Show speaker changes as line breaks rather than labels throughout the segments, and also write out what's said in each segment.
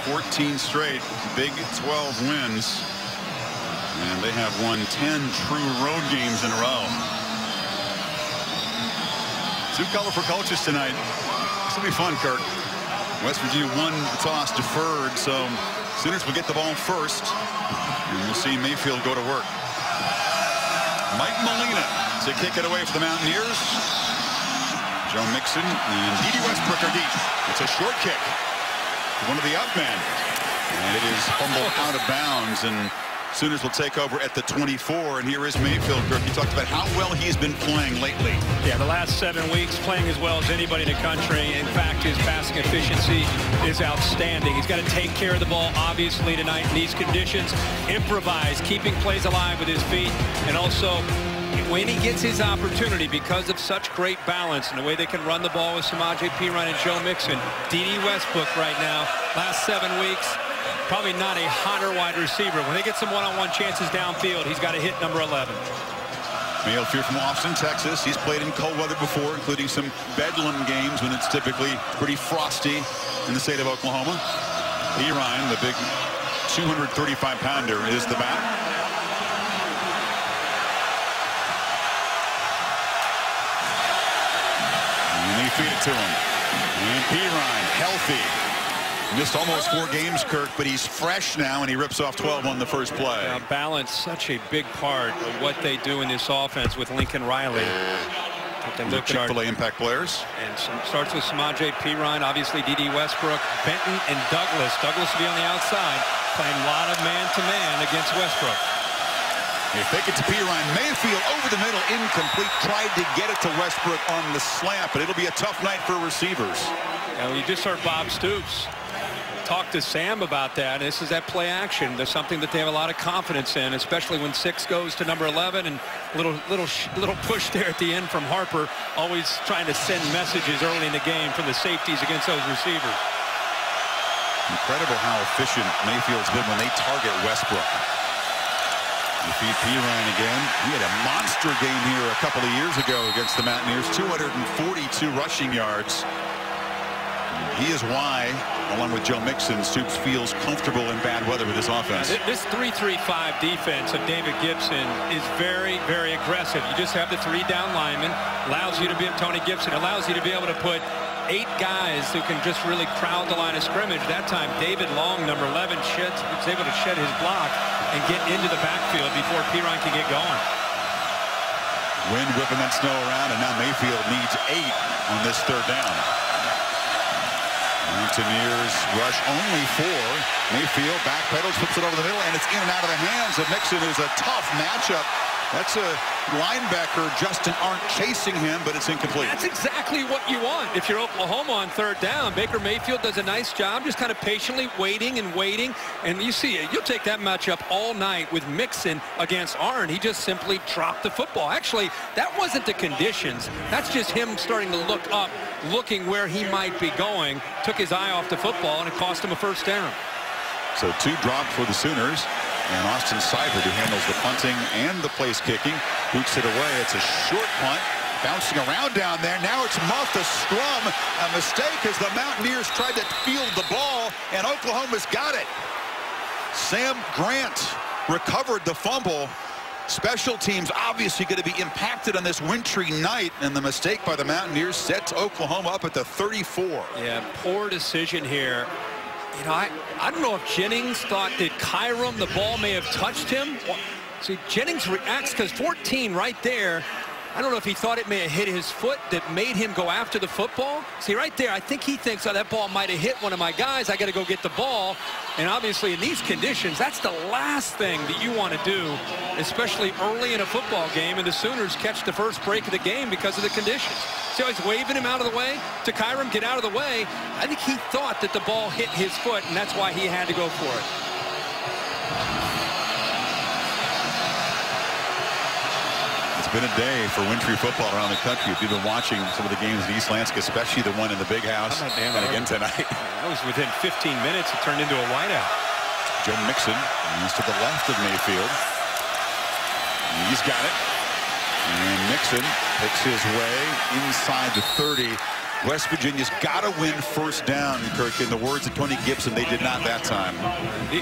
14 straight Big 12 wins. And they have won 10 true road games in a row. Two colorful coaches tonight. This will be fun, Kirk. West Virginia won the toss, deferred, so Sooners will get the ball first. And we'll see Mayfield go to work. Mike Molina to kick it away for the Mountaineers. Joe Mixon and Dede Westbrook are deep. It's a short kick to one of the up men. And it is fumbled out of bounds, and Sooners will take over at the 24. And here is Mayfield. Kirk, you talked about how well he's been playing lately.
Yeah, the last 7 weeks playing as well as anybody in the country. In fact, his passing efficiency is outstanding. He's got to take care of the ball, obviously, tonight in these conditions. Improvise, keeping plays alive with his feet, and also when he gets his opportunity, because of such great balance and the way they can run the ball with Samaje Perine and Joe Mixon. Dede Westbrook right now, last 7 weeks, probably not a hotter wide receiver. When they get some one-on-one chances downfield, he's got to hit number 11.
Mayfield here from Austin, Texas. He's played in cold weather before, including some bedlam games when it's typically pretty frosty in the state of Oklahoma. Perine, the big 235-pounder, is the back. And they feed it to him. And Perine, healthy. Missed almost 4 games, Kirk, but he's fresh now, and he rips off 12 on the first play.
Balance, such a big part of what they do in this offense with Lincoln Riley.
The Chick-fil-A impact players.
And starts with Samaje Perine, obviously Dede Westbrook, Benton, and Douglas. Douglas will be on the outside, playing a lot of man-to-man against Westbrook.
They fake it to Perine. Mayfield over the middle, incomplete. Tried to get it to Westbrook on the slant, but it'll be a tough night for receivers.
Now, you just heard Bob Stoops talk to Sam about that. This is that play action. There's something that they have a lot of confidence in, especially when 6 goes to number 11, and little push there at the end from Harper, always trying to send messages early in the game from the safeties against those receivers.
Incredible how efficient Mayfield's been when they target Westbrook. You feed Perine again. He had a monster game here a couple of years ago against the Mountaineers, 242 rushing yards. He is why, along with Joe Mixon, Stoops feels comfortable in bad weather with this offense.
This 3-3-5 defense of David Gibson is very, very aggressive. You just have the 3 down linemen. Allows you to be Tony Gibson. Allows you to be able to put 8 guys who can just really crowd the line of scrimmage. That time, David Long, number 11, was able to shed his block and get into the backfield before Perine can get going.
Wind whipping that snow around, and now Mayfield needs 8 on this 3rd down. Mountaineers rush only 4. Mayfield backpedals, flips it over the middle, and it's in and out of the hands of Mixon, who's a tough matchup. That's a linebacker, Justin Arndt, chasing him, but it's incomplete.
That's exactly what you want if you're Oklahoma on 3rd down. Baker Mayfield does a nice job, just kind of patiently waiting and waiting. And you see it. You'll take that matchup all night with Mixon against Arndt. He just simply dropped the football. Actually, that wasn't the conditions. That's just him starting to look up, looking where he might be going. Took his eye off the football, and it cost him a 1st down.
So 2 dropped for the Sooners. And Austin Seibert, who handles the punting and the place kicking, boots it away. It's a short punt, bouncing around down there. Now it's muffed, a scrum. A mistake as the Mountaineers tried to field the ball, and Oklahoma's got it. Sam Grant recovered the fumble. Special teams obviously going to be impacted on this wintry night, and the mistake by the Mountaineers sets Oklahoma up at the 34.
Yeah, poor decision here. You know, I don't know if Jennings thought that Kyrum, the ball may have touched him. See, Jennings reacts because 14 right there. I don't know if he thought it may have hit his foot that made him go after the football. See, right there, I think he thinks, oh, that ball might have hit one of my guys. I got to go get the ball. And obviously in these conditions, that's the last thing that you want to do, especially early in a football game. And the Sooners catch the first break of the game because of the conditions. See how he's waving him out of the way? To Kyrum, get out of the way. I think he thought that the ball hit his foot, and that's why he had to go for it.
It's been a day for wintry football around the country. If you've been watching some of the games in East Lansing, especially the one in the Big House, and again tonight.
That was within 15 minutes. It turned into a whiteout.
Joe Mixon, he's to the left of Mayfield. He's got it. And Mixon picks his way inside the 30 West Virginia's got to win first down, Kirk. In the words of Tony Gibson, they did not that time.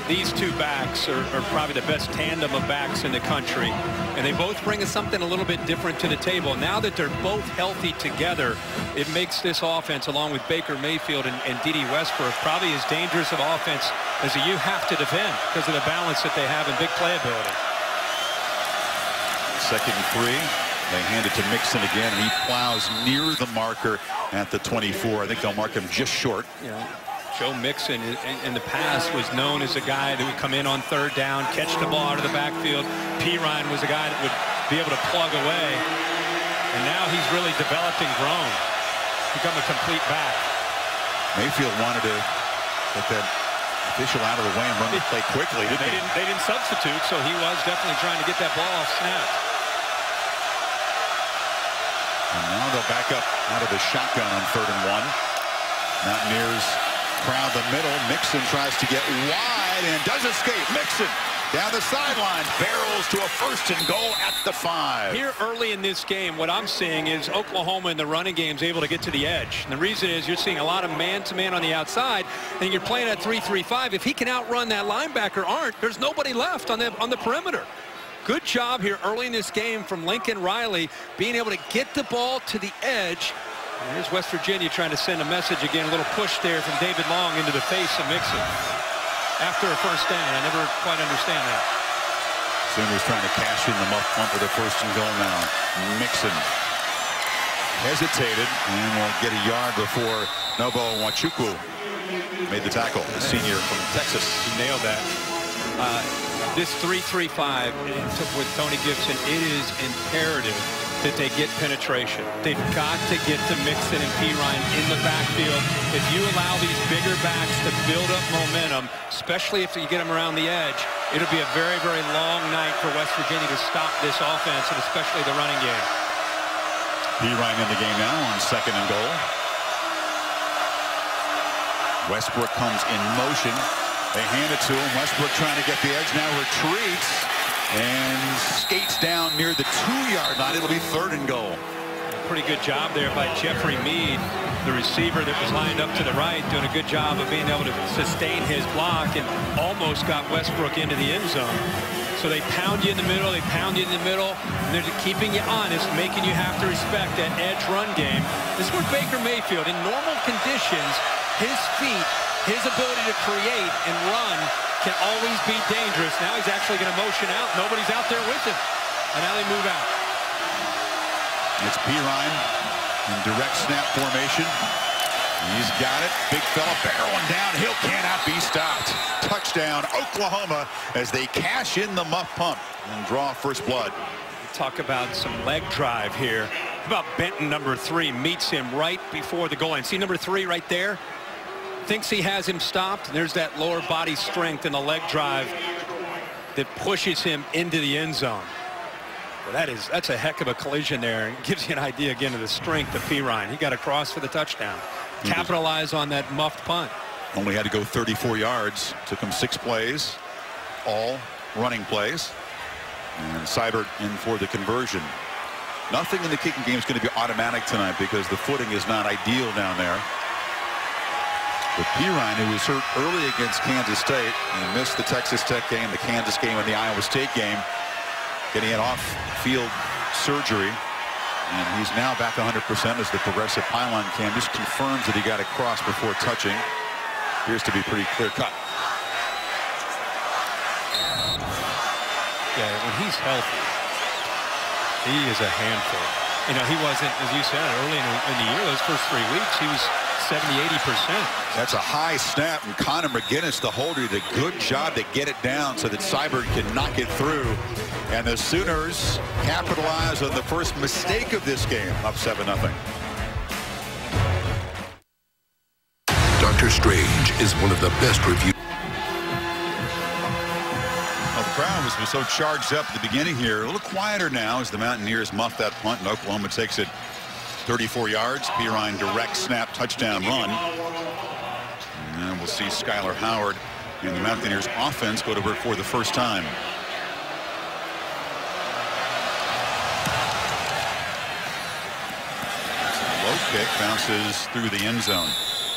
These two backs are probably the best tandem of backs in the country, and they both bring us something a little bit different to the table. Now that they're both healthy together, it makes this offense, along with Baker Mayfield and Dede Westbrook, probably as dangerous of offense as you have to defend because of the balance that they have in big playability.
2nd and 3. They hand it to Mixon again, and he plows near the marker at the 24. I think they'll mark him just short.
You know, Joe Mixon in the past was known as a guy that would come in on 3rd down, catch the ball out of the backfield. Perine was a guy that would be able to plug away. And now he's really developed and grown, become a complete back.
Mayfield wanted to get that official out of the way and run the play quickly, didn't he?
They didn't substitute, so he was definitely trying to get that ball off snap.
And now they'll back up out of the shotgun on 3rd and 1. Mountaineers crowd the middle. Mixon tries to get wide and does escape. Mixon down the sideline, barrels to a 1st and goal at the 5.
Here early in this game, what I'm seeing is Oklahoma in the running game is able to get to the edge. And the reason is you're seeing a lot of man-to-man on the outside, and you're playing at 3-3-5. If he can outrun that linebacker, there's nobody left on the perimeter. Good job here early in this game from Lincoln Riley, being able to get the ball to the edge. And here's West Virginia trying to send a message again. A little push there from David Long into the face of Mixon after a 1st down. I never quite understand that.
Sooners trying to cash in the muff punt with a 1st and goal now. Mixon hesitated and will get a yard before Nobo Nwachukwu made the tackle. The senior from Texas.
He nailed that. This 3-3-5 with Tony Gibson, it is imperative that they get penetration. They've got to get to Mixon and Perine in the backfield. If you allow these bigger backs to build up momentum, especially if you get them around the edge, it'll be a very, very long night for West Virginia to stop this offense, and especially the running game.
Perine in the game now on 2nd and goal. Westbrook comes in motion. They hand it to him. Westbrook trying to get the edge, now retreats and skates down near the 2-yard line. It'll be 3rd and goal.
Pretty good job there by Jeffrey Mead, the receiver that was lined up to the right, doing a good job of being able to sustain his block and almost got Westbrook into the end zone. So they pound you in the middle, and they're keeping you honest, making you have to respect that edge run game. This is where Baker Mayfield, in normal conditions, his feet, his ability to create and run can always be dangerous. Now he's actually going to motion out. Nobody's out there with him. And now they move out.
It's Perine in direct snap formation. He's got it. Big fella barreling downhill. Cannot be stopped. Touchdown, Oklahoma, as they cash in the muff pump and draw first blood.
Talk about some leg drive here. How about Benton, number 3, meets him right before the goal line. See number 3 right there? Thinks he has him stopped. There's that lower body strength in the leg drive that pushes him into the end zone. Well, that's a heck of a collision there. It gives you an idea again of the strength of Perine. He got across for the touchdown. Capitalize on that muffed punt.
Only had to go 34 yards. Took him 6 plays, all running plays. And Seibert in for the conversion. Nothing in the kicking game is going to be automatic tonight because the footing is not ideal down there. But Perine, who was hurt early against Kansas State and missed the Texas Tech game, the Kansas game, and the Iowa State game, getting an off-field surgery. And he's now back 100% as the progressive pylon cam just confirms that he got across before touching. Appears to be pretty clear cut.
Yeah, when he's healthy, he is a handful. You know, he wasn't, as you said, early in the year, those first 3 weeks, he was 70–80%.
That's a high snap, and Connor McGinnis, the holder, did a good job to get it down so that Seibert can knock it through. And the Sooners capitalize on the first mistake of this game, up 7-0.
Doctor Strange is one of the best reviewed.
Well, the crowd was so charged up at the beginning here. A little quieter now as the Mountaineers muff that punt, and Oklahoma takes it 34 yards. Perine direct snap touchdown run. And we'll see Skylar Howard and the Mountaineers offense go to work for the first time. Low kick bounces through the end zone.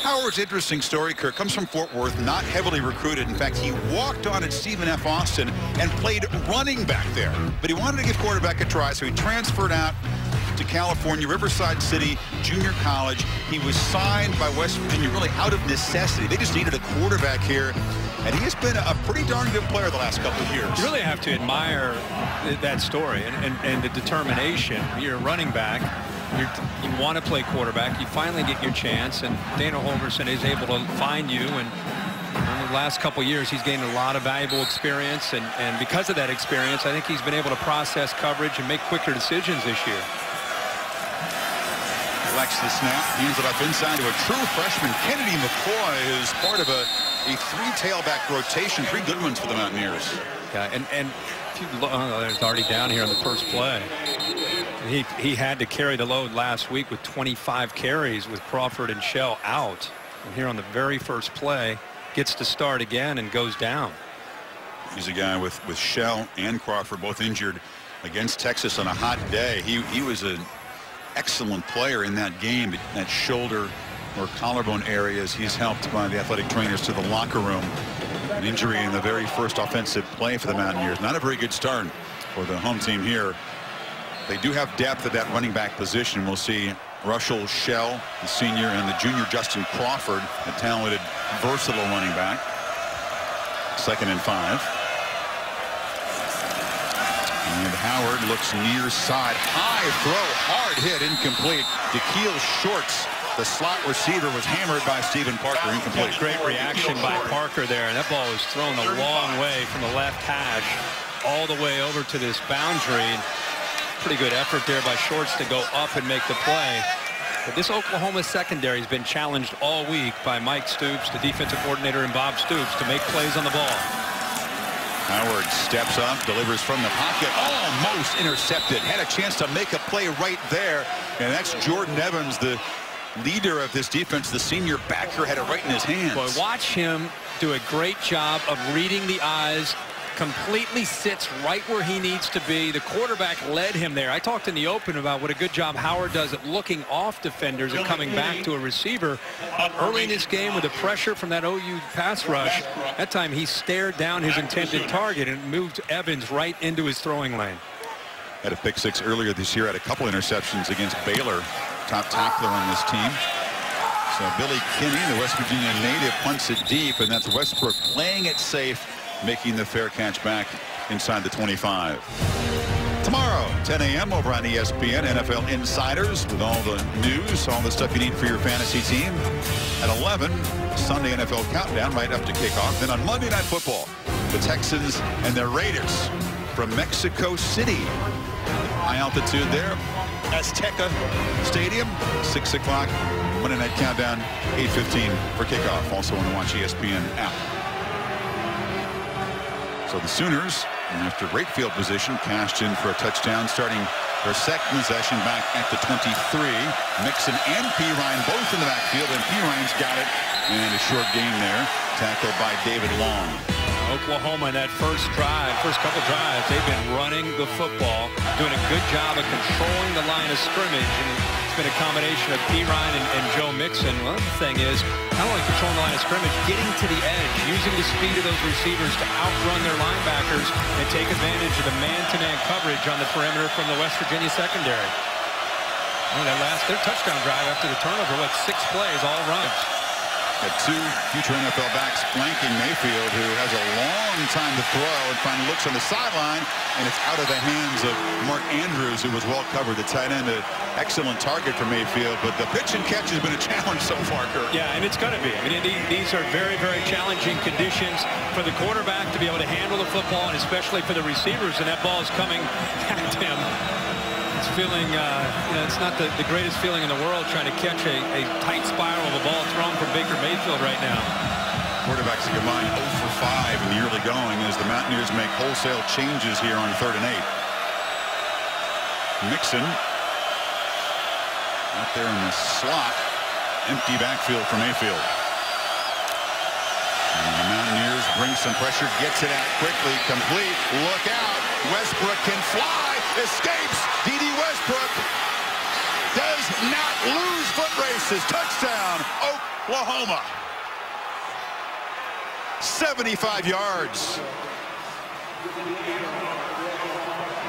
Howard's interesting story, Kirk, comes from Fort Worth, not heavily recruited. In fact, he walked on at Stephen F. Austin and played running back there. But he wanted to give quarterback a try, so he transferred out to California, Riverside City Junior College. He was signed by West Virginia really out of necessity. They just needed a quarterback here, and he has been a pretty darn good player the last couple of years.
You really have to admire that story and the determination. You're a running back. You want to play quarterback. You finally get your chance, and Dana Holgorsen is able to find you. And in the last couple of years, he's gained a lot of valuable experience, and because of that experience, I think he's been able to process coverage and make quicker decisions this year.
Collects the snap, hands it up inside to a true freshman. Kennedy McCoy is part of a three tailback rotation. Three good ones for the Mountaineers.
Yeah, and if you look, there's already down here on the first play. He had to carry the load last week with 25 carries with Crawford and Shell out. And here on the very first play, gets to start again and goes down.
He's a guy with Shell and Crawford both injured against Texas on a hot day. He was an excellent player in that game. That shoulder or collarbone areas, he's helped by the athletic trainers to the locker room. An injury in the very first offensive play for the Mountaineers. Not a very good start for the home team here. They do have depth at that running back position. We'll see Russell Shell, the senior, and the junior Justin Crawford, a talented, versatile running back. 2nd and 5. And Howard looks near side. High throw, hard hit, incomplete. DeKeel Shorts, the slot receiver, was hammered by Stephen Parker, incomplete.
Great reaction by Parker there, and that ball was thrown a long way from the left hash all the way over to this boundary. Pretty good effort there by Shorts to go up and make the play. But this Oklahoma secondary has been challenged all week by Mike Stoops, the defensive coordinator, and Bob Stoops to make plays on the ball.
Howard steps up, delivers from the pocket, almost intercepted. Had a chance to make a play right there, and that's Jordan Evans, the leader of this defense. The senior backer had it right in his hands.
Boy, watch him do a great job of reading the eyes. Completely sits right where he needs to be. The quarterback led him there. I talked in the open about what a good job Howard does at looking off defenders and coming back to a receiver. Early in this game with the pressure from that OU pass rush, that time he stared down his intended target and moved Evans right into his throwing lane.
Had a pick six earlier this year, had a couple interceptions against Baylor, top tackler on this team. So Billy Kinney, the West Virginia native, punts it deep, and that's Westbrook playing it safe, making the fair catch back inside the 25. Tomorrow, 10 a.m. over on ESPN, NFL Insiders with all the news, all the stuff you need for your fantasy team. At 11, Sunday NFL Countdown right up to kickoff. Then on Monday Night Football, the Texans and their Raiders from Mexico City. High altitude there, Azteca Stadium, 6 o'clock. Monday Night Countdown, 8:15 for kickoff. Also on the Watch ESPN app. So the Sooners, after great field position, cashed in for a touchdown, starting their second possession back at the 23. Mixon and Perine both in the backfield, and Perine's got it. And a short gain there, tackled by David Long.
Oklahoma in that first couple drives, they've been running the football, doing a good job of controlling the line of scrimmage. And it's been a combination of Perine and Joe Mixon. Well, the thing is, not only controlling the line of scrimmage, getting to the edge, using the speed of those receivers to outrun their linebackers and take advantage of the man-to-man coverage on the perimeter from the West Virginia secondary. And their touchdown drive after the turnover, 6 plays, all runs.
Got 2 future NFL backs flanking Mayfield, who has a long time to throw, and finally looks on the sideline, and it's out of the hands of Mark Andrews, who was well covered. The tight end, an excellent target for Mayfield, but the pitch and catch has been a challenge so far, Kurt.
Yeah, and it's going to be. I mean, these are very, very challenging conditions for the quarterback to be able to handle the football, and especially for the receivers, and that ball is coming at him. It's feeling, it's not the greatest feeling in the world trying to catch a tight spiral of a ball thrown from Baker Mayfield right now.
Quarterbacks a combined 0 for 5 in the early going as the Mountaineers make wholesale changes here on 3rd and 8. Mixon out there in the slot. Empty backfield for Mayfield. And the Mountaineers bring some pressure, gets it out quickly, complete. Look out. Westbrook can fly, escapes. D.D. Westbrook does not Lose foot races. Touchdown, Oklahoma. 75 yards.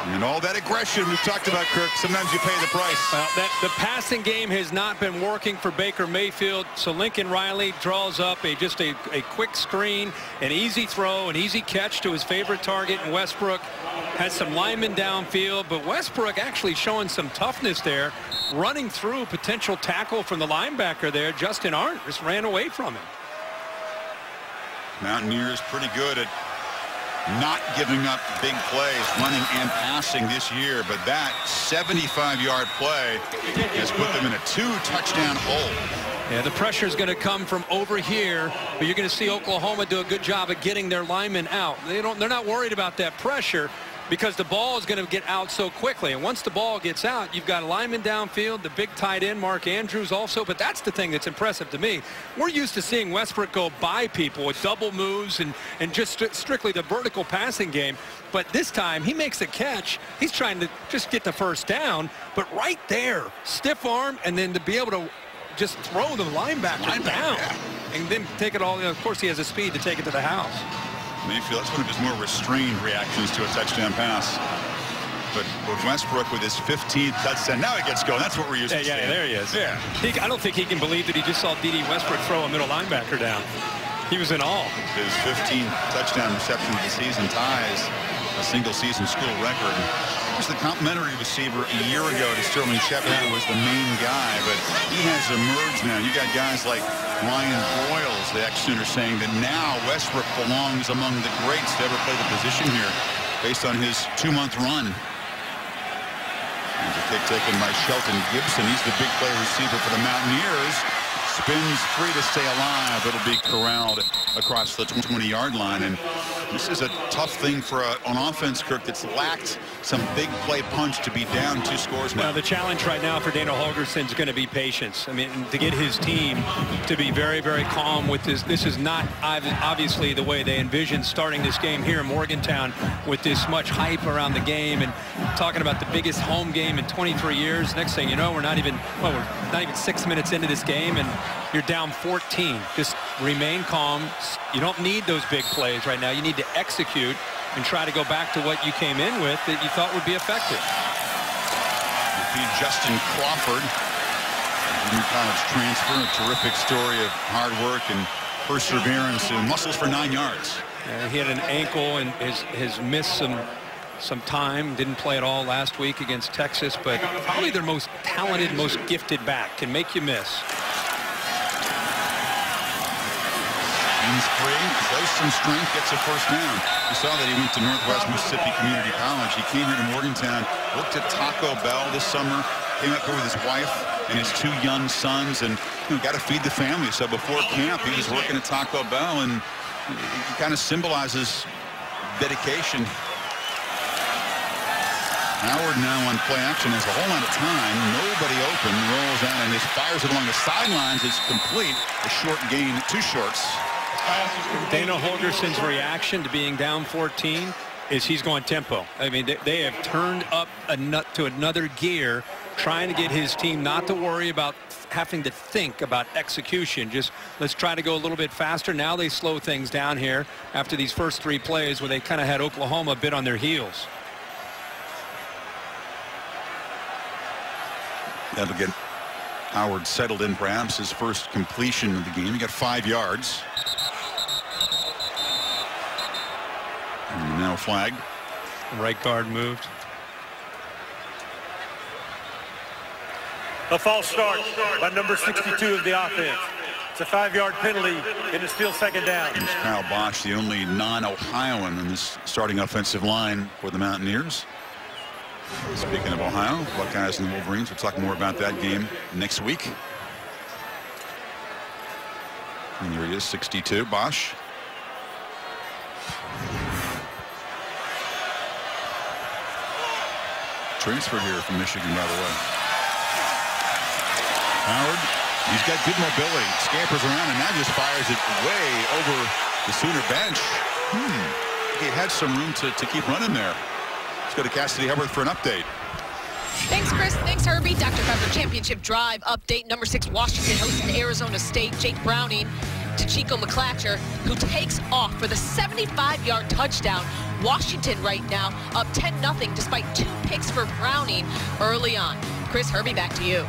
And all that aggression we've talked about, Kirk, sometimes you pay the price.
Well, the passing game has not been working for Baker Mayfield, so Lincoln Riley draws up just a quick screen, an easy throw, an easy catch to his favorite target in Westbrook. Has some linemen downfield, but Westbrook actually showing some toughness there, running through potential tackle from the linebacker there. Justin Arndt just ran away from him.
Mountaineers pretty good at not giving up big plays, running and passing this year, but that 75-yard play has put them in a 2-touchdown hole.
Yeah, the pressure is going to come from over here, but you're going to see Oklahoma do a good job of getting their linemen out. They're not worried about that pressure because the ball is going to get out so quickly. And once the ball gets out, you've got a lineman downfield, the big tight end, Mark Andrews also. But that's the thing that's impressive to me. We're used to seeing Westbrook go by people with double moves and just strictly the vertical passing game. But this time, he makes a catch. He's trying to just get the first down. But right there, stiff arm, and then to be able to just throw the linebacker down.
Yeah.
And then take it all. Of course, he has the speed to take it to the house.
Mayfield, that's one of his more restrained reactions to a touchdown pass. But Westbrook with his 15th touchdown, now he gets going. That's what we're used to.
Yeah, there he is.
Yeah.
I don't think he can believe that he just saw D.D. Westbrook throw a middle linebacker down. He was in awe.
His 15th touchdown reception of the season ties a single-season school record. He was the complimentary receiver a year ago to Sterling Shepard, who was the main guy, but he has emerged now. You got guys like Ryan Broyles, the ex-Sooner, saying that now Westbrook belongs among the greats to ever play the position here based on his 2-month run. There's a kick taken by Shelton Gibson. He's the big play receiver for the Mountaineers. Spins free to stay alive. It'll be corralled across the 20-yard line. And this is a tough thing for an offense, Kirk, that's lacked some big play punch to be down 2 scores now.
Well, the challenge right now for Dana Holgorsen is going to be patience. I mean, to get his team to be very, very calm with this. This is not obviously the way they envisioned starting this game here in Morgantown with this much hype around the game and talking about the biggest home game in 23 years. Next thing you know, we're not even 6 minutes into this game and you're down 14. Just remain calm. You don't need those big plays right now. You need to execute and try to go back to what you came in with that you thought would be effective.
Justin Crawford, junior college transfer, a terrific story of hard work and perseverance and muscles for 9 yards.
He had an ankle and has missed some time. Didn't play at all last week against Texas, but probably their most talented, most gifted back. Can make you miss.
Free, shows some strength, gets a first down. You saw that he went to Northwest Mississippi Community College. He came here to Morgantown, worked at Taco Bell this summer, came up here with his wife and his 2 young sons, and got to feed the family. So before camp, he was working at Taco Bell, and he kind of symbolizes dedication. Howard now on play action has a whole lot of time. Nobody open, rolls out and just fires it along the sidelines. It's complete. A short gain, 2 shorts.
Dana Holgorsen's reaction to being down 14 is he's going tempo. I mean, they have turned up to another gear, trying to get his team not to worry about having to think about execution. Just let's try to go a little bit faster. Now they slow things down here after these first 3 plays where they kind of had Oklahoma a bit on their heels.
That'll get Howard settled in, perhaps his first completion of the game. He got 5 yards. And now flagged.
Right guard moved.
A false start by number 62 of the offense. It's a 5-yard penalty, and it's still second down.
It's Kyle Bosch, the only non-Ohioan in this starting offensive line for the Mountaineers. Speaking of Ohio, Buckeyes and the Wolverines, we'll talk more about that game next week. And there he is, 62, Bosch. Transferred here from Michigan, by the way. Howard, he's got good mobility, scampers around, and now just fires it way over the Sooner bench. He had some room to keep running there. Let's go to Cassidy Hubbard for an update.
Thanks, Chris. Thanks, Herbie. Dr. Pepper Championship Drive update. Number 6, Washington hosting Arizona State. Jake Browning to Chico McClatcher, who takes off for the 75-yard touchdown. Washington right now up 10-0 despite 2 picks for Browning early on. Chris, Herbie, back to you.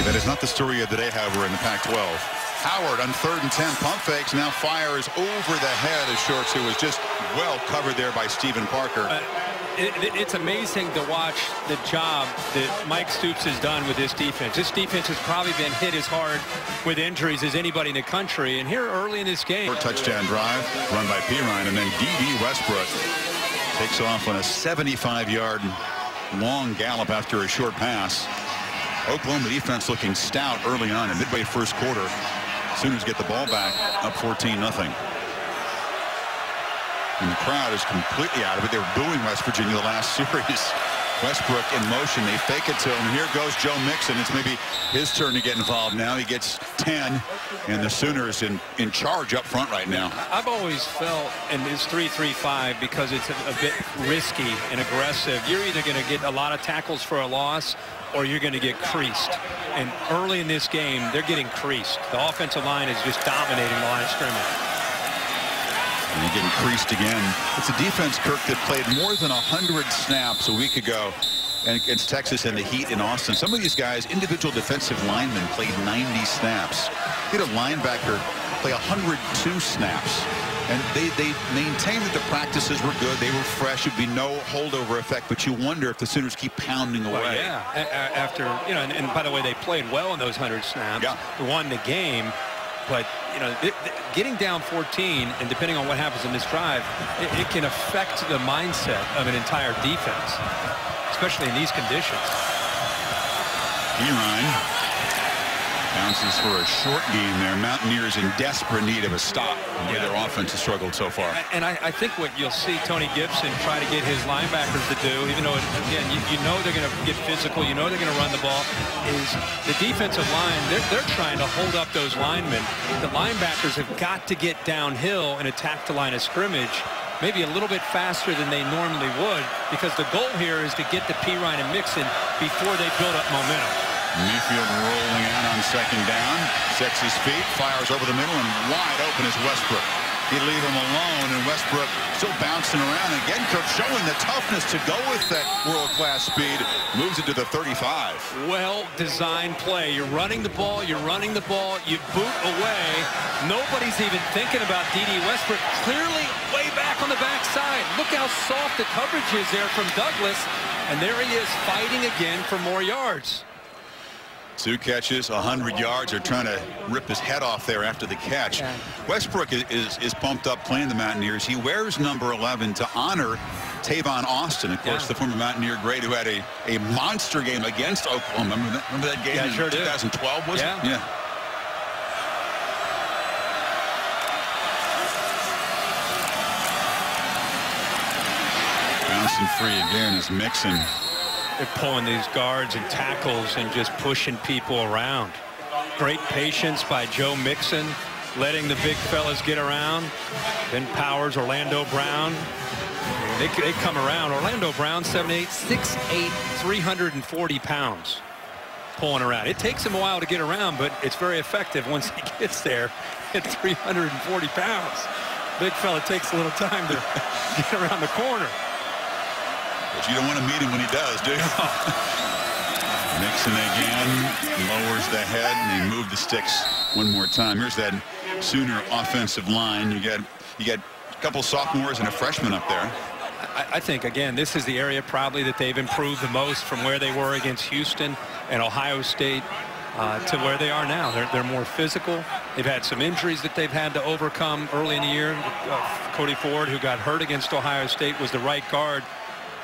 That is not the story of the day, however, in the Pac-12. Howard on 3rd and 10, pump fakes, now fires over the head of Shorts, who was just well covered there by Stephen Parker.
It's amazing to watch the job that Mike Stoops has done with this defense. This defense has probably been hit as hard with injuries as anybody in the country. And here early in this game.
Touchdown drive run by Perine, and then D.D. Westbrook takes off on a 75-yard long gallop after a short pass. Oklahoma defense looking stout early on in midway first quarter. Sooners get the ball back up 14-0. And the crowd is completely out of it. They were booing West Virginia the last series. Westbrook in motion. They fake it to him. And here goes Joe Mixon. It's maybe his turn to get involved now. He gets 10, and the Sooners in charge up front right now.
I've always felt in this 3-3-5, because it's a bit risky and aggressive, you're either going to get a lot of tackles for a loss or you're going to get creased. And early in this game, they're getting creased. The offensive line is just dominating the line of scrimmage.
And you're getting creased again. It's a defense, Kirk, that played more than 100 snaps a week ago against Texas and the Heat in Austin. Some of these guys, individual defensive linemen, played 90 snaps. You had a linebacker play 102 snaps. And they maintained that the practices were good. They were fresh. It'd be no holdover effect. But you wonder if the Sooners keep pounding away.
Well, yeah. After, you know, and by the way, they played well in those 100 snaps.
Yeah.
They won the game. But, you know, getting down 14, and depending on what happens in this drive, it can affect the mindset of an entire defense, especially in these conditions.
Perine bounces for a short game there. Mountaineers in desperate need of a stop. The way their offense has struggled so far.
And I think what you'll see Tony Gibson try to get his linebackers to do, even though, again, you know they're going to get physical, you know they're going to run the ball, is the defensive line, they're trying to hold up those linemen. The linebackers have got to get downhill and attack the line of scrimmage maybe a little bit faster than they normally would, because the goal here is to get to Perine and Mixon before they build up momentum.
Mayfield rolling out on 2nd down, sets his feet, fires over the middle, and wide open is Westbrook. He'd leave him alone, and Westbrook still bouncing around. Again, Kirk showing the toughness to go with that world-class speed. Moves it to the 35.
Well-designed play. You're running the ball, you boot away. Nobody's even thinking about D.D. Westbrook. Clearly way back on the backside. Look how soft the coverage is there from Douglas. And there he is fighting again for more yards.
2 catches, 100 yards. They're trying to rip his head off there after the catch. Yeah. Westbrook is pumped up playing the Mountaineers. He wears number 11 to honor Tavon Austin, of course, the former Mountaineer great who had a monster game against Oklahoma. Remember that game in 2012, was it? Yeah. Bouncing free again is Mixon.
They're pulling these guards and tackles and just pushing people around. Great patience by Joe Mixon, letting the big fellas get around. Ben Powers, Orlando Brown. They come around. Orlando Brown, 7'8", 6'8", 340 pounds. Pulling around. It takes him a while to get around, but it's very effective once he gets there at 340 pounds. Big fella takes a little time to get around the corner.
But you don't want to meet him when he does, do you? Mixon again, lowers the head, and he moved the sticks one more time. Here's that Sooner offensive line. You got a couple sophomores and a freshman up there.
I think, again, this is the area probably that they've improved the most from where they were against Houston and Ohio State to where they are now. They're more physical. They've had some injuries that they've had to overcome early in the year. Cody Ford, who got hurt against Ohio State, was the right guard.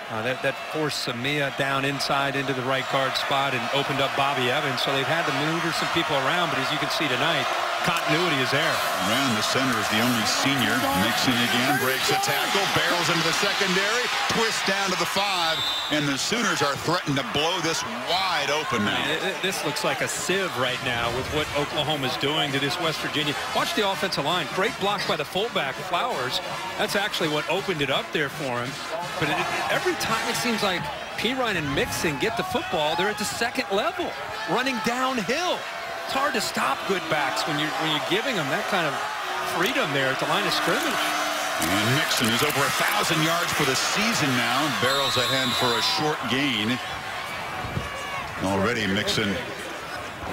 That forced Samia down inside into the right guard spot and opened up Bobby Evans. So they've had to maneuver some people around, but as you can see tonight, continuity is there.
Around the center is the only senior. Mixon again, breaks a tackle, barrels into the secondary, twists down to the 5, and the Sooners are threatened to blow this wide open now.
This looks like a sieve right now with what Oklahoma's doing to this West Virginia. Watch the offensive line. Great block by the fullback, Flowers. That's actually what opened it up there for him. But every time it seems like Perine and Mixon get the football, they're at the second level, running downhill. It's hard to stop good backs when you're giving them that kind of freedom there at the line of scrimmage.
And Mixon is over 1,000 yards for the season now. Barrels ahead for a short gain. Already Mixon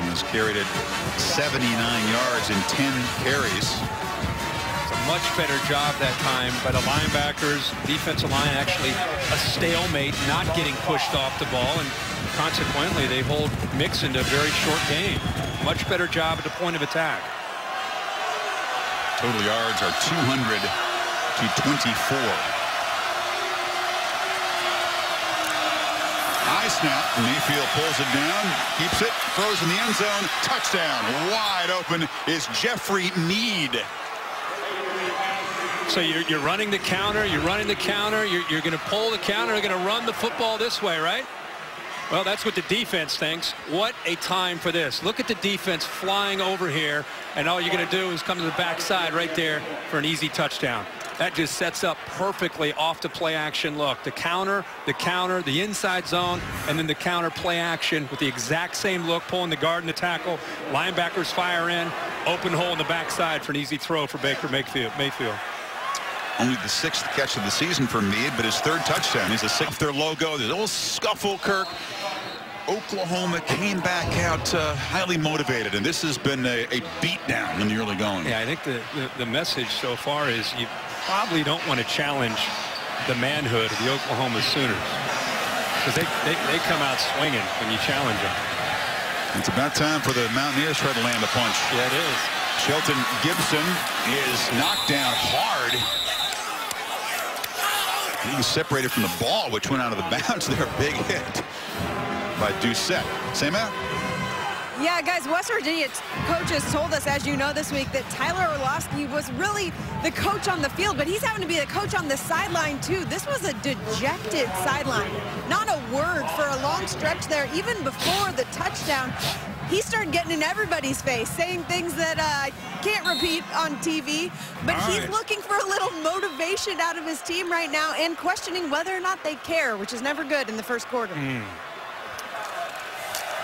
has carried it 79 yards in 10 carries.
It's a much better job that time by the linebackers. Defensive line actually a stalemate, not getting pushed off the ball, and consequently they hold Mixon to a very short gain. Much better job at the point of attack.
Total yards are 200 to 24. High snap. Mayfield pulls it down, keeps it, throws in the end zone. Touchdown. Wide open is Jeffrey Mead.
So you're running the counter, you're going to pull the counter, you're going to run the football this way, right? Well, that's what the defense thinks. What a time for this. Look at the defense flying over here, and all you're going to do is come to the backside right there for an easy touchdown. That just sets up perfectly off the play action look. The counter, the inside zone, and then the counter play action with the exact same look, pulling the guard and the tackle. Linebackers fire in, open hole in the backside for an easy throw for Baker Mayfield.
Only the 6th catch of the season for Mead, but his 3rd touchdown. He's a 6th. Their logo. There's a little scuffle, Kirk. Oklahoma came back out highly motivated, and this has been a beatdown in the early going.
Yeah, I think the message so far is you probably don't want to challenge the manhood of the Oklahoma Sooners, because they come out swinging when you challenge them.
It's about time for the Mountaineers to try to land a punch.
Yeah, it is.
Shelton Gibson is knocked down hard. He was separated from the ball, which went out of the bounds there. Big hit by Doucette. Say, Matt?
Yeah, guys, West Virginia coaches told us, as you know, this week that Tyler Orlovsky was really the coach on the field, but he's having to be the coach on the sideline, too. This was a dejected sideline. Not a word for a long stretch there. Even before the touchdown, he started getting in everybody's face, saying things that I can't repeat on TV. But he's looking for a little motivation out of his team right now and questioning whether or not they care, which is never good in the first quarter.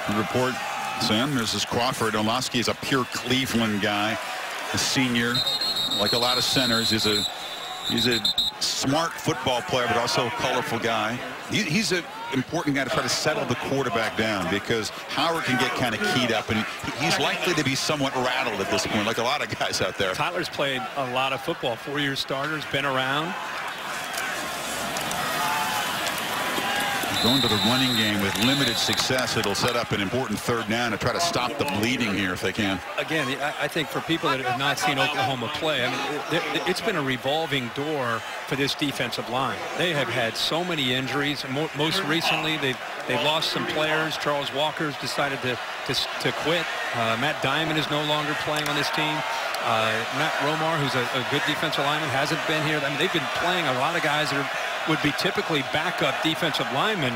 The report, Sam, Mrs. Crawford. Orlovsky is a pure Cleveland guy, a senior. Like a lot of centers, he's a smart football player, but also a colorful guy. He's an important guy to try to settle the quarterback down, because Howard can get kind of keyed up, and he's likely to be somewhat rattled at this point, like a lot of guys out there.
Tyler's played a lot of football, 4-year starters, been around.
Going to the running game with limited success. It'll set up an important 3rd down to try to stop the bleeding here if they can.
Again, I think for people that have not seen Oklahoma play, I mean, it's been a revolving door for this defensive line. They have had so many injuries. Most recently, they lost some players. Charles Walker's decided to quit. Matt Diamond is no longer playing on this team. Matt Romar, who's a good defensive lineman, hasn't been here. I mean, they've been playing a lot of guys that would be typically backup defensive linemen,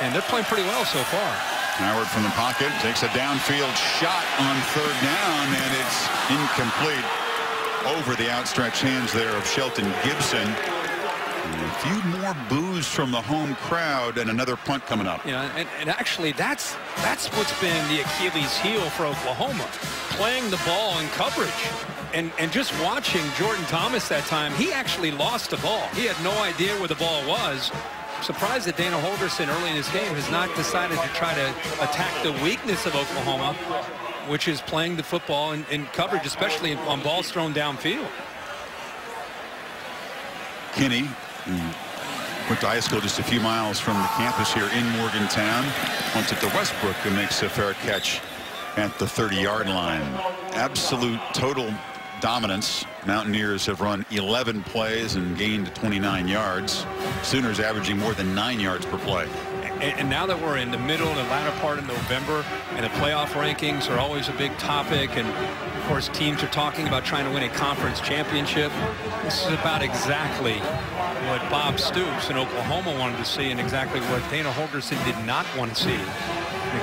and they're playing pretty well so far.
Howard from the pocket takes a downfield shot on 3rd down, and it's incomplete. Over the outstretched hands there of Shelton Gibson. And a few more boos from the home crowd, and another punt coming up.
Yeah, and actually that's what's been the Achilles heel for Oklahoma, playing the ball in coverage. And just watching Jordan Thomas that time, he actually lost the ball. He had no idea where the ball was. I'm surprised that Dana Holgorsen early in this game has not decided to try to attack the weakness of Oklahoma, which is playing the football in coverage, especially on balls thrown downfield.
Kinney went to high school just a few miles from the campus here in Morgantown. Punts it to Westbrook, who makes a fair catch at the 30-yard line. Absolute total dominance. Mountaineers have run 11 plays and gained 29 yards. Sooners averaging more than 9 yards per play.
And now that we're in the middle and the latter part of November, and the playoff rankings are always a big topic, and of course teams are talking about trying to win a conference championship, this is about exactly what Bob Stoops in Oklahoma wanted to see, and exactly what Dana Holgorsen did not want to see.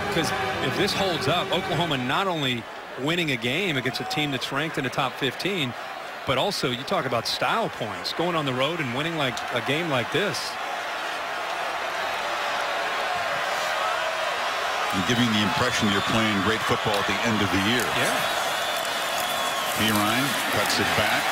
Because if this holds up, Oklahoma not only winning a game against a team that's ranked in the top 15, but also you talk about style points, going on the road and winning like a game like this.
and giving the impression you're playing great football at the end of the year.
Yeah.
Perine cuts it back.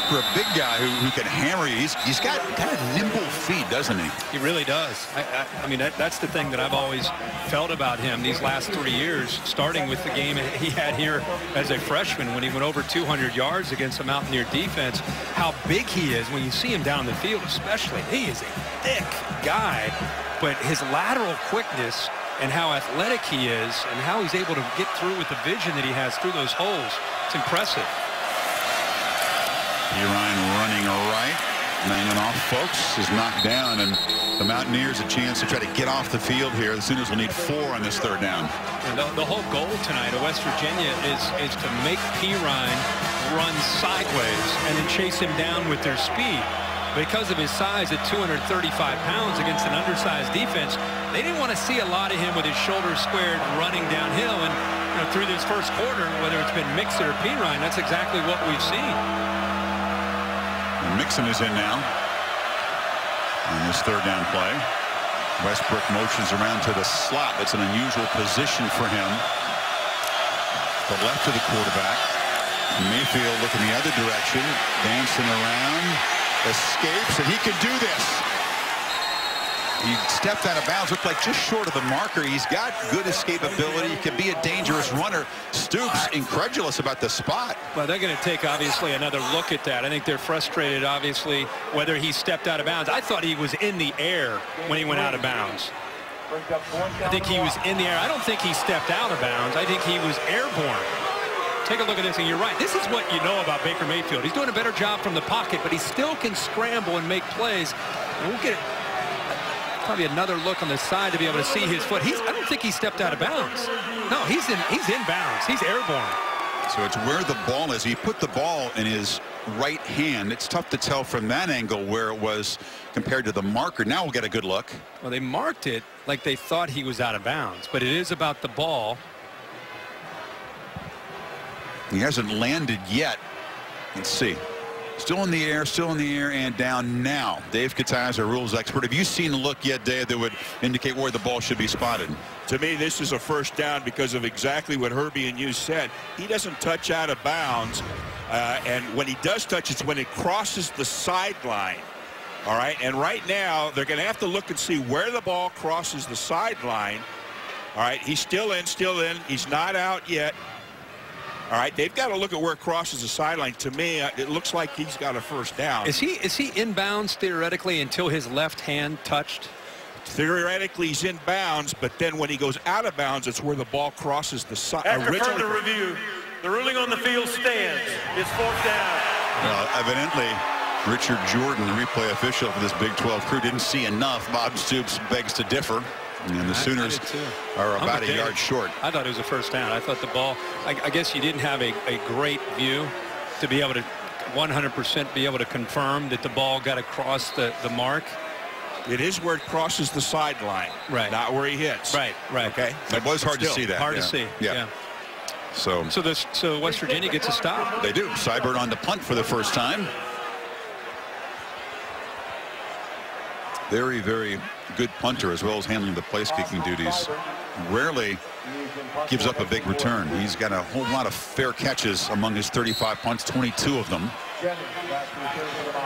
For a big guy who can hammer you, he's got kind of nimble feet, doesn't he?
He really does. I mean, that's the thing that I've always felt about him these last 3 years, starting with the game he had here as a freshman when he went over 200 yards against a Mountaineer defense. How big he is when you see him down the field, especially. He is a thick guy, but his lateral quickness and how athletic he is and how he's able to get through with the vision that he has through those holes, it's impressive.
Perine running right. Hanging off, folks, is knocked down, and the Mountaineers a chance to try to get off the field here. The Sooners will need 4 on this 3rd down.
And the whole goal tonight of West Virginia is to make Perine run sideways and then chase him down with their speed. Because of his size at 235 pounds against an undersized defense, they didn't want to see a lot of him with his shoulders squared running downhill. And through this first quarter, whether it's been Mixon or Perine, that's exactly what we've seen.
Mixon is in now on this 3rd down play. Westbrook motions around to the slot. That's an unusual position for him. The left of the quarterback. Mayfield looking the other direction, dancing around, escapes, and he can do this. He stepped out of bounds, looked like just short of the marker. He's got good escapability. He can be a dangerous runner. Stoops incredulous about the spot.
Well, they're going to take, obviously, another look at that. I think they're frustrated, obviously, whether he stepped out of bounds. I thought he was in the air when he went out of bounds. I think he was in the air. I don't think he stepped out of bounds. I think he was airborne. Take a look at this, and you're right. This is what you know about Baker Mayfield. He's doing a better job from the pocket, but he still can scramble and make plays. And we'll get probably another look on the side to be able to see his foot. I don't think he stepped out of bounds. No, he's in bounds. He's airborne.
So it's where the ball is. He put the ball in his right hand. It's tough to tell from that angle where it was compared to the marker. Now we'll get a good look.
Well, they marked it like they thought he was out of bounds, but it is about the ball.
He hasn't landed yet. Let's see. Still in the air, and down now. Dave Katiza, our rules expert. Have you seen a look yet, Dave, that would indicate where the ball should be spotted?
To me, this is a 1st down because of exactly what Herbie and you said. He doesn't touch out of bounds, and when he does touch, it's when it crosses the sideline. All right, and right now, they're going to have to look and see where the ball crosses the sideline. All right, he's still in. He's not out yet. All right, they've got to look at where it crosses the sideline. To me, it looks like he's got a 1st down.
Is he in bounds theoretically until his left hand touched?
Theoretically, he's in bounds, but then when he goes out of bounds, it's where the ball crosses the side.
After further review, the ruling on the field stands. It's 4th down.
Well, evidently, Richard Jordan, the replay official for this Big 12 crew, didn't see enough. Bob Stoops begs to differ. And the Sooners are about a yard short.
I thought it was a 1st down. I thought the ball, I guess you didn't have a great view to be able to 100% be able to confirm that the ball got across the mark.
It is where it crosses the sideline,
right?
Not where he hits.
Right.
Okay.
It was hard to see that.
Hard to see.
Yeah. So
West Virginia gets a stop.
They do. Seibert on the punt for the 1st time. Very, very good punter, as well as handling the place-kicking duties. Rarely gives up a big return. He's got a whole lot of fair catches among his 35 punts, 22 of them.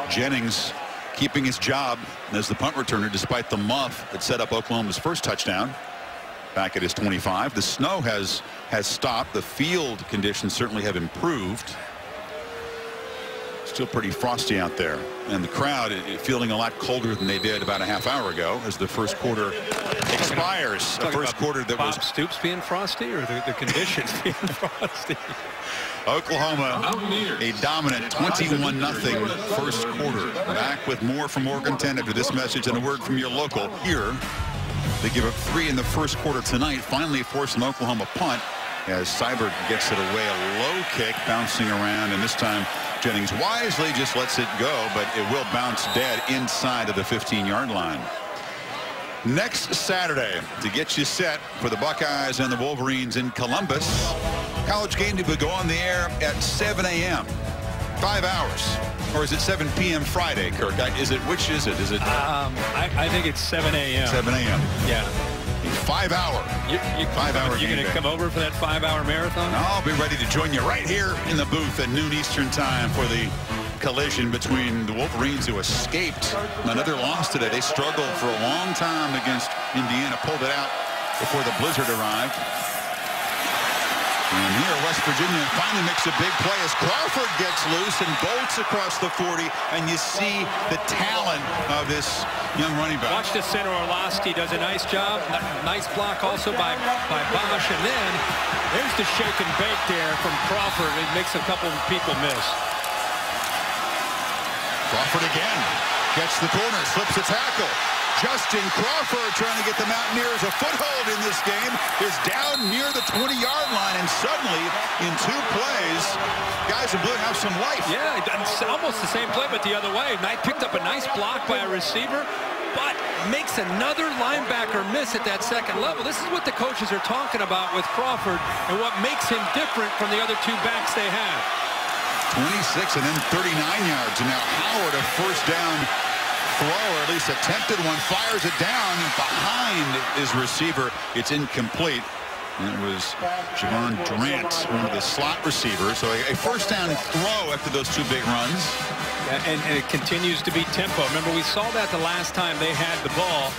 Jennings keeping his job as the punt returner despite the muff that set up Oklahoma's 1st touchdown back at his 25. The snow has stopped. The field conditions certainly have improved. Still pretty frosty out there, and the crowd feeling a lot colder than they did about a half hour ago as the 1st quarter expires. The 1st quarter that
Bob
was
Stoops being frosty, or the conditions being frosty.
Oklahoma a dominant 21-0 1st quarter. Back with more from Morgan 10 after this message and a word from your local. Here they give up 3 in the 1st quarter tonight, finally force an Oklahoma punt as Seibert gets it away. A low kick bouncing around, and this time Jennings wisely just lets it go, but it will bounce dead inside of the 15-yard line. Next Saturday, to get you set for the Buckeyes and the Wolverines in Columbus, College Game Day will go on the air at 7 a.m. 5 hours. Or is it 7 p.m. Friday, Kirk? Which is it? Is it?
I think it's 7 a.m.
7 a.m.
Yeah.
5-hour.
You're going to come over for that 5-hour marathon?
I'll be ready to join you right here in the booth at noon Eastern time for the collision between the Wolverines, who escaped another loss today. They struggled for a long time against Indiana, pulled it out before the blizzard arrived. And here West Virginia finally makes a big play as Crawford gets loose and bolts across the 40, and you see the talent of this young running back.
Watch the center. Orlowski does a nice job. Nice block also by Bosch, and then there's the shake and bake there from Crawford. It makes a couple of people miss.
Crawford again gets the corner, slips a tackle. Justin Crawford, trying to get the Mountaineers a foothold in this game, is down near the 20-yard line, and suddenly, in 2 plays, guys in blue have some life.
Yeah, it's almost the same play, but the other way. Knight picked up a nice block by a receiver, but makes another linebacker miss at that second level. This is what the coaches are talking about with Crawford and what makes him different from the other 2 backs they have.
26 and then 39 yards, and now Howard, a first down throw, or at least attempted one, fires it down behind his receiver. It's incomplete. And it was Javon Durant, one of the slot receivers. So a first down throw after those 2 big runs.
And it continues to be tempo. Remember, we saw that the last time they had the ball.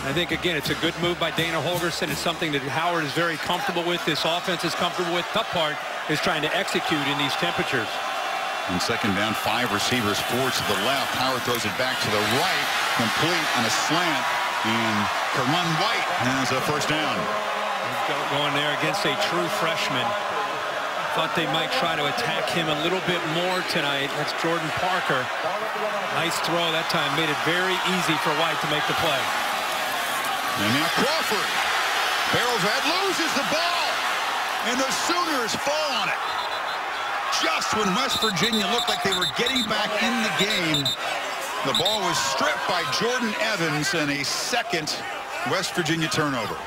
I think, again, it's a good move by Dana Holgorsen. It's something that Howard is very comfortable with. This offense is comfortable with. Tough part is trying to execute in these temperatures.
On second down, 5 receivers, 4 to the left. Howard throws it back to the right, complete on a slant. And Karan White has a first down.
Going there against a true freshman. Thought they might try to attack him a little bit more tonight. That's Jordan Parker. Nice throw that time. Made it very easy for White to make the play.
And now Crawford barrels ahead, loses the ball. And the Sooners fall on it. Just when West Virginia looked like they were getting back in the game, the ball was stripped by Jordan Evans, and a second West Virginia turnover.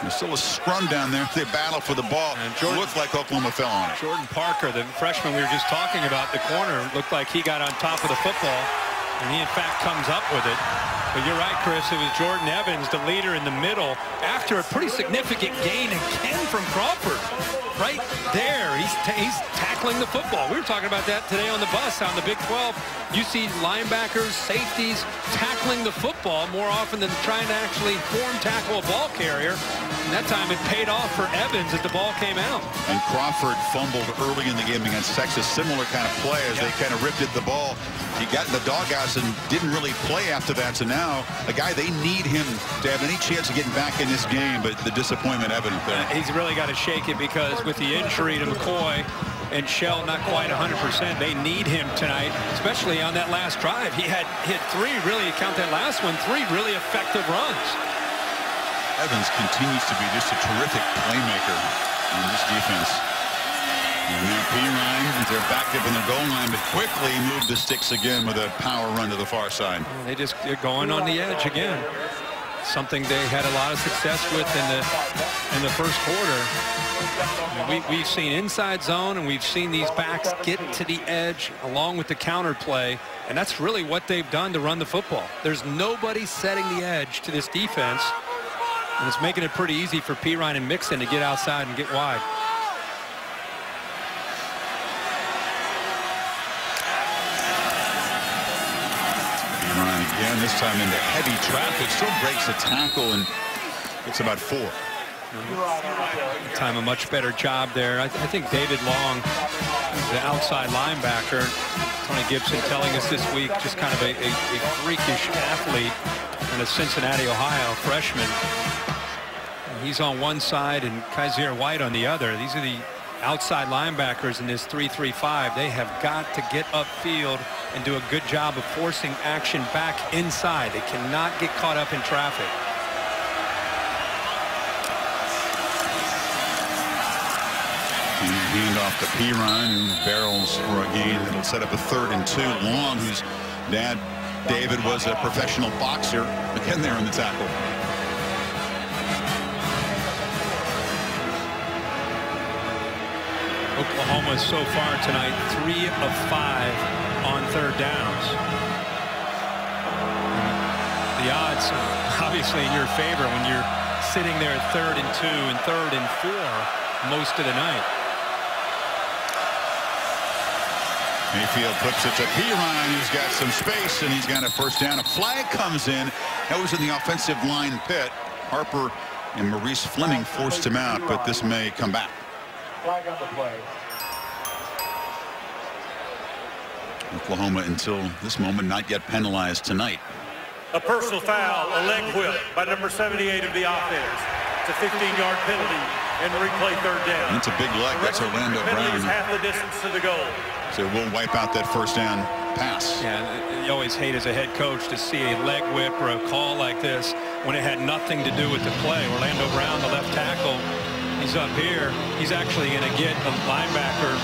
There's still a scrum down there. They battle for the ball. And Jordan looked like Oklahoma fell on it.
Jordan Parker, the freshman we were just talking about, the corner, looked like he got on top of the football, and he in fact comes up with it. But you're right, Chris, it was Jordan Evans, the leader in the middle, after a pretty significant gain again from Crawford. Right there, he's tackling the football. We were talking about that today on the bus on the Big 12. You see linebackers, safeties tackling the football more often than trying to actually form tackle a ball carrier. And that time it paid off for Evans as the ball came out.
And Crawford fumbled early in the game against Texas. Similar kind of play as they kind of ripped at the ball. He got in the doghouse and didn't really play after that. So now a guy they need him to have any chance of getting back in this game, but the disappointment evident there.
He's really got to shake it because with the injury to McCoy and Shell not quite 100%, they need him tonight, especially on that last drive. He had hit 3, really, count that last one, 3 really effective runs.
Evans continues to be just a terrific playmaker in this defense. And now Perine, they're back up in their goal line, but quickly move the sticks again with a power run to the far side.
They're going on the edge again. Something they had a lot of success with in the first quarter. We've seen inside zone, and we've seen these backs get to the edge along with the counter play, and that's really what they've done to run the football. There's nobody setting the edge to this defense, and it's making it pretty easy for Perine and Mixon to get outside and get wide.
Again, this time into heavy traffic, still breaks a tackle, and it's about 4.
Time a much better job there. I think David Long, the outside linebacker, Tony Gibson telling us this week, just kind of a freakish athlete in a Cincinnati, Ohio freshman. He's on one side and Kaiser White on the other. These are the outside linebackers in this 3-3-5. They have got to get upfield and do a good job of forcing action back inside. They cannot get caught up in traffic.
Hand off to Perine, who barrels for a gain that'll set up a 3rd and 2. Long, whose dad, David, was a professional boxer, again there in the tackle.
Oklahoma so far tonight 3 of 5 on 3rd downs. The odds obviously in your favor when you're sitting there at 3rd and 2 and 3rd and 4 most of the night.
Mayfield flips it to Perine, who's got some space, and he's got a first down. A flag comes in. That was in the offensive line pit. Harper and Maurice Fleming forced him out, but this may come back.
Flag on the play.
Oklahoma, until this moment, not yet penalized tonight.
A personal foul, a leg whip by number 78 of the offense. It's a 15-yard penalty and replay 3rd down.
And it's a big leg. That's Orlando
penalty is
Brown.
half the distance to the goal.
So we'll wipe out that first down pass.
Yeah, you always hate as a head coach to see a leg whip or a call like this when it had nothing to do with the play. Orlando Brown, the left tackle, he's up here. He's actually going to get a linebacker,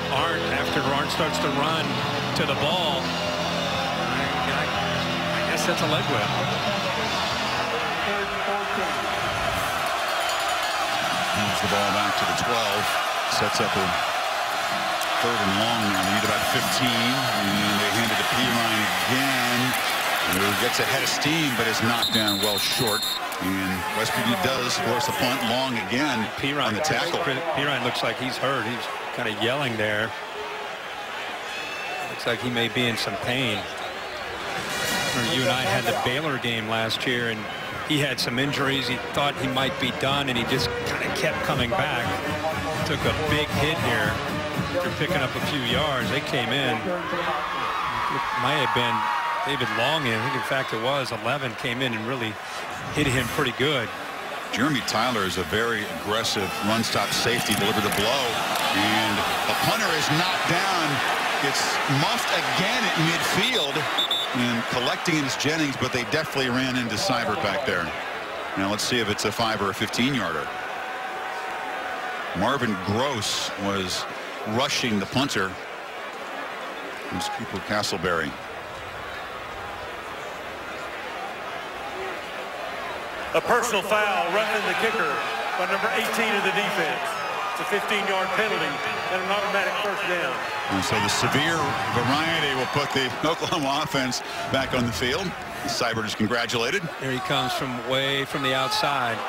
Arndt, after Arndt starts to run to the ball. I guess that's a leg whip.
Moves the ball back to the 12. Sets up a 3rd and long now. They need about 15. And they hand it to Perine again. Who gets ahead of steam, but is knocked down well short. And West Virginia does force a punt long again on the tackle.
Perine looks like he's hurt. He's kind of yelling there. Looks like he may be in some pain. You and I had the Baylor game last year, and he had some injuries. He thought he might be done, and he just kind of kept coming back. Took a big hit here. After picking up a few yards, they came in. It might have been David Long. I think, in fact, it was 11 came in and really hit him pretty good.
Jeremy Tyler is a very aggressive run-stop safety. Delivered a blow, and the punter is knocked down. Gets muffed again at midfield, and collecting it is Jennings, but they definitely ran into Seibert back there. Now let's see if it's a 5 or a 15-yarder. Marvin Gross was rushing the punter. It was Cooper Castleberry.
A personal foul, roughing the kicker by number 18 of the defense. It's a 15-yard penalty and an automatic first down.
And so the severe variety will put the Oklahoma offense back on the field. Seibert is congratulated.
There he comes from way from the outside,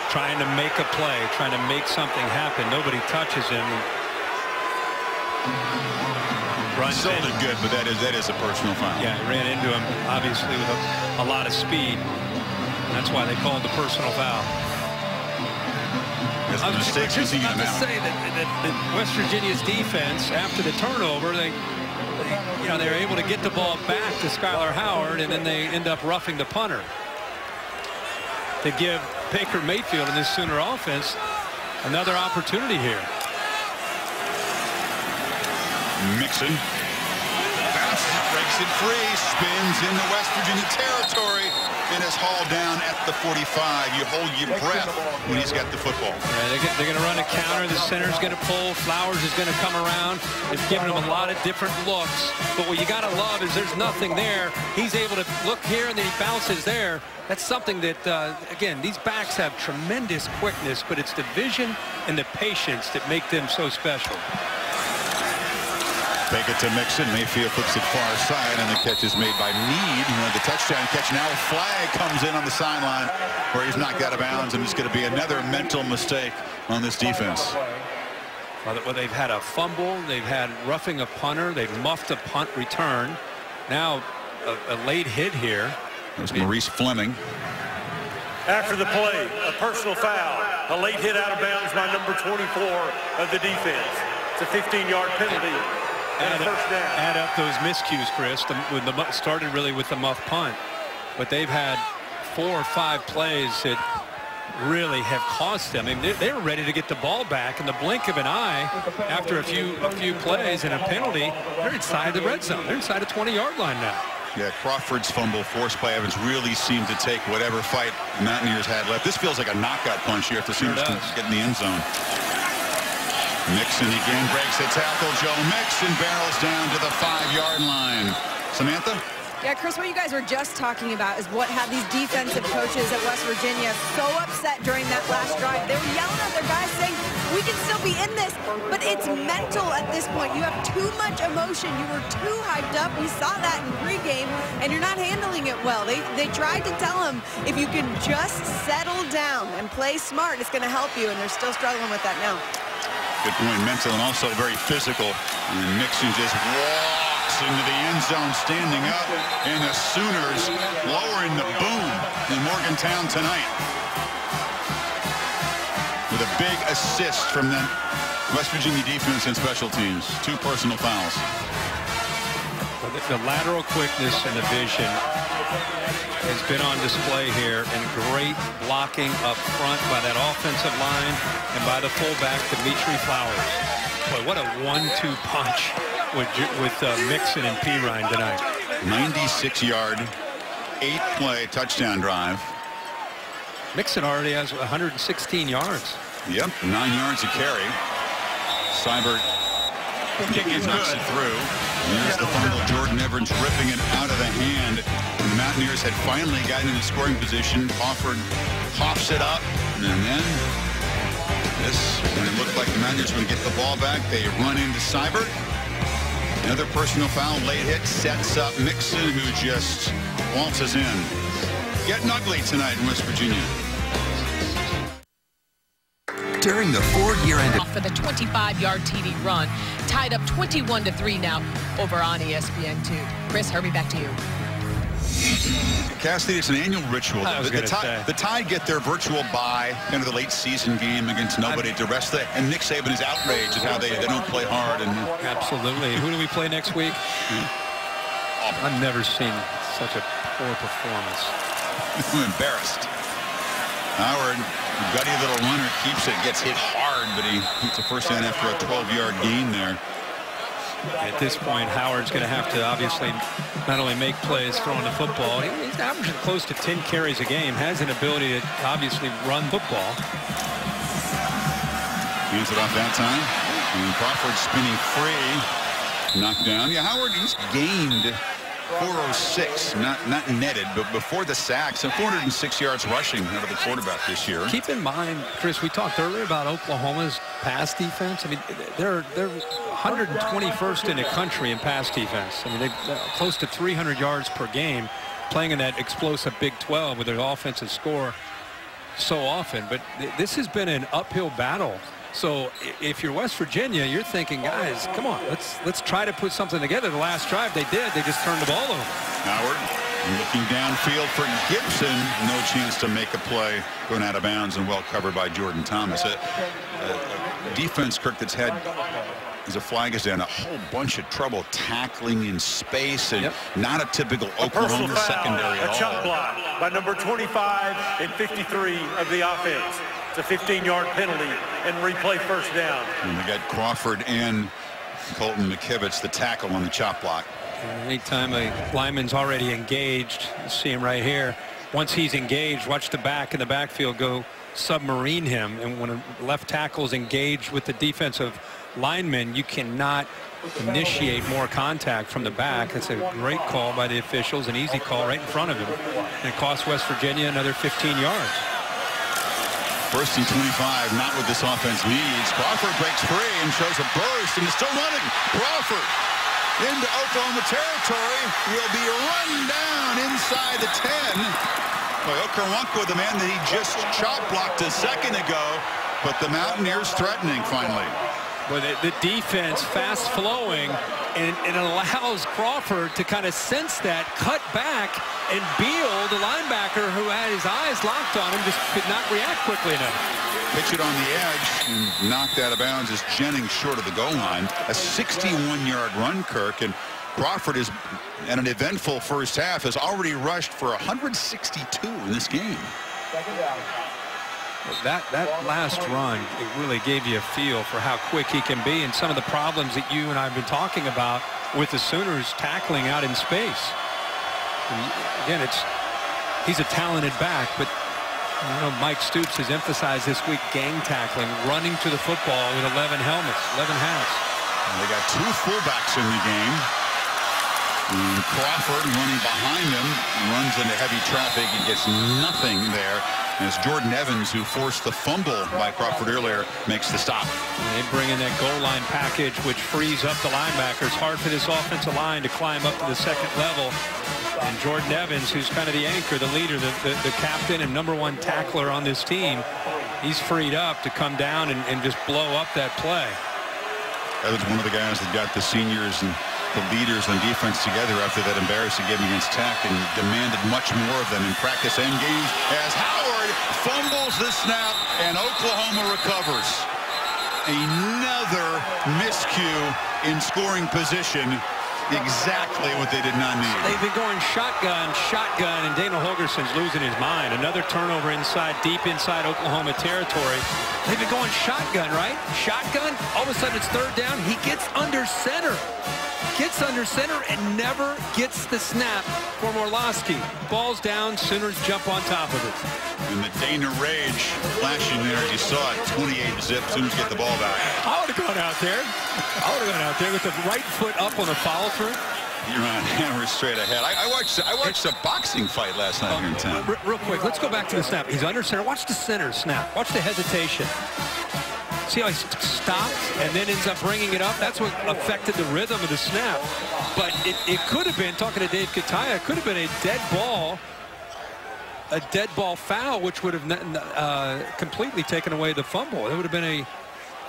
trying to make a play, trying to make something happen. Nobody touches him.
Still did good, but that is a personal foul.
Yeah, he ran into him, obviously, with a lot of speed. That's why they called the personal foul.
I was just about to
say that West Virginia's defense, after the turnover, they were able to get the ball back to Skylar Howard, and then they end up roughing the punter to give Baker Mayfield and this Sooner offense another opportunity here.
Mixon bounces, breaks it free, spins into West Virginia territory, and is hauled down at the 45. You hold your breath when he's got the football.
Yeah, they're going to run a counter. The center's going to pull. Flowers is going to come around. They've given him a lot of different looks. But what you got to love is there's nothing there. He's able to look here, and then he bounces there. That's something that, again, these backs have tremendous quickness, but it's the vision and the patience that make them so special.
Take it to Mixon. Mayfield flips it far side, and the catch is made by Need. The touchdown catch. Now a flag comes in on the sideline where he's knocked out of bounds, and it's going to be another mental mistake on this defense.
Well, they've had a fumble. They've had roughing a punter. They've muffed a punt return. Now a late hit here.
It was Maurice Fleming.
After the play, a personal foul. A late hit out of bounds by number 24 of the defense. It's a 15-yard penalty.
Add up those miscues, Chris. Started really with the muff punt, but they've had 4 or 5 plays that really have cost them. I mean, they were ready to get the ball back in the blink of an eye after a few plays and a penalty. They're inside the red zone. They're inside the 20-yard line now.
Yeah, Crawford's fumble forced by Evans really seemed to take whatever fight the Mountaineers had left. This feels like a knockout punch here after Sooners get in the end zone. Mixon again breaks the tackle. Joe Mixon barrels down to the 5-yard line. Samantha?
Yeah, Chris, what you guys were just talking about is what had these defensive coaches at West Virginia so upset during that last drive. They were yelling at their guys saying, we can still be in this, but it's mental at this point. You have too much emotion. You were too hyped up. We saw that in pregame, and you're not handling it well. They tried to tell him, if you can just settle down and play smart, it's going to help you, and they're still struggling with that now.
Good point, mental and also very physical. And Mixon just walks into the end zone standing up, and the Sooners lowering the boom in Morgantown tonight with a big assist from the West Virginia defense and special teams. 2 personal fouls.
The lateral quickness and the vision has been on display here, and great blocking up front by that offensive line and by the fullback, Dimitri Flowers. Boy, what a 1-2 punch with Mixon and Perine tonight.
96-yard, 8-play touchdown drive.
Mixon already has 116 yards.
Yep, 9 yards a carry. Seibert knocks it through. Here's the final. Jordan Evans ripping it out of the hand. And the Mountaineers had finally gotten into scoring position. Crawford coughs it up, and then when it looked like the Mountaineers were going to get the ball back, they run into Seibert. Another personal foul, late hit, sets up Mixon, who just waltzes in. Getting ugly tonight in West Virginia.
During the 4-year end
For the 25-yard TD run, tied up 21-3 now over on ESPN2. Chris, Herbie, back to you.
Cassidy, it's an annual ritual.
The
Tide get their virtual bye into the late season game against nobody to rest it. And Nick Saban is outraged at how they don't play hard. And
absolutely. Who do we play next week? I've never seen such a poor performance.
Embarrassed. Howard, gutty little runner, keeps it, gets hit hard, but he gets a first down after a 12-yard gain there.
At this point, Howard's going to have to obviously not only make plays throwing the football, he's averaging close to 10 carries a game, has an ability to obviously run football.
Hands it off that time. And Crawford spinning free. Knocked down. Yeah, Howard, he's gained 406, not netted, but before the sacks, and 406 yards rushing out of the quarterback this year.
Keep in mind, Chris, we talked earlier about Oklahoma's pass defense. I mean, they're 121st in the country in pass defense. I mean, they're close to 300 yards per game, playing in that explosive Big 12 with their offensive score so often. But this has been an uphill battle. So if you're West Virginia, you're thinking, guys, come on, let's try to put something together. The last drive they did, they just turned the ball over.
Howard looking downfield for Gibson. No chance to make a play. Going out of bounds and well covered by Jordan Thomas. A defense, Kirk, that's had, as a flag is down, a whole bunch of trouble tackling in space, and not a typical Oklahoma secondary at all.
A chop block by number 25 and 53 of the offense. It's a 15-yard penalty and replay first down.
And we got Crawford and Colton McKivitz, the tackle on the chop block.
Anytime a lineman's already engaged, you see him right here. Once he's engaged, watch the back in the backfield go submarine him. And when a left tackle is engaged with the defensive lineman, you cannot initiate more contact from the back. It's a great call by the officials, an easy call right in front of him. And it cost West Virginia another 15 yards.
First and 25, not what this offense needs. Crawford breaks free and shows a burst, and is still running. Crawford into Oklahoma territory, will be run down inside the 10. Well, Okoronkwo, the man that he just chop blocked a second ago, but the Mountaineers threatening finally.
Well, the defense fast flowing, and it allows Crawford to kind of sense that, cut back, and Beal, the linebacker who had his eyes locked on him, just could not react quickly enough.
Pitch it on the edge and knocked out of bounds as Jennings short of the goal line. A 61-yard run, Kirk, and Crawford is at an eventful first half, has already rushed for 162 in this game.
That last run, it really gave you a feel for how quick he can be, and some of the problems that you and I have been talking about with the Sooners tackling out in space. And again, he's a talented back, but Mike Stoops has emphasized this week gang tackling, running to the football with 11 helmets, 11 hats.
And they got 2 fullbacks in the game. And Crawford running behind him, runs into heavy traffic and gets nothing there. As Jordan Evans, who forced the fumble by Crawford earlier, makes the stop.
They bring in that goal line package, which frees up the linebackers. Hard for this offensive line to climb up to the second level. And Jordan Evans, who's kind of the anchor, the leader, the captain and #1 tackler on this team, he's freed up to come down and just blow up that play.
That was one of the guys that got the seniors and the leaders on defense together after that embarrassing game against Tech and demanded much more of them in practice and games as Howard fumbles the snap and Oklahoma recovers. Another miscue in scoring position. Exactly what they did not need.
They've been going shotgun, and Dana Holgerson's losing his mind. Another turnover inside, deep inside Oklahoma territory. They've been going shotgun, right? Shotgun, all of a sudden it's third down. He gets under center. And never gets the snap for Morlowski. Ball's down, Sooners jump on top of it.
And the Dana rage flashing there as you saw it. 28 zip, Sooners get the ball back.
I would have gone out there with the right foot up on a follow through.
You're on hammer straight ahead. I watched a boxing fight last night here in town.
Real quick, let's go back to the snap. He's under center. Watch the center snap. Watch the hesitation. See how he stopped and then ends up bringing it up? That's what affected the rhythm of the snap. But it could have been, talking to Dave Kataya, it could have been a dead ball foul, which would have completely taken away the fumble. It would have been a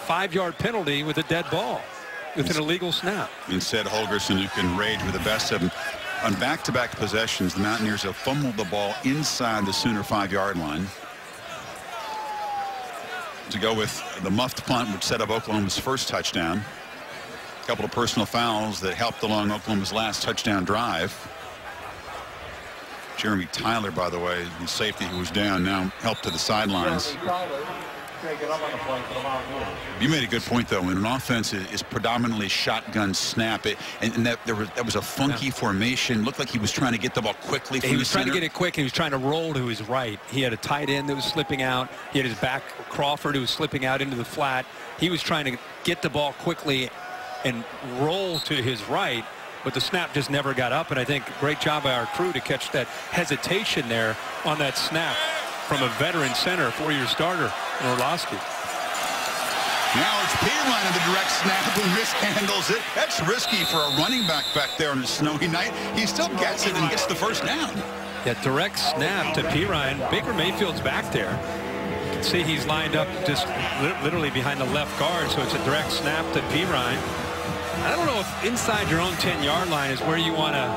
5-yard penalty with a dead ball, with an illegal snap.
Instead, Holgerson, who can rage with the best of them. On back-to-back possessions, the Mountaineers have fumbled the ball inside the Sooner 5-yard line. To go with the muffed punt, which set up Oklahoma's first touchdown. A couple of personal fouls that helped along Oklahoma's last touchdown drive. Jeremy Tyler, by the way, the safety who was down, now helped to the sidelines. You made a good point, though. When an offense is predominantly shotgun snap, and that was a funky formation. Looked like he was trying to get the ball quickly.
He was trying to get it quick. He was trying to roll to his right. He had a tight end that was slipping out. He had his back, Crawford, who was slipping out into the flat. He was trying to get the ball quickly and roll to his right, but the snap just never got up. And I think great job by our crew to catch that hesitation there on that snap from a veteran center, 4-year starter, Orlowski.
Now it's Pirine in the direct snap who mishandles it. That's risky for a running back there on a snowy night. He still gets it and gets the first down.
Yeah, direct snap to Pirine. Baker Mayfield's back there. You can see he's lined up just literally behind the left guard, so it's a direct snap to Pirine. I don't know if inside your own 10-yard line is where you want to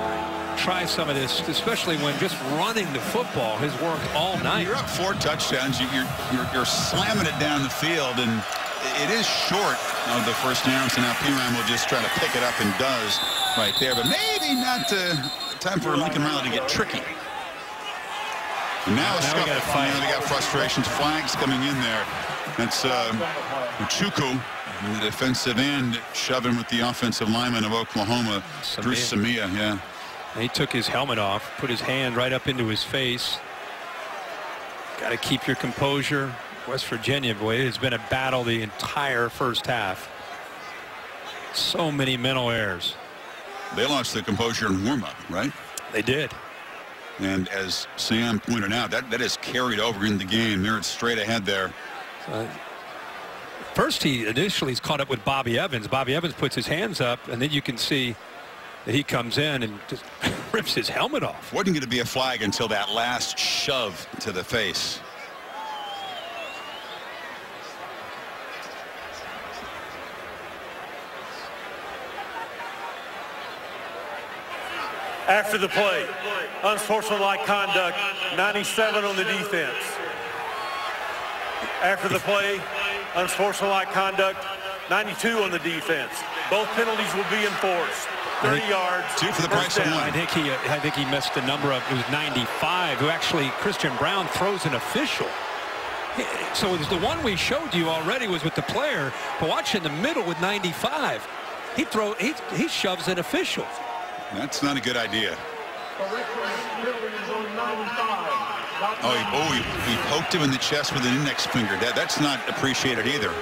try some of this, especially when just running the football has worked all night.
You're up 4 touchdowns. You're slamming it down the field, and it is short of the first down. So now Pirine will just try to pick it up and does right there. But maybe not time for Lincoln Riley to get tricky. And now a scuffle. Now they got frustrations. Flags coming in there. That's Uchuku, the defensive end, shoving with the offensive lineman of Oklahoma, Drew Samia. Yeah.
He took his helmet off, put his hand right up into his face. Got to keep your composure. West Virginia, boy, it has been a battle the entire first half. So many mental errors.
They lost their composure in warm-up, right?
They did.
And as Sam pointed out, that is carried over in the game. They're straight ahead there.
First, he initially is caught up with Bobby Evans. Bobby Evans puts his hands up, and then you can see that he comes in and just rips his helmet off.
Wasn't going to be a flag until that last shove to the face.
After the play, unsportsmanlike conduct, 97 on the defense. After the play, unsportsmanlike conduct, 92 on the defense. Both penalties will be enforced. 30 yards.
2 for the price of 1.
I think he missed the number of, it was 95, who actually, Christian Brown throws an official. So it was the one we showed you already was with the player, but watch in the middle with 95. He shoves an official.
That's not a good idea. He poked him in the chest with an index finger. That's not appreciated either.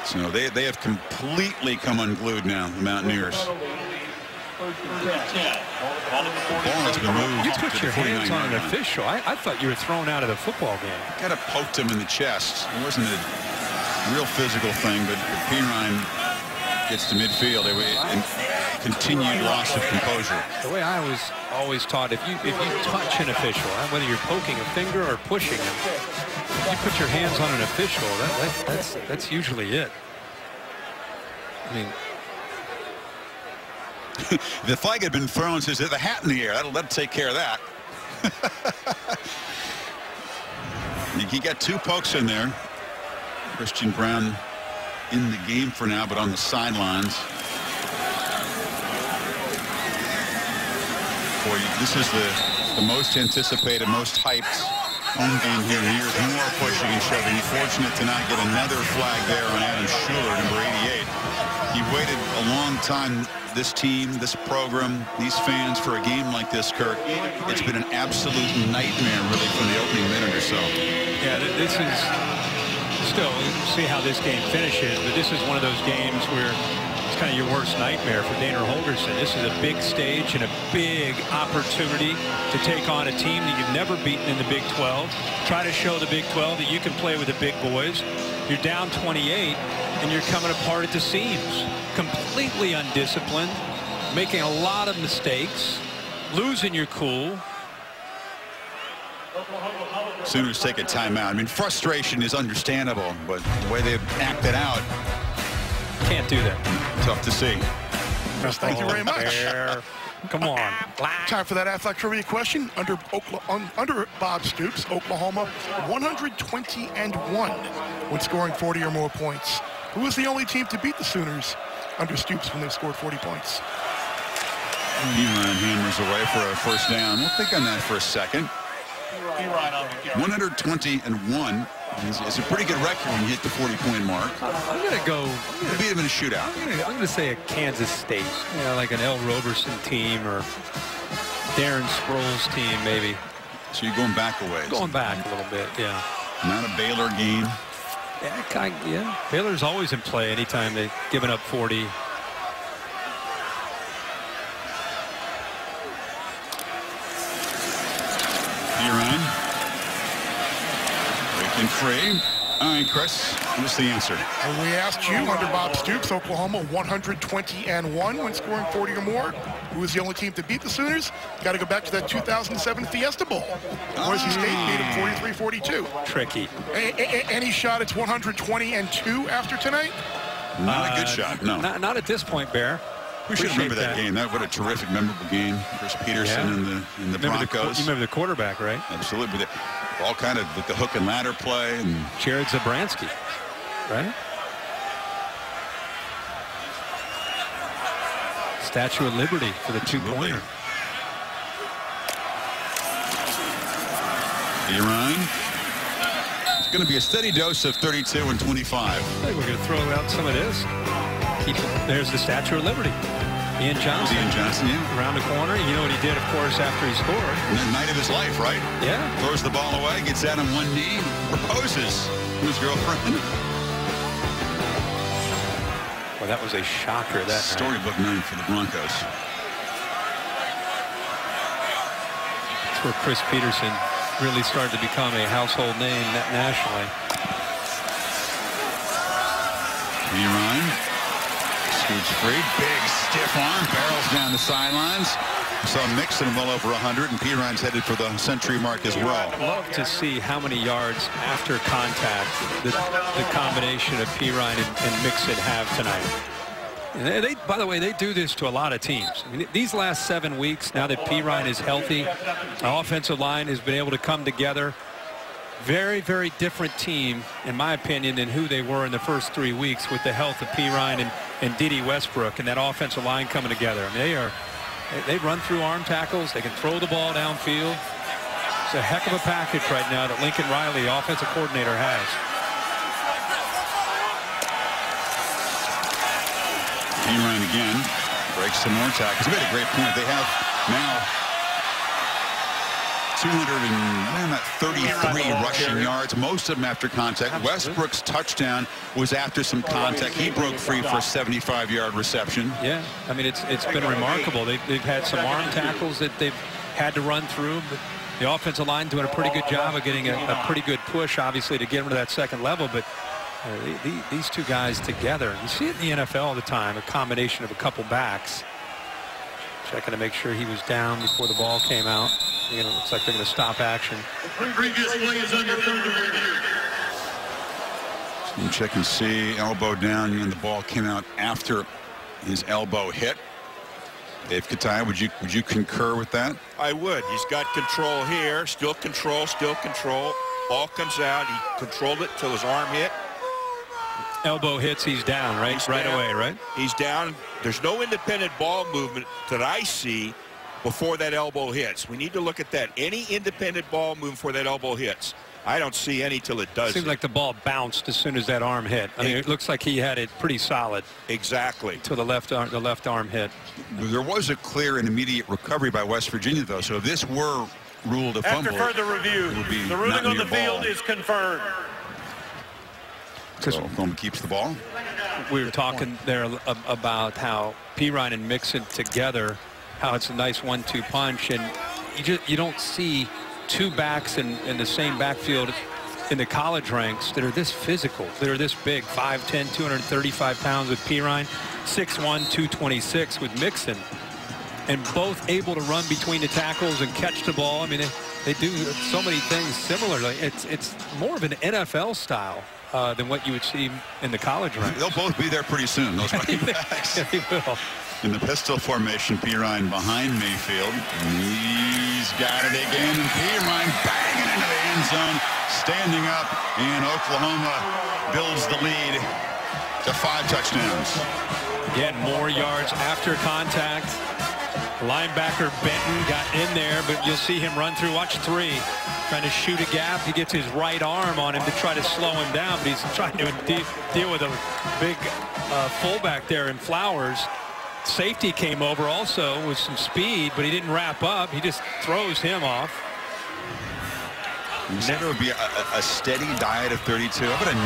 So they have completely come unglued now, the Mountaineers.
You put your hands on an official. I thought you were thrown out of the football game.
Kind of poked him in the chest. It wasn't a real physical thing, but Perine gets to midfield. And continued loss of composure.
The way I was always taught, if you touch an official, whether you're poking a finger or pushing him, if you put your hands on an official, that's usually it. I mean,
the flag had been thrown, says the hat in the air. That'll take care of that. He got 2 pokes in there. Christian Braun in the game for now, but on the sidelines. Boy, this is the most anticipated, most hyped home game here in years. More pushing and shoving. Fortunate to not get another flag there on Adam Schuler, number 88. He waited a long time, this team, this program, these fans, for a game like this, Kirk. It's been an absolute nightmare, really, from the opening minute or so.
Yeah, this is still, see how this game finishes, but this is one of those games where it's kind of your worst nightmare for Dana Holgorsen. This is a big stage and a big opportunity to take on a team that you've never beaten in the Big 12. Try to show the Big 12 that you can play with the big boys. You're down 28, and you're coming apart at the seams. Completely undisciplined, making a lot of mistakes, losing your cool.
Sooners take a timeout. I mean, frustration is understandable, but the way they've acted out,
can't do that.
Tough to see.
Thank you very much.
Come on.
Time for that athletic trivia question. Under Bob Stoops, Oklahoma 120-1 when scoring 40 or more points. Who was the only team to beat the Sooners under Stoops when they scored 40 points?
Perine hammers away for a first down. We'll think on that for a second. 120-1 is a pretty good record when you hit the 40-point mark.
I'm going to go.
They beat him in a shootout.
I'm going to say a Kansas State, like an L. Roberson team or Darren Sproles team, maybe.
So you're going back a ways.
Going back a little bit, yeah.
Not a Baylor game.
Yeah, Baylor's always in play anytime they've given up 40.
Perine. Breaking free. All right, Chris, what's the answer?
And we asked you, under Bob Stoops, Oklahoma 120-1 when scoring 40 or more. Who was the only team to beat the Sooners? Got to go back to that 2007 Fiesta Bowl. Boise State beat them 43-42.
Tricky.
Any shot it's 120-2 after tonight?
Not a good shot, no.
Not at this point, Bear.
We should remember that game. What a terrific, memorable game. Chris Peterson and the Broncos.
You remember the quarterback, right?
Absolutely. All kind of with the hook and ladder play. And
Jared Zabransky, right? Statue of Liberty for the two-pointer.
Perine. It's going to be a steady dose of 32 and 25.
I think we're going to throw out some of this. There's the Statue of Liberty. Ian Johnson.
Ian Johnson, yeah.
Around the corner. You know what he did, of course, after he scored.
And the night of his life, right?
Yeah.
Throws the ball away, gets out on one knee, proposes to his girlfriend.
Well, that was a shocker, that
storybook night for the Broncos.
That's where Chris Peterson really started to become a household name nationally.
Perine scoots free, big stiff arm, barrels down the sidelines. Saw Mixon well over 100, and Perine's headed for the century mark as well.
I'd love to see how many yards after contact the combination of Perine and Mixon have tonight. And by the way, they do this to a lot of teams. I mean, these last 7 weeks, now that Perine is healthy, the offensive line has been able to come together. Very, very different team, in my opinion, than who they were in the first 3 weeks with the health of Perine and Dede Westbrook and that offensive line coming together. I mean, they run through arm tackles. They can throw the ball downfield. It's a heck of a package right now that Lincoln Riley, offensive coordinator, has.
Perine again breaks some more tackles. He made a great point. They have now 233 rushing yards, most of them after contact. Westbrook's touchdown was after some contact. He broke free for a 75-yard reception.
Yeah, I mean, it's been remarkable. They've had some arm tackles that they've had to run through, but the offensive line doing a pretty good job of getting a pretty good push, obviously, to get them to that second level. But these two guys together, you see it in the NFL all the time, a combination of a couple backs. Checking to make sure he was down before the ball came out. It looks like they're going to stop action.
You check and see, elbow down, and the ball came out after his elbow hit. Dave Kataya, would you concur with that?
I would. He's got control here. Still control, still control. Ball comes out. He controlled it till his arm hit.
Elbow hits, he's down, right?
He's
right
down.
away, right?
He's down. There's no independent ball movement that I see before that elbow hits. We need to look at that. Any independent ball movement before that elbow hits. I don't see any till it does.
Seems like the ball bounced as soon as that arm hit. I mean, it looks like he had it pretty solid.
Exactly.
Till the left arm hit.
There was a clear and immediate recovery by West Virginia, though. So if this were ruled a fumble,
after further review, the ruling on the field is confirmed.
So Oklahoma keeps the ball.
We were talking there about how Perine and Mixon together, how it's a nice 1-2 punch, and you don't see two backs in the same backfield in the college ranks that are this physical, that are this big. 5'10", 235 pounds with Perine, 6'1", 226 with Mixon, and both able to run between the tackles and catch the ball. I mean, they do so many things similarly. It's more of an NFL style than what you would see in the college ranks.
They'll both be there pretty soon, those running backs.
They will.
In the pistol formation, Perine behind Mayfield. He's got it again, and Perine banging into the end zone, standing up, and Oklahoma builds the lead to 5 touchdowns.
Again, more yards after contact. Linebacker Benton got in there, but you'll see him run through. Watch 3. Trying to shoot a gap. He gets his right arm on him to try to slow him down, but he's trying to deal with a big fullback there in Flowers. Safety came over also with some speed, but he didn't wrap up. He just throws him off.
You said it would be a steady diet of 32. How about a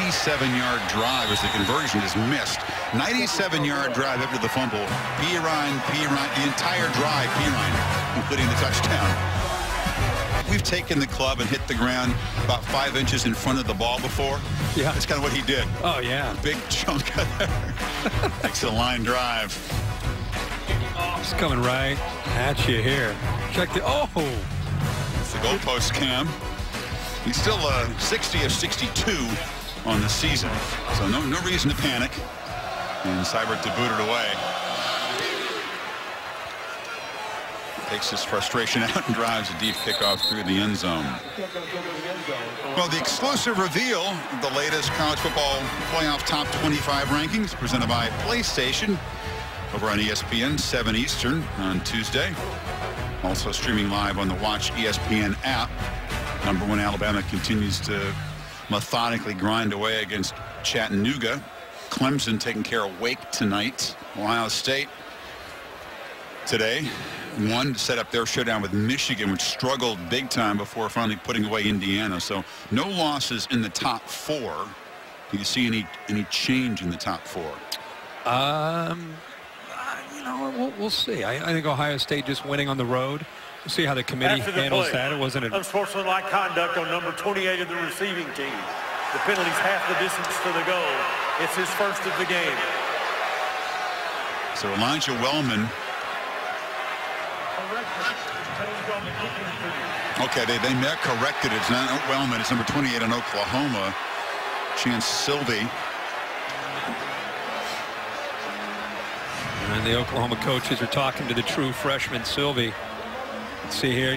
97-yard drive as the conversion is missed? 97-yard drive after the fumble. Perine, the entire drive, Perine, including the touchdown. We've taken the club and hit the ground about 5 inches in front of the ball before.
Yeah.
That's kind of what he did.
Oh, yeah.
Big chunk of there. Makes a line drive.
It's coming right at you here. Check the,
It's the goalpost cam. He's still 60 of 62 on the season. So no reason to panic. And Seibert to boot it away. Takes his frustration out and drives a deep kickoff through the end zone. Well, the exclusive reveal of the latest college football playoff top 25 rankings presented by PlayStation over on ESPN 7 Eastern on Tuesday. Also streaming live on the Watch ESPN app. Number 1 Alabama continues to methodically grind away against Chattanooga. Clemson taking care of Wake tonight. Ohio State today won to set up their showdown with Michigan, which struggled big time before finally putting away Indiana. So no losses in the top 4. Do you see any change in the top 4?
We'll see. I think Ohio State just winning on the road. We'll see how the committee handles that. It wasn't
unsportsmanlike conduct on number 28 of the receiving team. The penalty's half the distance to the goal. It's his first of the game.
So Elijah Wellman. Okay, they corrected it. It's not Wellman. It's number 28 in Oklahoma. Chance Sylvie.
And the Oklahoma coaches are talking to the true freshman Sylvie. Let's see here,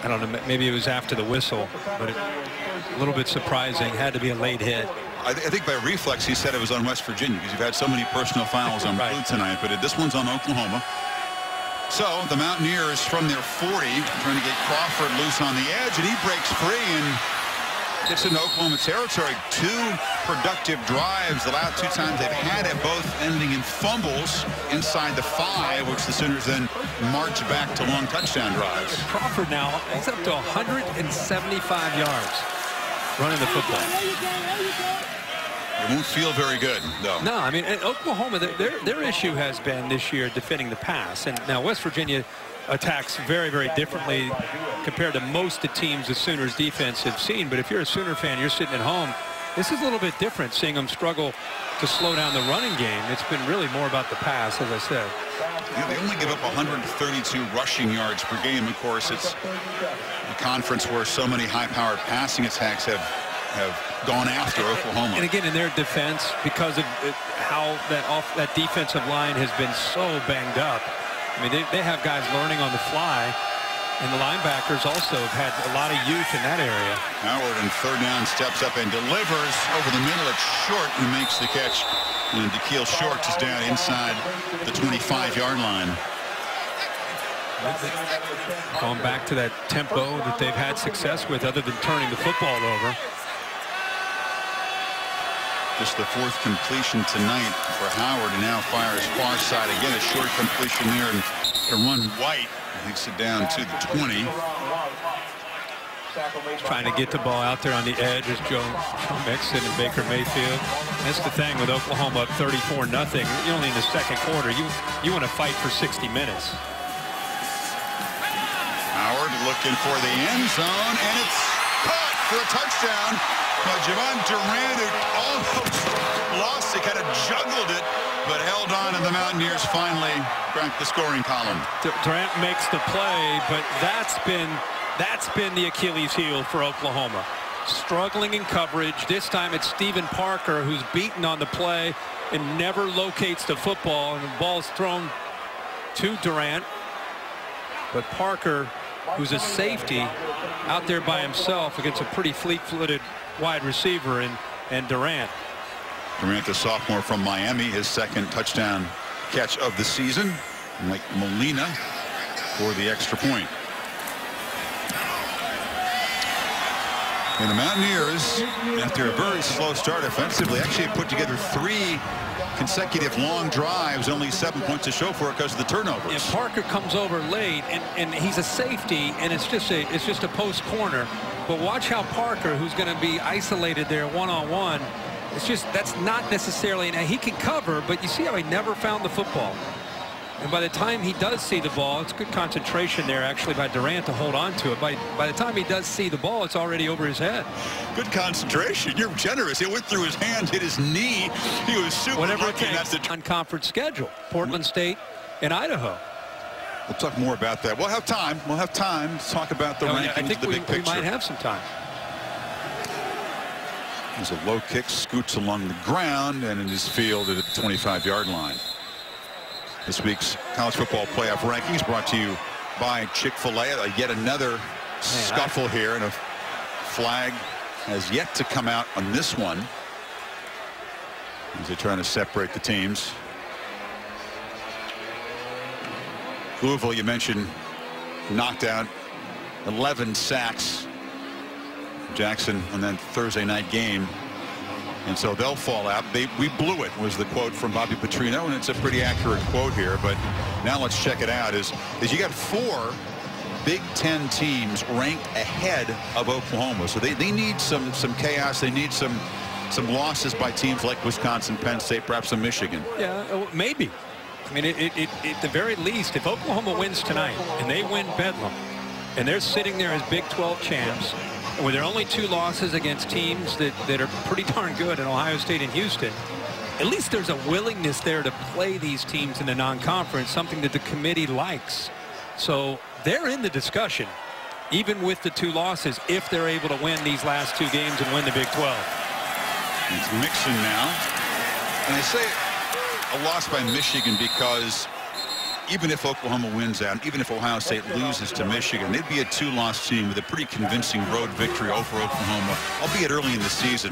I don't know, maybe it was after the whistle, but a little bit surprising. Had to be a late hit.
I think by reflex he said it was on West Virginia because you've had so many personal fouls on Blue tonight, but this one's on Oklahoma. So the Mountaineers from their 40 trying to get Crawford loose on the edge, and he breaks free and gets into Oklahoma territory. 2 productive drives. The last 2 times they've had it, both ending in fumbles inside the 5, which the Sooners then march back to long touchdown drives.
Crawford now, he's up to 175 yards running the football.
It won't feel very good, though.
No, I mean, Oklahoma, their issue has been this year defending the pass. And now West Virginia attacks very, very differently compared to most of the teams the Sooners defense have seen. But if you're a Sooner fan, you're sitting at home, this is a little bit different, seeing them struggle to slow down the running game. It's been really more about the pass, as I said.
Yeah, they only give up 132 rushing yards per game. Of course, it's a conference where so many high-powered passing attacks have gone after Oklahoma.
And again, in their defense, because of how that defensive line has been so banged up, I mean, they have guys learning on the fly, and the linebackers also have had a lot of youth in that area.
Howard in third down steps up and delivers over the middle. It's Short who makes the catch, and Da'Keil Short is down inside the 25-yard line.
Going back to that tempo that they've had success with, other than turning the football over.
Just the fourth completion tonight for Howard, and now fires far side again. A short completion there, and to run White takes it down to the 20.
Trying to get the ball out there on the edge is Joe Mixon and Baker Mayfield. That's the thing with Oklahoma up 34-0. You're only in the second quarter. You want to fight for 60 minutes.
Howard looking for the end zone, and it's caught for a touchdown by Javon Durant, who almost lost it, kind of juggled it, but held on, and the Mountaineers finally cracked the scoring column.
Durant makes the play, but that's been the Achilles heel for Oklahoma. Struggling in coverage. This time it's Stephen Parker who's beaten on the play and never locates the football, and the ball's thrown to Durant. But Parker, who's a safety, out there by himself against a pretty fleet-footed wide receiver and Durant.
Durant, the sophomore from Miami, his second touchdown catch of the season. Mike Molina for the extra point. And the Mountaineers, after a very slow start offensively, actually put together 3 consecutive long drives, only 7 points to show for it because of the turnovers.
Yeah, Parker comes over late, and he's a safety, and it's just a post corner. But watch how Parker, who's going to be isolated there one-on-one, that's not necessarily, and he can cover, but you see how he never found the football. And by the time he does see the ball, it's good concentration there actually by Durant to hold on to it. By the time he does see the ball, it's already over his head.
Good concentration. You're generous. It went through his hand, hit his knee. He was super lucky.
That's the non-conference schedule. Portland State and Idaho.
We'll talk more about that. We'll have time. We'll have time to talk about the rankings,
I think
the big picture.
We might have some time.
There's a low kick, scoots along the ground, and it is fielded at the 25-yard line. This week's college football playoff rankings brought to you by Chick-fil-A. Yet another scuffle here, and a flag has yet to come out on this one as they're trying to separate the teams. Louisville, you mentioned, knocked out 11 sacks. Jackson on that Thursday night game. And so they'll fall out. We blew it was the quote from Bobby Petrino, and it's a pretty accurate quote here. But now let's check it out. Is you got 4 Big Ten teams ranked ahead of Oklahoma, so they need some chaos. They need some losses by teams like Wisconsin, Penn State, perhaps some Michigan.
Yeah, maybe. I mean, at the very least, if Oklahoma wins tonight and they win Bedlam, and they're sitting there as Big 12 champs, with their only 2 losses against teams that are pretty darn good in Ohio State and Houston, at least there's a willingness there to play these teams in the non-conference, something that the committee likes. So they're in the discussion, even with the 2 losses, if they're able to win these last 2 games and win the Big 12.
It's Mixon now. And I say a loss by Michigan because even if Oklahoma wins out, even if Ohio State loses to Michigan, they'd be a 2-loss team with a pretty convincing road victory over Oklahoma, albeit early in the season.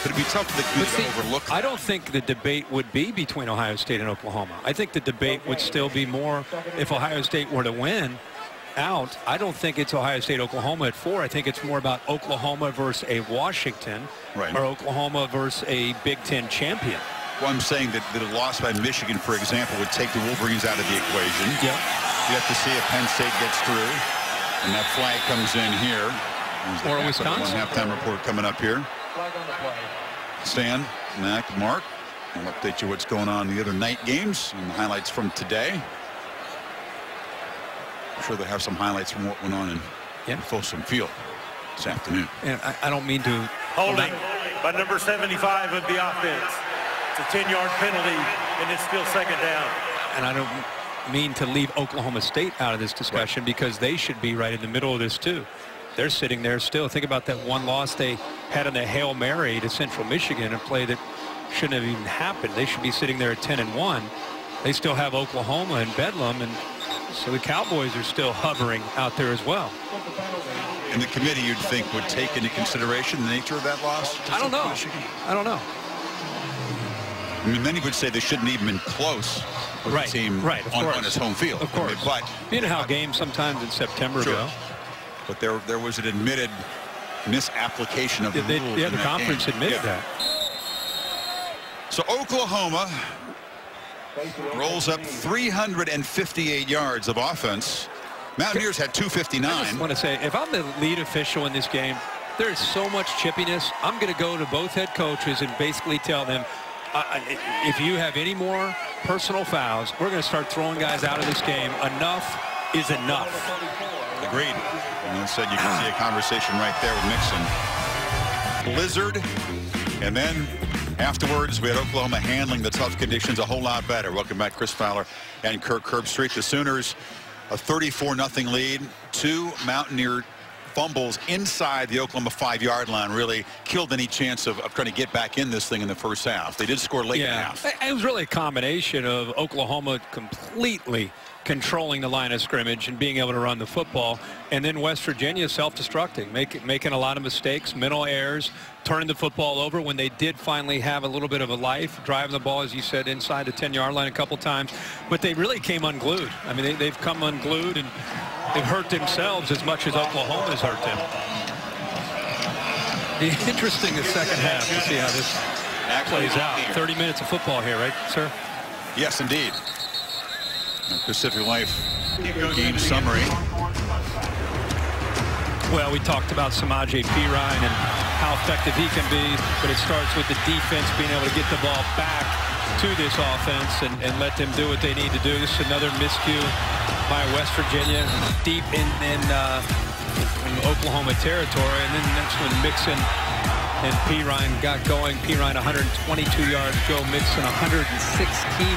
But it'd be tough for the committee to overlook.
I don't think the debate would be between Ohio State and Oklahoma. I think the debate would still be more if Ohio State were to win out. I don't think it's Ohio State, Oklahoma at 4. I think it's more about Oklahoma versus a Washington,
right,
or Oklahoma versus a Big Ten champion.
Well, I'm saying that a loss by Michigan, for example, would take the Wolverines out of the equation.
Yeah.
You have to see if Penn State gets through. And that flag comes in here.
Or Wisconsin.
Halftime report coming up here. Stan, Mac, Mark. I'll update you what's going on in the other night games and the highlights from today. I'm sure they'll have some highlights from what went on in Folsom Field this afternoon.
And I don't mean to.
Holding by number 75 of the offense. It's a 10-yard penalty, and it's still second down.
And I don't mean to leave Oklahoma State out of this discussion because they should be right in the middle of this too. They're sitting there still. Think about that one loss they had in the Hail Mary to Central Michigan, a play that shouldn't have even happened. They should be sitting there at 10-1. They still have Oklahoma and Bedlam, and so the Cowboys are still hovering out there as well.
And the committee, you'd think, would take into consideration the nature of that loss?
I don't know. I don't know.
I mean, many would say they shouldn't even been close with the team on its home field.
Of course.
But
you know how games sometimes in September go.
But there was an admitted misapplication of the rules.
Yeah, the conference admitted that.
So Oklahoma rolls up 358 yards of offense. Mountaineers had 259.
I just want to say, if I'm the lead official in this game, there is so much chippiness. I'm going to go to both head coaches and basically tell them, if you have any more personal fouls, we're going to start throwing guys out of this game. Enough is enough.
Agreed. And instead, you can see a conversation right there with Mixon. Blizzard. And then afterwards, we had Oklahoma handling the tough conditions a whole lot better. Welcome back, Chris Fowler and Kirk Herbstreit. The Sooners, a 34-0 lead. 2 Mountaineer fumbles inside the Oklahoma 5-yard line really killed any chance of trying to get back in this thing in the first half. They did score late in the half.
It was really a combination of Oklahoma completely controlling the line of scrimmage and being able to run the football, and then West Virginia self-destructing, making a lot of mistakes, mental errors, turning the football over when they did finally have a little bit of a life, driving the ball, as you said, inside the 10-yard line a couple times. But they really came unglued. I mean, they've come unglued, and they've hurt themselves as much as Oklahoma's hurt them. Interesting the second half to see how this plays out. 30 minutes of football here, right, sir?
Yes, indeed. Pacific Life game summary.
Well, we talked about Samaje Perine and how effective he can be, but it starts with the defense being able to get the ball back to this offense and let them do what they need to do. This is another miscue by West Virginia deep in Oklahoma territory, and then the next one, Mixon and Perine got going. Perine 122 yards, Joe Mixon 116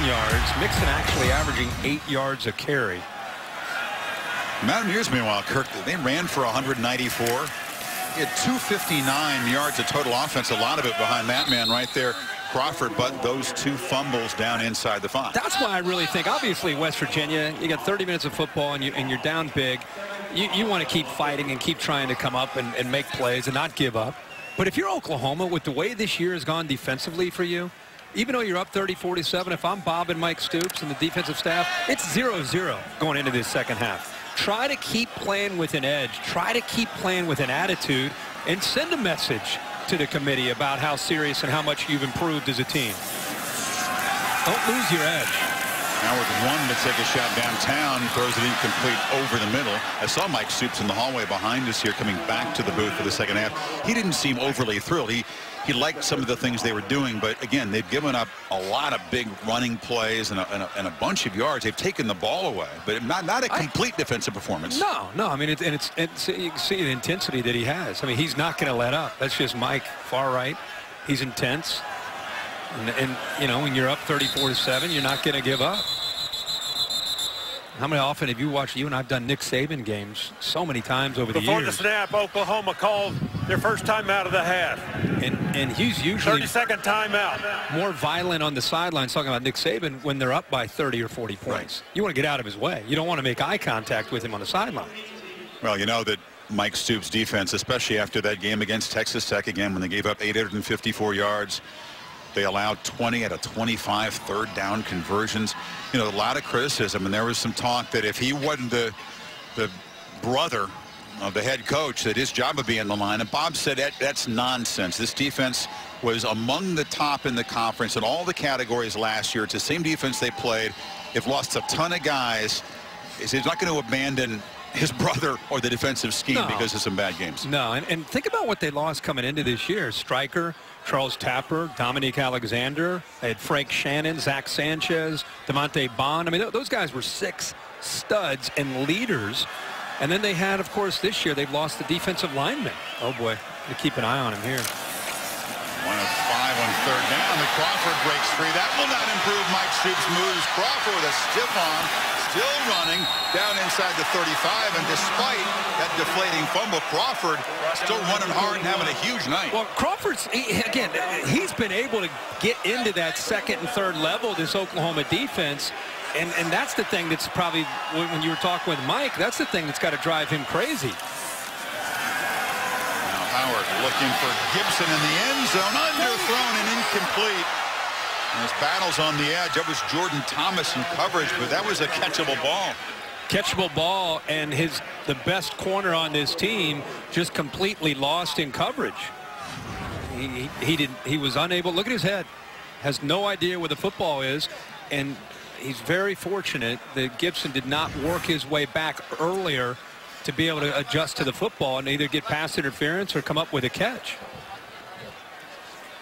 yards. Mixon actually averaging 8 yards a carry.
Mountaineers, meanwhile, Kirk, they ran for 194. He had 259 yards of total offense, a lot of it behind that man right there, Crawford, but those 2 fumbles down inside the 5.
That's why I really think, obviously, West Virginia, you got 30 minutes of football and you're down big. You want to keep fighting and keep trying to come up and make plays and not give up. But if you're Oklahoma, with the way this year has gone defensively for you, even though you're up 30-47, if I'm Bob and Mike Stoops and the defensive staff, it's 0-0 going into this second half. Try to keep playing with an edge. Try to keep playing with an attitude and send a message to the committee about how serious and how much you've improved as a team. Don't lose your edge.
Now with 1 to take a shot downtown, throws it incomplete over the middle. I saw Mike Stoops in the hallway behind us here coming back to the booth for the second half. He didn't seem overly thrilled. He liked some of the things they were doing, but again, they've given up a lot of big running plays and a bunch of yards. They've taken the ball away, but not a complete defensive performance.
No. I mean, you can see the intensity that he has. I mean, he's not going to let up. That's just Mike, far right. He's intense. And you know, when you're up 34-7, you're not going to give up. How many often have you watched? You and I've done Nick Saban games so many times over the years.
Before the snap, Oklahoma called their first timeout of the half.
And he's usually
32nd timeout.
More violent on the sidelines, talking about Nick Saban, when they're up by 30 or 40 points. Right. You want to get out of his way. You don't want to make eye contact with him on the sideline.
Well, you know that Mike Stoops' defense, especially after that game against Texas Tech, again, when they gave up 854 yards, they allowed 20 out of 25 third down conversions. You know, a lot of criticism, and there was some talk that if he wasn't the brother of the head coach, that his job would be in the line. And Bob said that's nonsense. This defense was among the top in the conference in all the categories last year. It's the same defense they played. They've lost a ton of guys, is he's not going to abandon his brother or the defensive scheme because of some bad games.
No, and think about what they lost coming into this year. Stryker, Charles Tapper, Dominique Alexander. They had Frank Shannon, Zach Sanchez, Demonte Bond. I mean, those guys were 6 studs and leaders. And then they had, of course, this year, they've lost the defensive lineman. Oh, boy. To keep an eye on him here.
1 of 5 on 3rd down. The Crawford breaks free. That will not improve Mike Stoops' moves. Crawford with a stiff arm, still running down inside the 35. And despite that deflating fumble, Crawford still running hard and having a huge night.
Well, Crawford's, again, he's been able to get into that 2nd and 3rd level, this Oklahoma defense. And that's the thing that's probably, when you were talking with Mike, that's the thing that's got to drive him crazy.
Now Howard looking for Gibson in the end zone, underthrown and incomplete. And his battles on the edge. That was Jordan Thomas in coverage, but that was a catchable ball.
Catchable ball, and the best corner on this team just completely lost in coverage. He was unable. Look at his head. Has no idea where the football is, and he's very fortunate that Gibson did not work his way back earlier to be able to adjust to the football and either get pass interference or come up with a catch.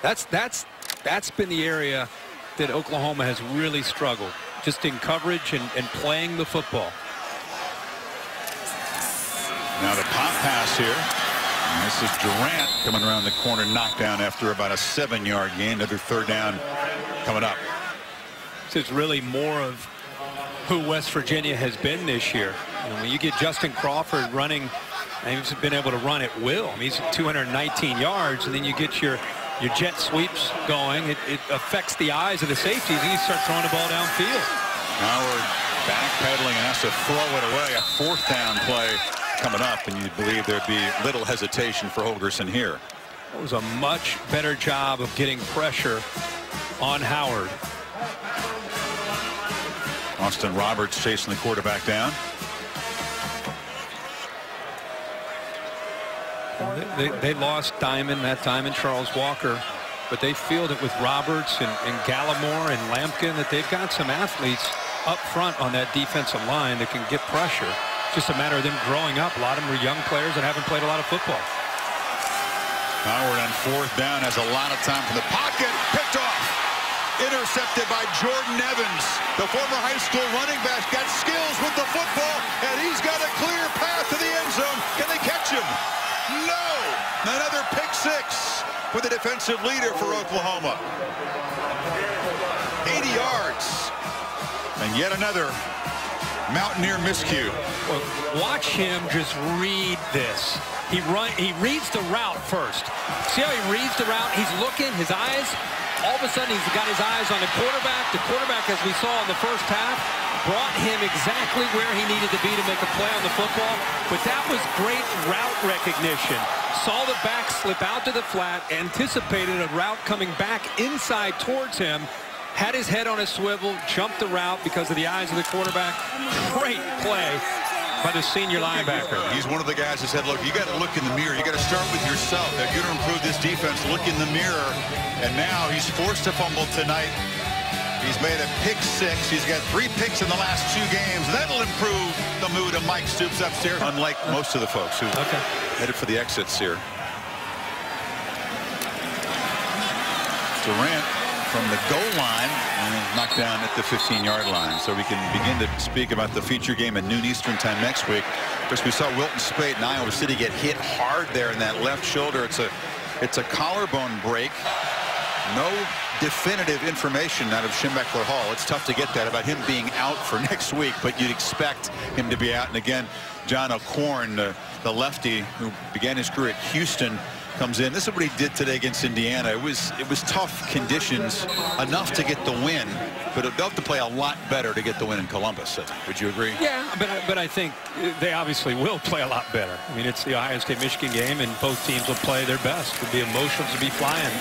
That's been the area that Oklahoma has really struggled, just in coverage and playing the football.
Now the pop pass here. And this is Durant coming around the corner, knocked down after about a 7-yard gain. Another 3rd down coming up.
This is really more of who West Virginia has been this year. You know, when you get Justin Crawford running, and he's been able to run at will. I mean, he's at 219 yards, and then you get your jet sweeps going. It affects the eyes of the safeties, and you start throwing the ball downfield.
Howard backpedaling and has to throw it away. A 4th down play coming up, and you believe there'd be little hesitation for Holgorsen here.
It was a much better job of getting pressure on Howard.
Austin Roberts chasing the quarterback down.
They lost Diamond that time and Charles Walker, but they feel that with Roberts and Gallimore and Lampkin that they've got some athletes up front on that defensive line that can get pressure. It's just a matter of them growing up. A lot of them are young players that haven't played a lot of football.
Howard on 4th down has a lot of time from the pocket. Picked off. Intercepted by Jordan Evans. The former high school running back got skills with the football, and he's got a clear path to the end zone. Can they catch him? No! Another pick 6 for the defensive leader for Oklahoma. 80 yards. And yet another Mountaineer miscue.
Well, watch him just read this. He reads the route first. See how he reads the route? He's looking, his eyes. All of a sudden, he's got his eyes on the quarterback. The quarterback, as we saw in the first half, brought him exactly where he needed to be to make a play on the football. But that was great route recognition. Saw the back slip out to the flat, anticipated a route coming back inside towards him, had his head on a swivel, jumped the route because of the eyes of the quarterback. Great play by the senior linebacker.
He's one of the guys that said, look, you got to look in the mirror. You got to start with yourself. If you're going to improve this defense, look in the mirror. And now he's forced to fumble tonight. He's made a pick 6. He's got 3 picks in the last 2 games. That'll improve the mood of Mike Stoops upstairs, unlike most of the folks who headed for the exits here. Durant from the goal line and knocked down at the 15-yard line. So we can begin to speak about the feature game at noon Eastern time next week. First, we saw Wilton Speight in Iowa City get hit hard there in that left shoulder. It's a collarbone break. No definitive information out of Schembechler Hall. It's tough to get that about him being out for next week, but you'd expect him to be out. And again, John O'Korn, the lefty who began his career at Houston, comes in. This is what he did today against Indiana. It was tough conditions, enough to get the win, but they'll have to play a lot better to get the win in Columbus. Would you agree?
Yeah, but I think they obviously will play a lot better. I mean, it's the Ohio State-Michigan game, and both teams will play their best. It'll be emotions to be flying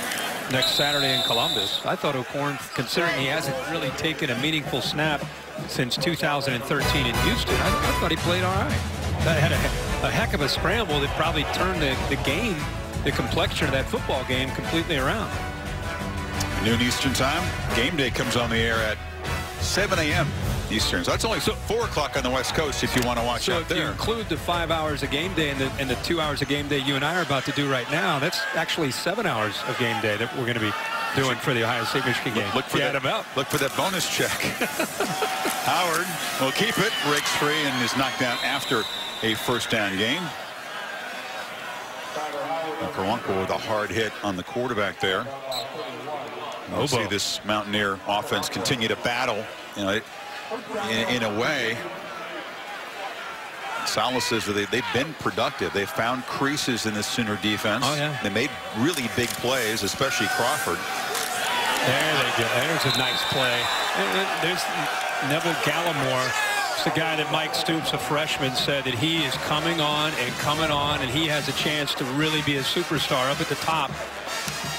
next Saturday in Columbus. I thought O'Korn, considering he hasn't really taken a meaningful snap since 2013 in Houston, I thought he played all right. That had a heck of a scramble that probably turned the game, the complexion of that football game, completely around.
Noon Eastern time. Game day comes on the air at 7 a.m. Eastern. So that's only 4 o'clock on the West Coast if you want to watch out
if
there.
you include the 5 hours of game day and the 2 hours of game day you and I are about to do right now, that's actually 7 hours of game day that we're going to be doing for the Ohio State-Michigan game.
Look for that bonus check. Howard will keep it, breaks free, and is knocked down after a first down game. Karanka with a hard hit on the quarterback there. We'll see this Mountaineer offense continue to battle, you know, in a way. Salas says that they've been productive. They found creases in the Sooner defense.
Oh, yeah.
They made really big plays, especially Crawford.
There they go. There's a nice play. There's Neville Gallimore. It's the guy that Mike Stoops, a freshman, said that he is coming on, and he has a chance to really be a superstar up at the top.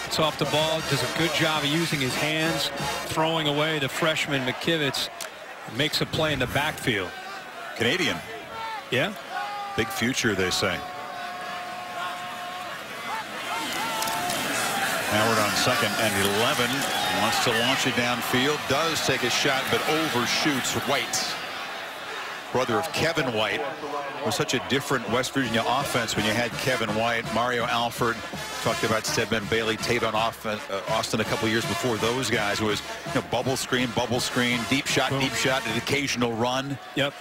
It's off the ball, does a good job of using his hands, throwing away the freshman McKivitz, makes a play in the backfield.
Canadian.
Yeah.
Big future, they say. Howard on 2nd and 11. Wants to launch it downfield. Does take a shot, but overshoots White. Brother of Kevin White. It was such a different West Virginia offense when you had Kevin White, Mario Alford. Talked about Stedman Bailey, Tavon Austin a couple years before those guys. It was, you know, bubble screen, deep shot, an occasional run.
Yep.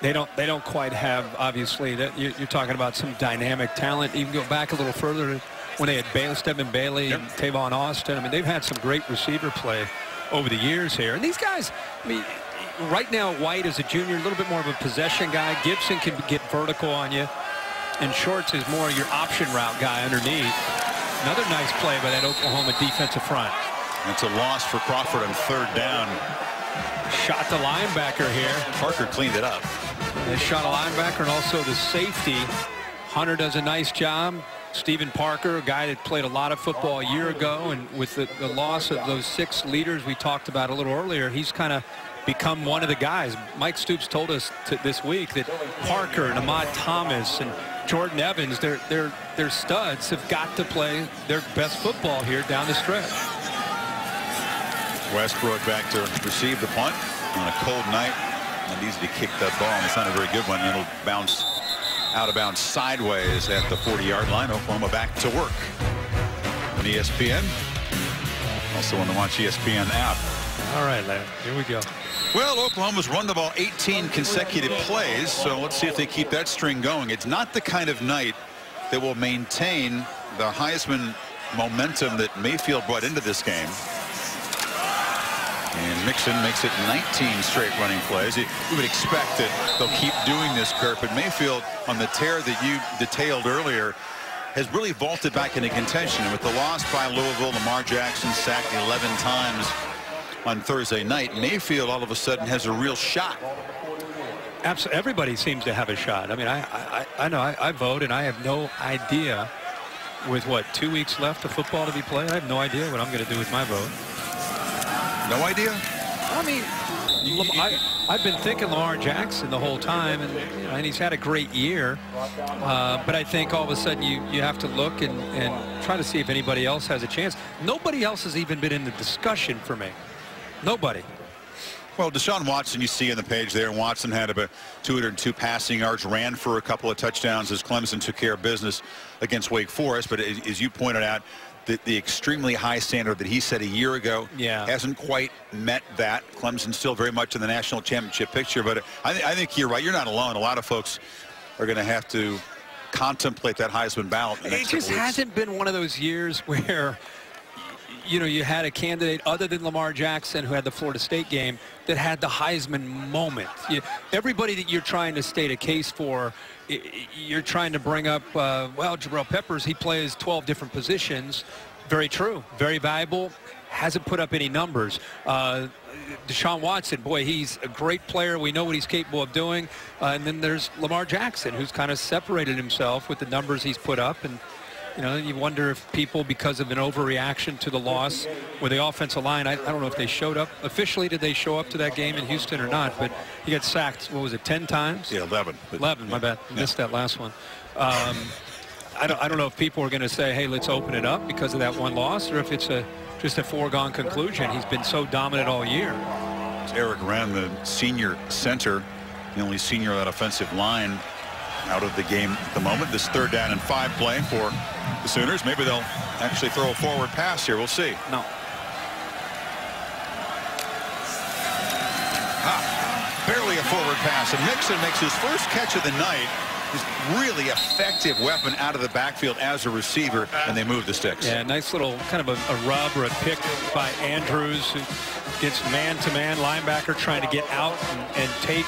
They don't quite have, obviously, that you're talking about some dynamic talent. Even go back a little further when they had Stedman Bailey and Tavon Austin. I mean, they've had some great receiver play over the years here. And these guys, I mean, right now White is a junior, a little bit more of a possession guy. Gibson can get vertical on you, and Shorts is more your option route guy underneath. Another nice play by that Oklahoma defensive front.
It's a loss for Crawford on 3rd down.
Shot the linebacker here.
Parker cleaned it up.
They shot a linebacker and also the safety. Hunter does a nice job. Stephen Parker, a guy that played a lot of football a year ago, and with the loss of those 6 leaders we talked about a little earlier, he's kind of become one of the guys. Mike Stoops told us this week that Parker and Ahmad Thomas and Jordan Evans, their studs, have got to play their best football here down the stretch.
Westbrook back to receive the punt on a cold night. Not easy to kick that ball, and it's not a very good one. It'll bounce out of bounds sideways at the 40-yard line. Oklahoma back to work on ESPN. Also on the Watch ESPN app.
All right, Larry, here we go.
Well, Oklahoma's run the ball 18 consecutive plays, so let's see if they keep that string going. It's not the kind of night that will maintain the Heisman momentum that Mayfield brought into this game. And Mixon makes it 19 straight running plays. We would expect that they'll keep doing this, Kurt, but Mayfield, on the tear that you detailed earlier, has really vaulted back into contention. And with the loss by Louisville, Lamar Jackson sacked 11 times on Thursday night. Mayfield all of a sudden has a real shot.
Absolutely, everybody seems to have a shot. I mean, I know I vote, and I have no idea, with what, 2 weeks left of football to be played, I have no idea what I'm going to do with my vote.
No idea?
I mean, I've been thinking Lamar Jackson the whole time, and, you know, and he's had a great year. But I think all of a sudden you have to look and try to see if anybody else has a chance. Nobody else has even been in the discussion for me. Nobody.
Well, Deshaun Watson, you see on the page there, Watson had about 202 passing yards, ran for a couple of touchdowns as Clemson took care of business against Wake Forest. But as you pointed out, the extremely high standard that he set a year ago hasn't quite met that. Clemson's still very much in the national championship picture. But I think you're right. You're not alone. A lot of folks are going to have to contemplate that Heisman ballot.
It just hasn't been one of those years where, you know, you had a candidate other than Lamar Jackson, who had the Florida State game, that had the Heisman moment. Everybody that you're trying to state a case for, you're trying to bring up, well, Jabril Peppers, he plays 12 different positions. Very true. Very valuable. Hasn't put up any numbers. Deshaun Watson, boy, he's a great player. We know what he's capable of doing. And then there's Lamar Jackson, who's kind of separated himself with the numbers he's put up. And you know, you wonder if people, because of an overreaction to the loss with the offensive line, I don't know if they showed up. Officially, did they show up to that game in Houston or not? But he got sacked, what was it, 10 times?
Yeah, 11.
11, my bad. Missed that last one. I don't know if people are going to say, hey, let's open it up because of that one loss, or if it's just a foregone conclusion. He's been so dominant all year.
It's Eric Wren, the senior center, the only senior on that offensive line, out of the game at the moment. This 3rd down and 5 play for the Sooners. Maybe they'll actually throw a forward pass here. We'll see.
No.
Barely a forward pass, and Mixon makes his first catch of the night. His really effective weapon out of the backfield as a receiver, and they move the sticks.
Yeah, nice little kind of a rub or a pick by Andrews, who gets man-to-man linebacker trying to get out and take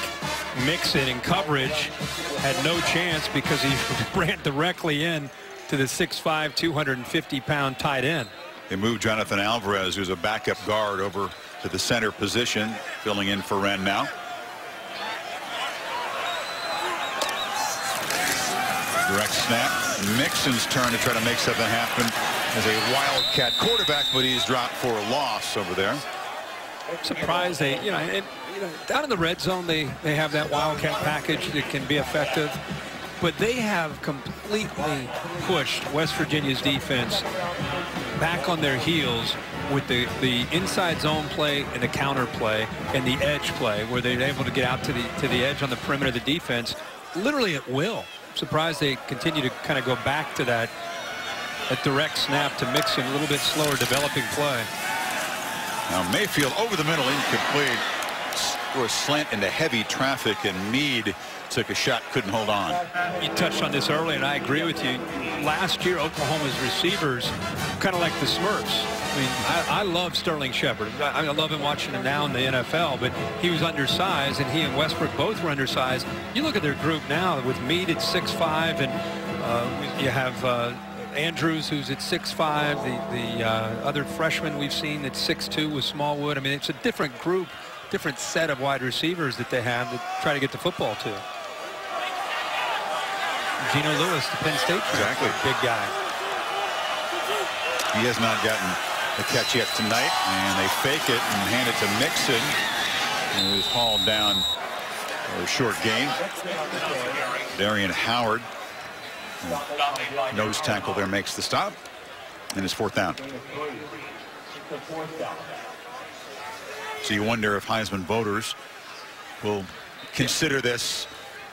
Mixon in coverage. Had no chance because he ran directly in to the 6'5", 250-pound tight end.
They move Jonathan Alvarez, who's a backup guard, over to the center position, filling in for Wren now. Direct snap. Mixon's turn to try to make something happen as a Wildcat quarterback, but he's dropped for a loss over there.
I'm surprised they, down in the red zone, they have that Wildcat package that can be effective, but they have completely pushed West Virginia's defense back on their heels with the inside zone play and the counter play and the edge play, where they're able to get out to the edge on the perimeter of the defense literally at will. I'm surprised they continue to kind of go back to that direct snap to Mixon, a little bit slower developing play.
Now Mayfield over the middle, incomplete. Or a slant into heavy traffic, and Meade took a shot, couldn't hold on.
You touched on this earlier, and I agree with you. Last year, Oklahoma's receivers, kind of like the Smurfs. I mean, I love Sterling Shepard. I love him watching him now in the NFL, but he was undersized, and he and Westbrook both were undersized. You look at their group now with Meade at 6'5", and you have Andrews, who's at 6'5", the other freshman we've seen at 6'2" with Smallwood. I mean, it's a different group, different set of wide receivers that they have that try to get the football to. Geno Lewis, the Penn State.
Exactly.
Big guy.
He has not gotten a catch yet tonight, and they fake it and hand it to Mixon, and he was hauled down for a short gain. Darian Howard, nose tackle there, makes the stop, and it's 4th down. So you wonder if Heisman voters will consider this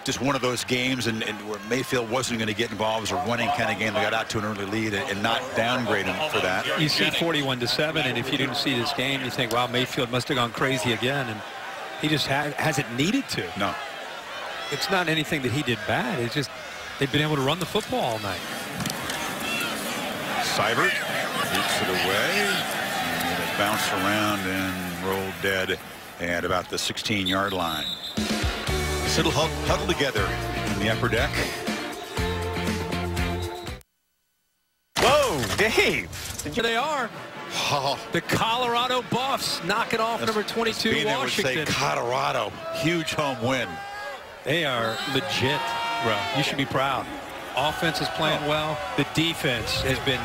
just one of those games and where Mayfield wasn't going to get involved. It was a running kind of game. They got out to an early lead and not downgrade him for that.
You see 41-7, and if you didn't see this game, you think, wow, Mayfield must have gone crazy again, and he just hasn't needed to.
No.
It's not anything that he did bad. It's just they've been able to run the football all night.
Seibert gets it away. And it bounced around and rolled dead at about the 16-yard line. It'll huddle together in the upper deck.
Whoa, Dave. Here they are.
Oh.
The Colorado Buffs knocking off number 22 Washington.
Would say Colorado, huge home win.
They are legit, bro. You should be proud. Offense is playing well. The defense has been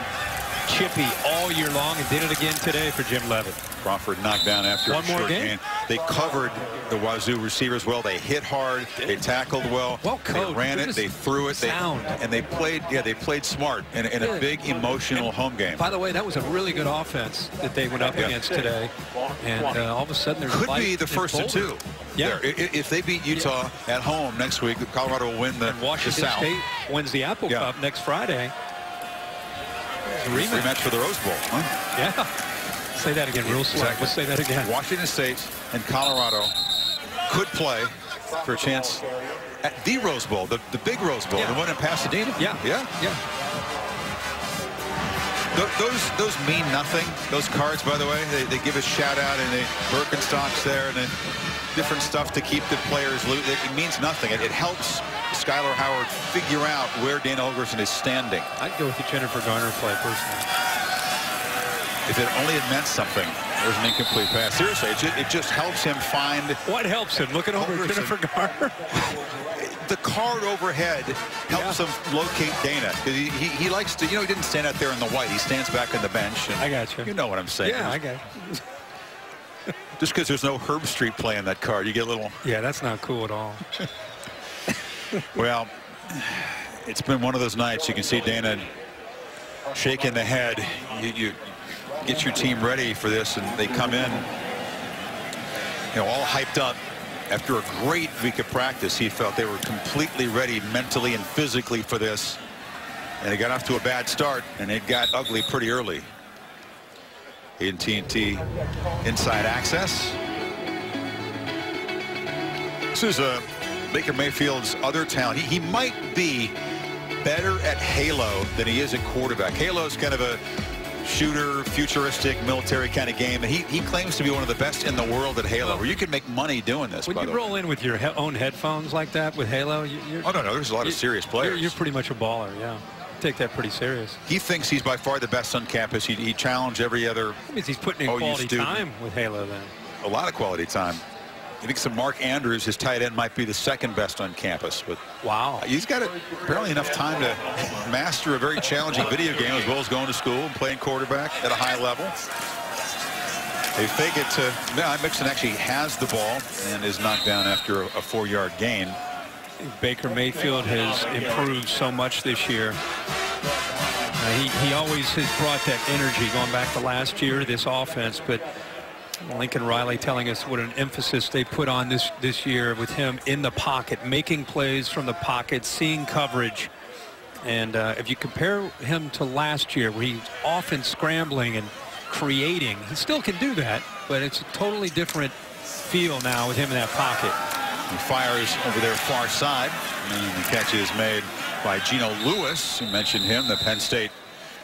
chippy all year long and did it again today for Jim Leavitt.
Crawford knocked down after
One
a
more
short
game.
gain. They covered the Wazoo receivers well. They hit hard. They tackled well.
Well coached.
They ran it. They threw it. They played. Yeah, they played smart in a big emotional home game.
By the way, that was a really good offense that they went up against today. And all of a sudden, there's
could be the first of two.
Yeah.
If they beat Utah at home next week, Colorado will win the
Washington
South.
State wins the Apple Cup next Friday.
Rematch for the Rose Bowl. Huh?
Yeah. Say that again real slow.
Exactly.
Let's say that again.
Washington State and Colorado could play for a chance at the Rose Bowl, the big Rose Bowl, the one in Pasadena.
Yeah.
Those mean nothing. Those cards, by the way, they give a shout out, and the Birkenstocks there, and then different stuff to keep the players loose. It means nothing. It helps Skylar Howard figure out where Dana Holgorsen is standing.
I'd go with the Jennifer Garner play personally.
If it only had meant something. There's an incomplete pass. Seriously, it just helps him find.
What helps him? Looking over Jennifer Garner.
The card overhead helps him locate Dana. He likes to, he didn't stand out there in the white. He stands back on the bench. And
I got you.
You know what I'm saying.
Yeah, I got you.
Just because there's no Herb Street play in that card, you get a little.
Yeah, that's not cool at all.
Well, it's been one of those nights. You can see Dana shaking the head. You get your team ready for this, and they come in all hyped up. After a great week of practice, he felt they were completely ready mentally and physically for this. And they got off to a bad start, and it got ugly pretty early. AT&T inside access. This is Baker Mayfield's other talent. He might be better at Halo than he is at quarterback. Halo's kind of a shooter, futuristic, military kind of game, and he claims to be one of the best in the world at Halo, where you can make money doing this.
When you roll in with your own headphones like that with Halo,
oh no, there's a lot of serious players.
You're pretty much a baller, yeah. Take that pretty serious.
He thinks he's by far the best on campus. He challenged every other.
That means he's putting in quality time with Halo then.
A lot of quality time. I think some Mark Andrews, his tight end, might be the second best on campus. But
wow,
he's got apparently enough time to master a very challenging video game as well as going to school and playing quarterback at a high level. They fake it to Mixon actually has the ball and is knocked down after a 4-yard gain.
Baker Mayfield has improved so much this year. He always has brought that energy going back to last year, this offense, but Lincoln Riley telling us what an emphasis they put on this year with him in the pocket, making plays from the pocket, seeing coverage. And if you compare him to last year, where he's often scrambling and creating, he still can do that, but it's a totally different feel now with him in that pocket.
He fires over their far side, and the catch is made by Geno Lewis. You mentioned him, the Penn State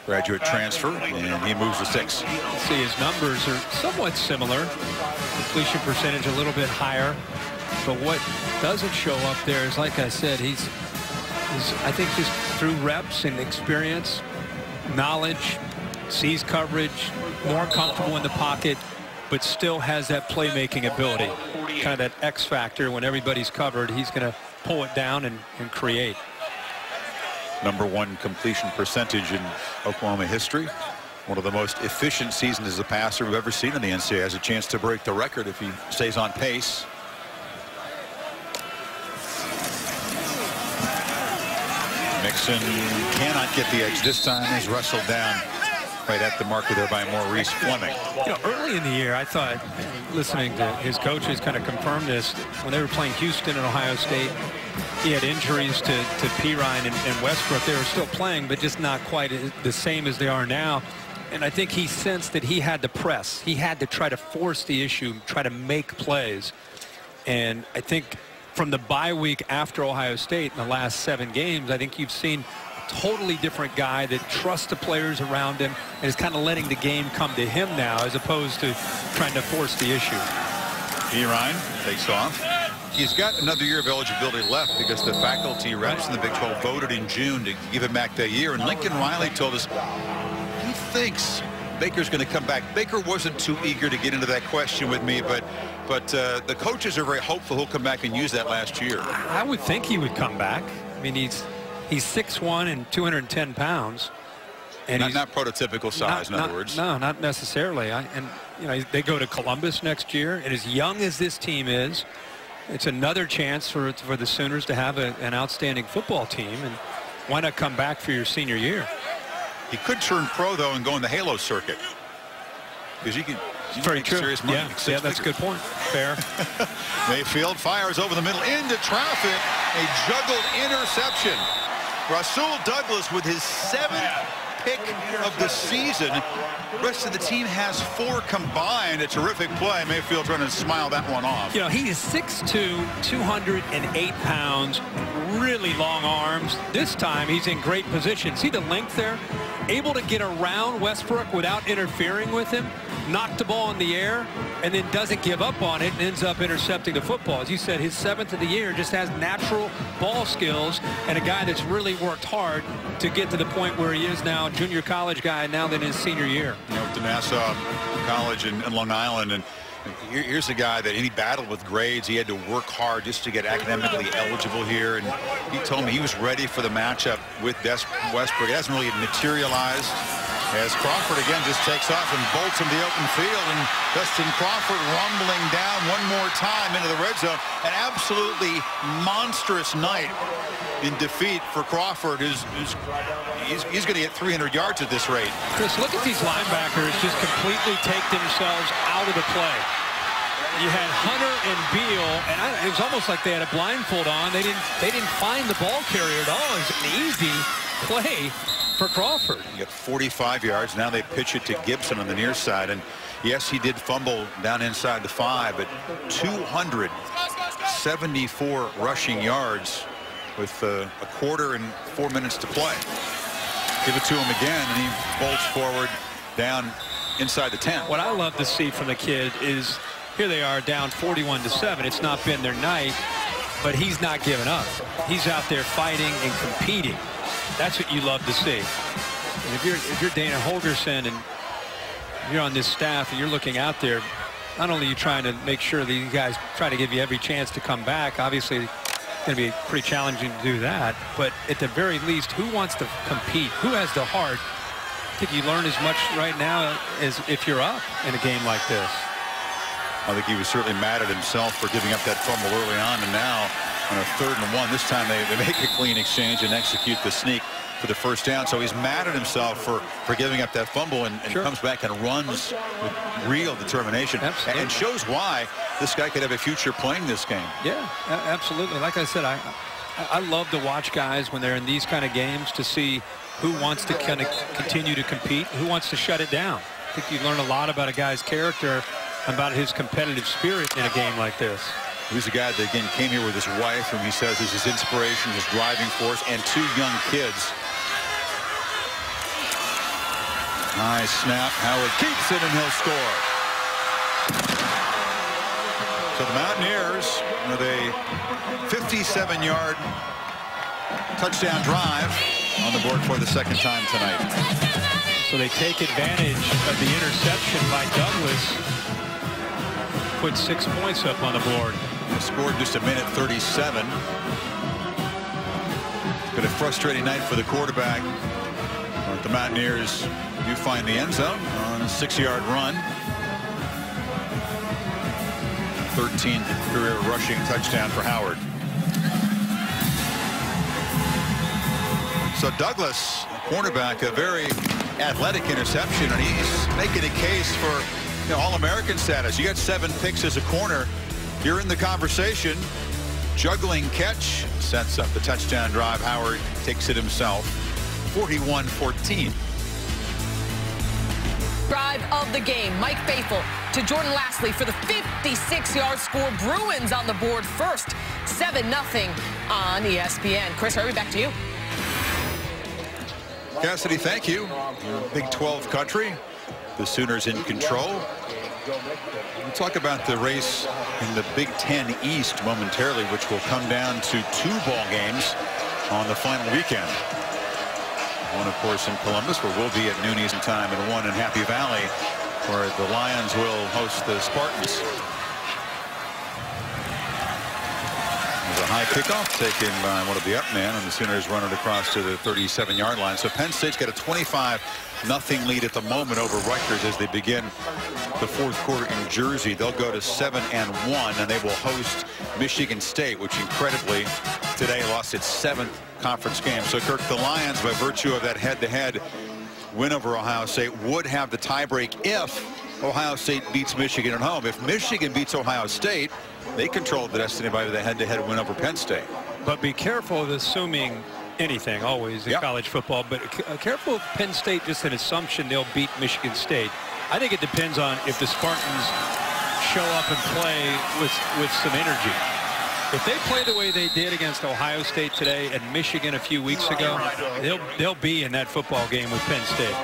graduate transfer, and he moves to 6.
See, his numbers are somewhat similar. Completion percentage a little bit higher, but what doesn't show up there is, like I said, he's I think just through reps and experience, knowledge, sees coverage, more comfortable in the pocket, but still has that playmaking ability, kind of that X factor. When everybody's covered, he's going to pull it down and create.
#1 completion percentage in Oklahoma history. One of the most efficient seasons as a passer we've ever seen in the NCAA. Has a chance to break the record if he stays on pace. Mixon cannot get the edge this time. He's wrestled down right at the marker there by Maurice Fleming.
Early in the year, I thought, listening to his coaches kind of confirm this, when they were playing Houston and Ohio State, he had injuries to Pirine and Westbrook. They were still playing, but just not quite the same as they are now. And I think he sensed that he had to press. He had to try to force the issue, try to make plays. And I think from the bye week after Ohio State in the last 7 games, I think you've seen a totally different guy that trusts the players around him and is kind of letting the game come to him now, as opposed to trying to force the issue.
Pirine takes off. He's got another year of eligibility left because the faculty reps in the Big 12 voted in June to give him back that year. And Lincoln Riley told us he thinks Baker's going to come back. Baker wasn't too eager to get into that question with me, but the coaches are very hopeful he'll come back and use that last year.
I would think he would come back. I mean, he's 6'1" and 210 pounds. And
not prototypical size, in other words.
No, not necessarily. And they go to Columbus next year, and as young as this team is, it's another chance for the Sooners to have an outstanding football team. And why not come back for your senior year?
He could turn pro, though, and go in the Halo circuit. Because you can make serious money.
Yeah, that's a good point. Fair.
Mayfield fires over the middle into traffic. A juggled interception. Rasul Douglas with his 7th pick of the season. The rest of the team has 4 combined. A terrific play. Mayfield trying to smile that one off.
He is 6'2", 208 pounds, really long arms. This time he's in great position. See the length there? Able to get around Westbrook without interfering with him, knock the ball in the air, and then doesn't give up on it and ends up intercepting the football. As you said, his 7th of the year, just has natural ball skills, and a guy that's really worked hard to get to the point where he is now, junior college guy, now than his senior year.
Went to Nassau College in Long Island, and here's a guy that he battled with grades. He had to work hard just to get academically eligible here, and he told me he was ready for the matchup with Westbrook. It hasn't really materialized, as Crawford again just takes off and bolts in the open field, and Justin Crawford rumbling down one more time into the red zone. An absolutely monstrous night in defeat for Crawford. He's going to get 300 yards at this rate.
Chris, look at these linebackers just completely take themselves out of the play. you had Hunter and Beal, and it was almost like they had a blindfold on. They didn't find the ball carrier at all. It was an easy play for Crawford.
You got 45 yards. Now they pitch it to Gibson on the near side. And yes, he did fumble down inside the 5, but 274 rushing yards with a quarter and 4 minutes to play. Give it to him again, and he bolts forward down inside the 10.
What I love to see from the kid is here they are down 41-7. It's not been their night, but he's not giving up. He's out there fighting and competing. That's what you love to see. And if you're Dana Holgorsen and you're on this staff and you're looking out there, not only are you trying to make sure that you guys try to give you every chance to come back. Obviously, it's going to be pretty challenging to do that. But at the very least, who wants to compete? Who has the heart? I think you learn as much right now as if you're up in a game like this.
I think he was certainly mad at himself for giving up that fumble early on, and now on a 3rd and 1, this time they make a clean exchange and execute the sneak for the first down. So he's mad at himself for giving up that fumble, and
Sure.
comes back and runs with real determination.
Absolutely.
And shows why this guy could have a future playing this game.
Yeah, absolutely. Like I said, I love to watch guys when they're in these kind of games to see who wants to kind of continue to compete, who wants to shut it down. I think you learn a lot about a guy's character, about his competitive spirit in a game like this.
He's a guy that, again, came here with his wife, whom he says is his inspiration, his driving force, and 2 young kids. Nice snap. Howard keeps it, and he'll score. So the Mountaineers with a 57-yard touchdown drive on the board for the 2nd time tonight.
So they take advantage of the interception by Douglas. Put 6 points up on the board.
Scored just a minute 37. It's been a frustrating night for the quarterback. But the Mountaineers do find the end zone on a 6-yard run. 13th career rushing touchdown for Howard. So Douglas, cornerback, a very athletic interception, and he's making a case for All-American status. You got 7 picks as a corner. You're in the conversation. Juggling catch sets up the touchdown drive. Howard takes it himself. 41-14.
Drive of the game. Mike Faithful to Jordan Lastly for the 56-yard score. Bruins on the board first. 7-0 on ESPN. Chris Irby, back to you.
Cassidy, thank you. Big 12 country. The Sooners in control. We'll talk about the race in the Big Ten East momentarily, which will come down to 2 ball games on the final weekend. One, of course, in Columbus, where we'll be at noon Eastern time, and one in Happy Valley, where the Lions will host the Spartans. There's a high kickoff taken by one of the up men, and the Sooners run it across to the 37-yard line. So Penn State's got a 25-0 lead at the moment over Rutgers as they begin the 4th quarter in Jersey. They'll go to 7-1, and they will host Michigan State, which incredibly today lost its 7th conference game. So Kirk, the Lions, by virtue of that head-to-head win over Ohio State, would have the tiebreak if Ohio State beats Michigan at home. If Michigan beats Ohio State, they control the destiny by the head-to-head win over Penn State.
But be careful of assuming anything always in college football, but careful of Penn State, just an assumption they'll beat Michigan State. I think it depends on if the Spartans show up and play with some energy. If they play the way they did against Ohio State today and Michigan a few weeks ago, they'll be in that football game with Penn State.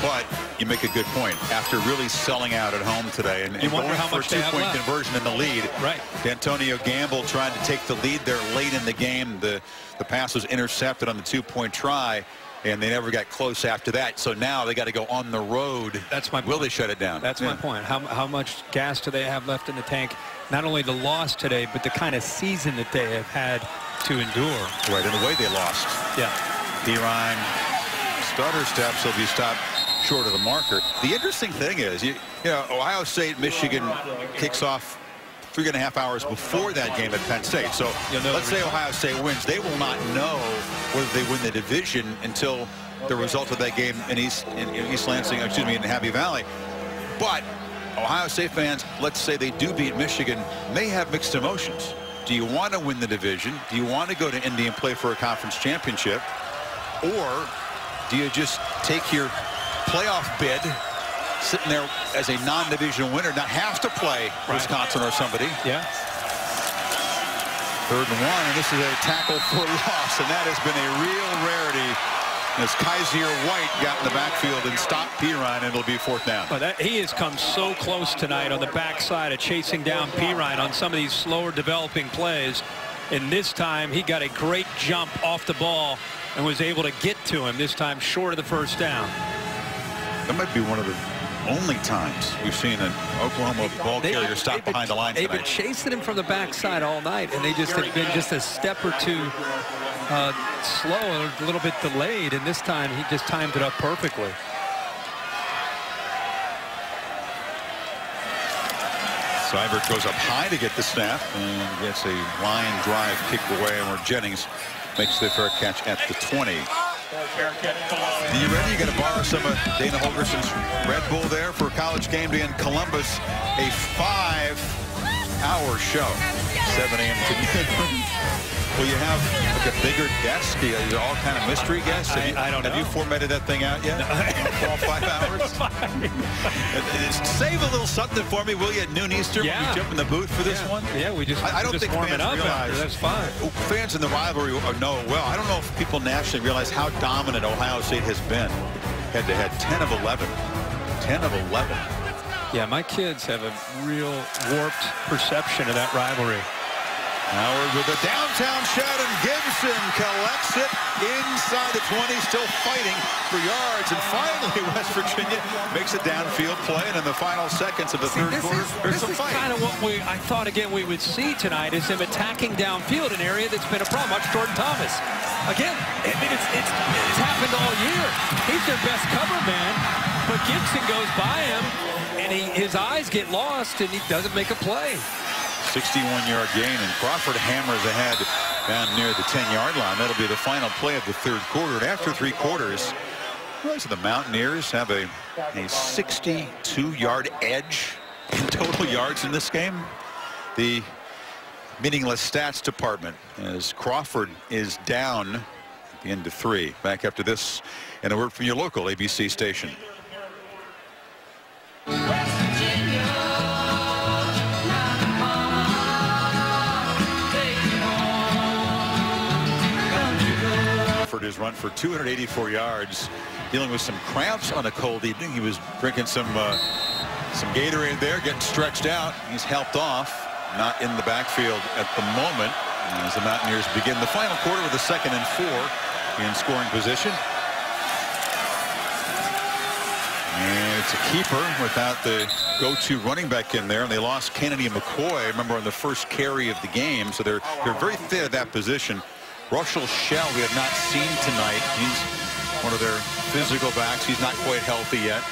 But you make a good point. After really selling out at home today and going for a 2-point conversion in the lead,
right?
Antonio Gamble tried to take the lead there late in the game. The pass was intercepted on the 2-point try, and they never got close after that. So now they got to go on the road.
That's my point.
Will they shut it down?
That's my point. How much gas do they have left in the tank? Not only the loss today, but the kind of season that they have had to endure.
Right, and the way they lost.
Yeah.
D-Ryan stutter steps. He'll be stopped short of the marker. The interesting thing is, you know, Ohio State, Michigan kicks off 3.5 hours before that game at Penn State. So let's say Ohio State wins. They will not know whether they win the division until the result of that game in East Lansing, excuse me, in Happy Valley. But Ohio State fans, let's say they do beat Michigan, may have mixed emotions. Do you want to win the division? Do you want to go to Indy and play for a conference championship? Or do you just take your playoff bid sitting there as a non-division winner, not have to play Wisconsin or somebody?
Yeah.
3rd and 1, and this is a tackle for loss, and that has been a real rarity as Kaiser White got in the backfield and stopped Perine, and it'll be 4th down.
Well, he has come so close tonight on the backside of chasing down Perine on some of these slower developing plays. And this time he got a great jump off the ball and was able to get to him, this time short of the 1st down.
That might be one of the only times we've seen an Oklahoma ball carrier stop behind the line tonight.
They've been chasing him from the backside all night, and they just have been just a step or two slow, a little bit delayed, and this time he just timed it up perfectly.
Seibert goes up high to get the snap and gets a line drive kicked away, where Jennings makes the fair catch at the 20. Are you ready? You got to borrow some of Dana Holgerson's Red Bull there for College Game Day in Columbus. A 5-hour show, 7 a.m. to noon. Will you have like a bigger desk? Is there all kind of mystery guests?
I don't know.
Have you formatted that thing out yet? No. All 5 hours? Save a little something for me, will you, at noon Eastern?
Yeah.
Will you jump in the booth for this one?
Yeah, we just
I don't think
warm
fans
it up
realize.
That's fine.
Fans in the rivalry know well. I don't know if people nationally realize how dominant Ohio State has been. Head-to-head, 10 of 11. 10 of 11.
Yeah, my kids have a real warped perception of that rivalry.
Howard with a downtown shot, and Gibson collects it inside the 20, still fighting for yards. And finally, West Virginia makes a downfield play, and in the final seconds of the third quarter, there's some fight.
This is kind of what I thought, again, we would see tonight, is him attacking downfield, an area that's been a problem. Watch Jordan Thomas. Again, I mean, it's happened all year. He's their best cover man, but Gibson goes by him, and his eyes get lost, and he doesn't make a play.
61-yard gain, and Crawford hammers ahead down near the 10-yard line. That'll be the final play of the third quarter. And after 3 quarters, the Mountaineers have a 62-yard edge in total yards in this game. The meaningless stats department, as Crawford is down at the end of 3. Back after this, and a word from your local ABC station. His run for 284 yards, dealing with some cramps on a cold evening. He was drinking some Gatorade there, getting stretched out. He's helped off, not in the backfield at the moment, as the Mountaineers begin the final quarter with a 2nd and 4 in scoring position. And it's a keeper without the go-to running back in there, and they lost Kennedy McCoy, remember, on the first carry of the game, so they're very thin at that position. Russell Shell we have not seen tonight. He's one of their physical backs. He's not quite healthy yet.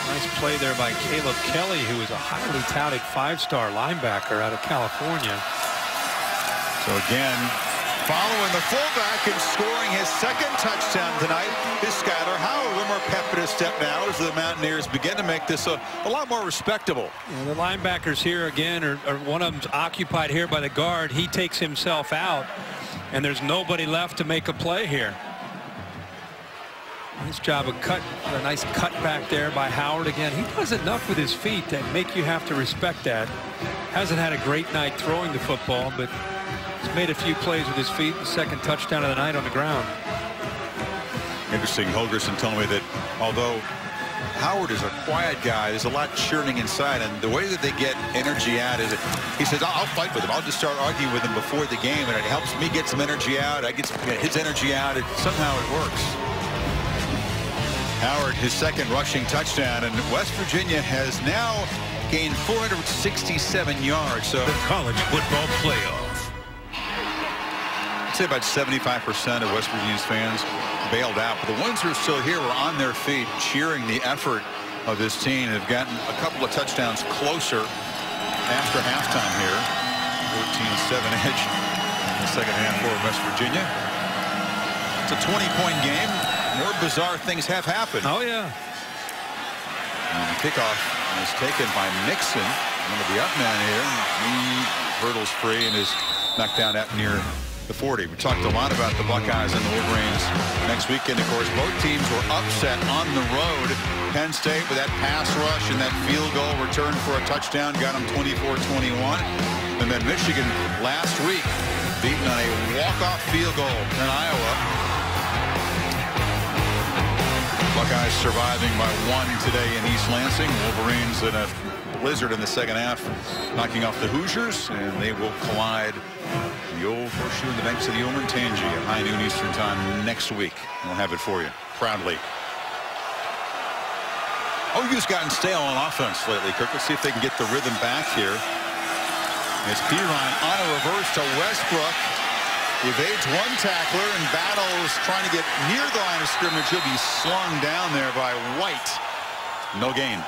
Nice play there by Caleb Kelly, who is a highly touted 5-star linebacker out of California.
So again, following the fullback and scoring his 2nd touchdown tonight is Skyler Howard. A little more pep in his step now as the Mountaineers begin to make this a lot more respectable.
Yeah, the linebackers here again are one of them's occupied here by the guard. He takes himself out, and there's nobody left to make a play here. Nice job of a nice cut back there by Howard. Again, he does enough with his feet that make you have to respect that. Hasn't had a great night throwing the football, but he's made a few plays with his feet. The 2nd touchdown of the night on the ground.
Interesting, Holgerson told me that although Howard is a quiet guy, there's a lot churning inside, and the way that they get energy out is, he says, I'll fight with him. I'll just start arguing with him before the game, and it helps me get some energy out. I get his energy out. Somehow it works. Howard, his 2nd rushing touchdown, and West Virginia has now gained 467 yards. So
the college football playoff.
I'd say about 75% of West Virginia's fans bailed out, but the ones who are still here were on their feet cheering the effort of this team. They've gotten a couple of touchdowns closer after halftime here. 14-7 edge in the 2nd half for West Virginia. It's a 20-point game. More bizarre things have happened.
Oh, yeah.
And the kickoff is taken by Mixon. One of the up men here. He hurdles free and is knocked down at near the 40. We talked a lot about the Buckeyes and the Wolverines next weekend. Of course, both teams were upset on the road. Penn State with that pass rush and that field goal return for a touchdown got them 24-21. And then Michigan last week beaten on a walk-off field goal in Iowa. Buckeyes surviving by 1 today in East Lansing. Wolverines in a blizzard in the second half, knocking off the Hoosiers, and they will collide the old horseshoe in the banks of the Olentangy at high noon Eastern time next week. We'll have it for you proudly. OU's gotten stale on offense lately, Kirk. Let's see if they can get the rhythm back here. It's Perine on a reverse to Westbrook. Evades one tackler and battles trying to get near the line of scrimmage. He'll be slung down there by White. No gain.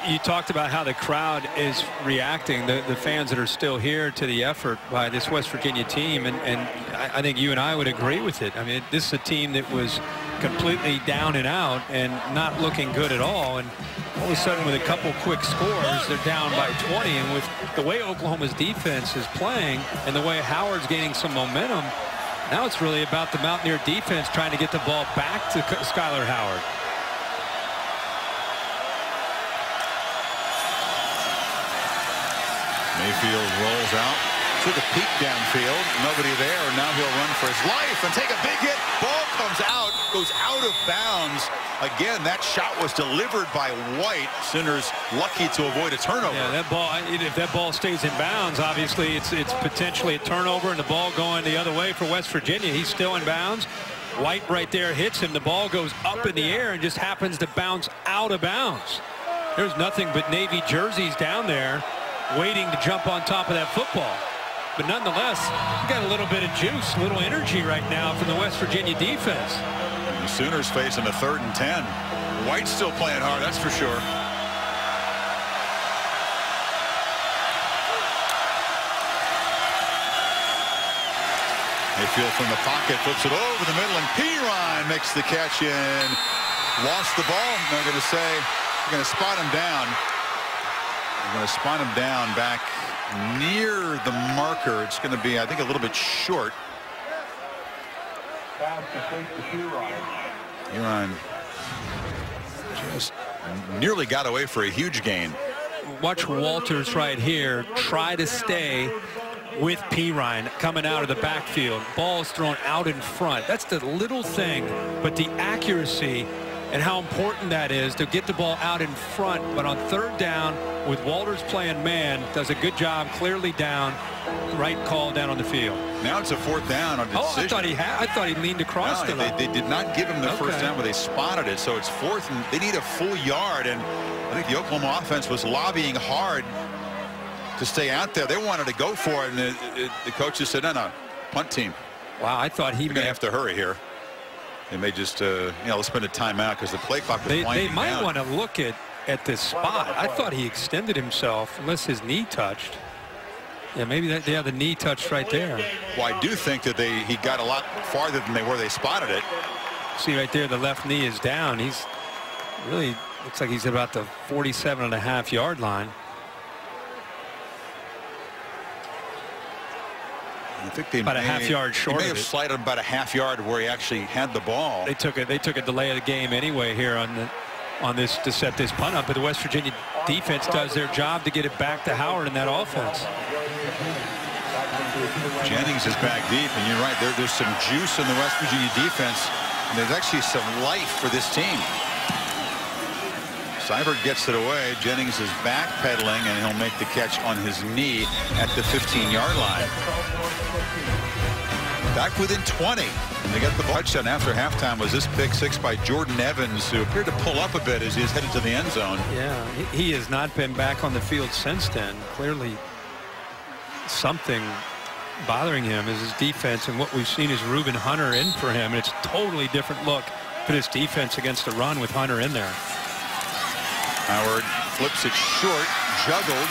You talked about how the crowd is reacting, the fans that are still here, to the effort by this West Virginia team, and I think you and I would agree with it. I mean, this is a team that was completely down and out and not looking good at all, and all of a sudden with a couple quick scores they're down by 20, and with the way Oklahoma's defense is playing and the way Howard's gaining some momentum, now it's really about the Mountaineer defense trying to get the ball back to Skyler Howard.
Mayfield rolls out, took a peek downfield, nobody there, and now he'll run for his life and take a big hit. Ball comes out, goes out of bounds. Again, that shot was delivered by White. Sooners lucky to avoid a turnover.
Yeah, that ball, if that ball stays in bounds, obviously it's potentially a turnover and the ball going the other way for West Virginia. He's still in bounds. White right there hits him. The ball goes up in the air and just happens to bounce out of bounds. There's nothing but Navy jerseys down there waiting to jump on top of that football. But nonetheless, you got a little bit of juice, a little energy right now from the West Virginia defense.
And the Sooners facing a 3rd and 10. White's still playing hard, that's for sure. Mayfield from the pocket flips it over the middle, and Perine makes the catch and lost the ball. They're going to say, they're going to spot him down. They're going to spot him down back near the marker. It's going to be, I think, a little bit short. Perine just nearly got away for a huge gain.
Watch Walters right here try to stay with Perine coming out of the backfield. Ball's thrown out in front. That's the little thing, but the accuracy and how important that is to get the ball out in front. But on 3rd down, with Walters playing man, does a good job, clearly down, right call down on the field.
Now it's a 4th down on the decision.
I thought he leaned across to them.
They did not give him the first down, but they spotted it. So it's 4th, and they need a full yard. And I think the Oklahoma offense was lobbying hard to stay out there. They wanted to go for it, and the coaches said, no, punt team.
Wow, I thought he
may have to hurry here. They may just, let's spend a timeout because the play clock was winding down.
They might want to look at this spot. I thought he extended himself, unless his knee touched. Yeah, maybe the knee touched right there.
Well, I do think that he got a lot farther than where they spotted it.
See right there, the left knee is down. He's really, looks like he's at about the 47.5-yard line.
I think they
about a half-yard short.
He may have slided about a half-yard where he actually had the ball.
They took a delay of the game anyway here on this to set this punt up, but the West Virginia defense does their job to get it back to Howard in that offense.
Jennings is back deep, and you're right. There's some juice in the West Virginia defense, and there's actually some life for this team. Seibert gets it away. Jennings is backpedaling, and he'll make the catch on his knee at the 15-yard line. Back within 20. And they got the touchdown after halftime was this pick 6 by Jordan Evans, who appeared to pull up a bit as he's headed to the end zone.
Yeah, he has not been back on the field since then. Clearly something bothering him is his defense, and what we've seen is Reuben Hunter in for him. And it's a totally different look for this defense against the run with Hunter in there.
Howard flips it short, juggled,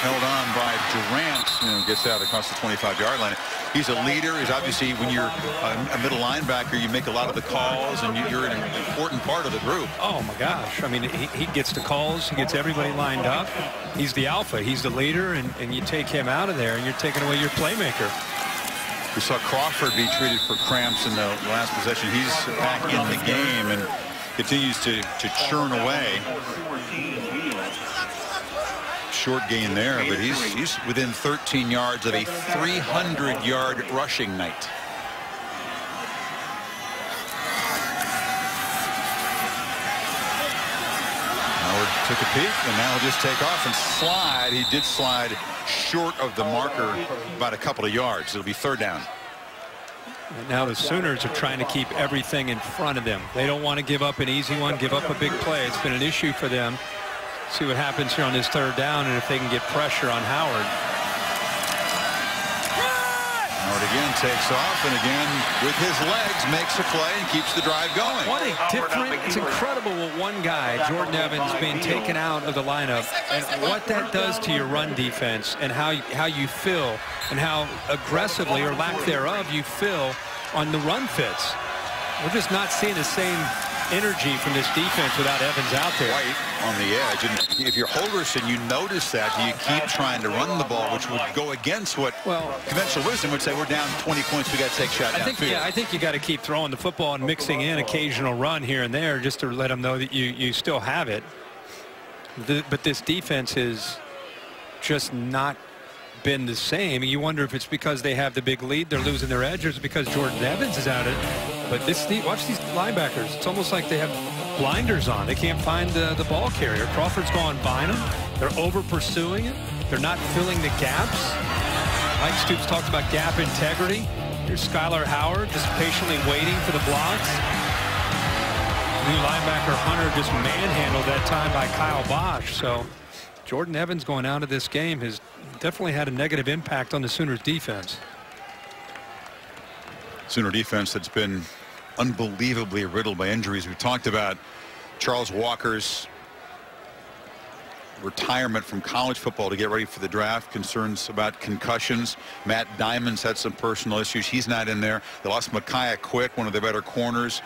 held on by Durant, and gets out across the 25-yard line. He's a leader. He's obviously, when you're a middle linebacker, you make a lot of the calls, and you're an important part of the group.
Oh, my gosh. I mean, he gets the calls. He gets everybody lined up. He's the alpha. He's the leader, and you take him out of there, and you're taking away your playmaker.
We saw Crawford be treated for cramps in the last possession. He's back in the game and continues to churn away. Short gain there, but he's within 13 yards of a 300-yard rushing night. Howard took a peek, and now he'll just take off and slide. He did slide short of the marker about a couple of yards. It'll be third down.
And now the Sooners are trying to keep everything in front of them. They don't want to give up an easy one, give up a big play. It's been an issue for them. See what happens here on this third down, and if they can get pressure on Howard.
Howard again takes off, and again with his legs makes a play and keeps the drive going.
What a different, it's incredible what one guy, Jordan Evans, being taken out of the lineup, and what that does to your run defense, and how you feel, and how aggressively or lack thereof you feel on the run fits. We're just not seeing the same energy from this defense without Evans out there.
White on the edge, and if you're Holgorsen, you notice that. You keep trying to run the ball, which would go against what conventional wisdom would say. We're down 20 points. We got to take shot downfield.
I think you got to keep throwing the football and mixing in occasional run here and there just to let them know that you still have it. But this defense has just not been the same. You wonder if it's because they have the big lead, they're losing their edge, or it's because Jordan Evans is out of it. But watch these linebackers. It's almost like they have blinders on. They can't find the ball carrier. Crawford's gone by them. They're over pursuing it. They're not filling the gaps. Mike Stoops talked about gap integrity. Here's Skylar Howard just patiently waiting for the blocks. New linebacker Hunter just manhandled that time by Kyle Bosch. So Jordan Evans going out of this game has definitely had a negative impact on the Sooners defense.
Sooner defense that's been unbelievably riddled by injuries. We talked about Charles Walker's retirement from college football to get ready for the draft, concerns about concussions. Matt Diamond's had some personal issues. He's not in there. They lost Micaiah Quick, one of their better corners.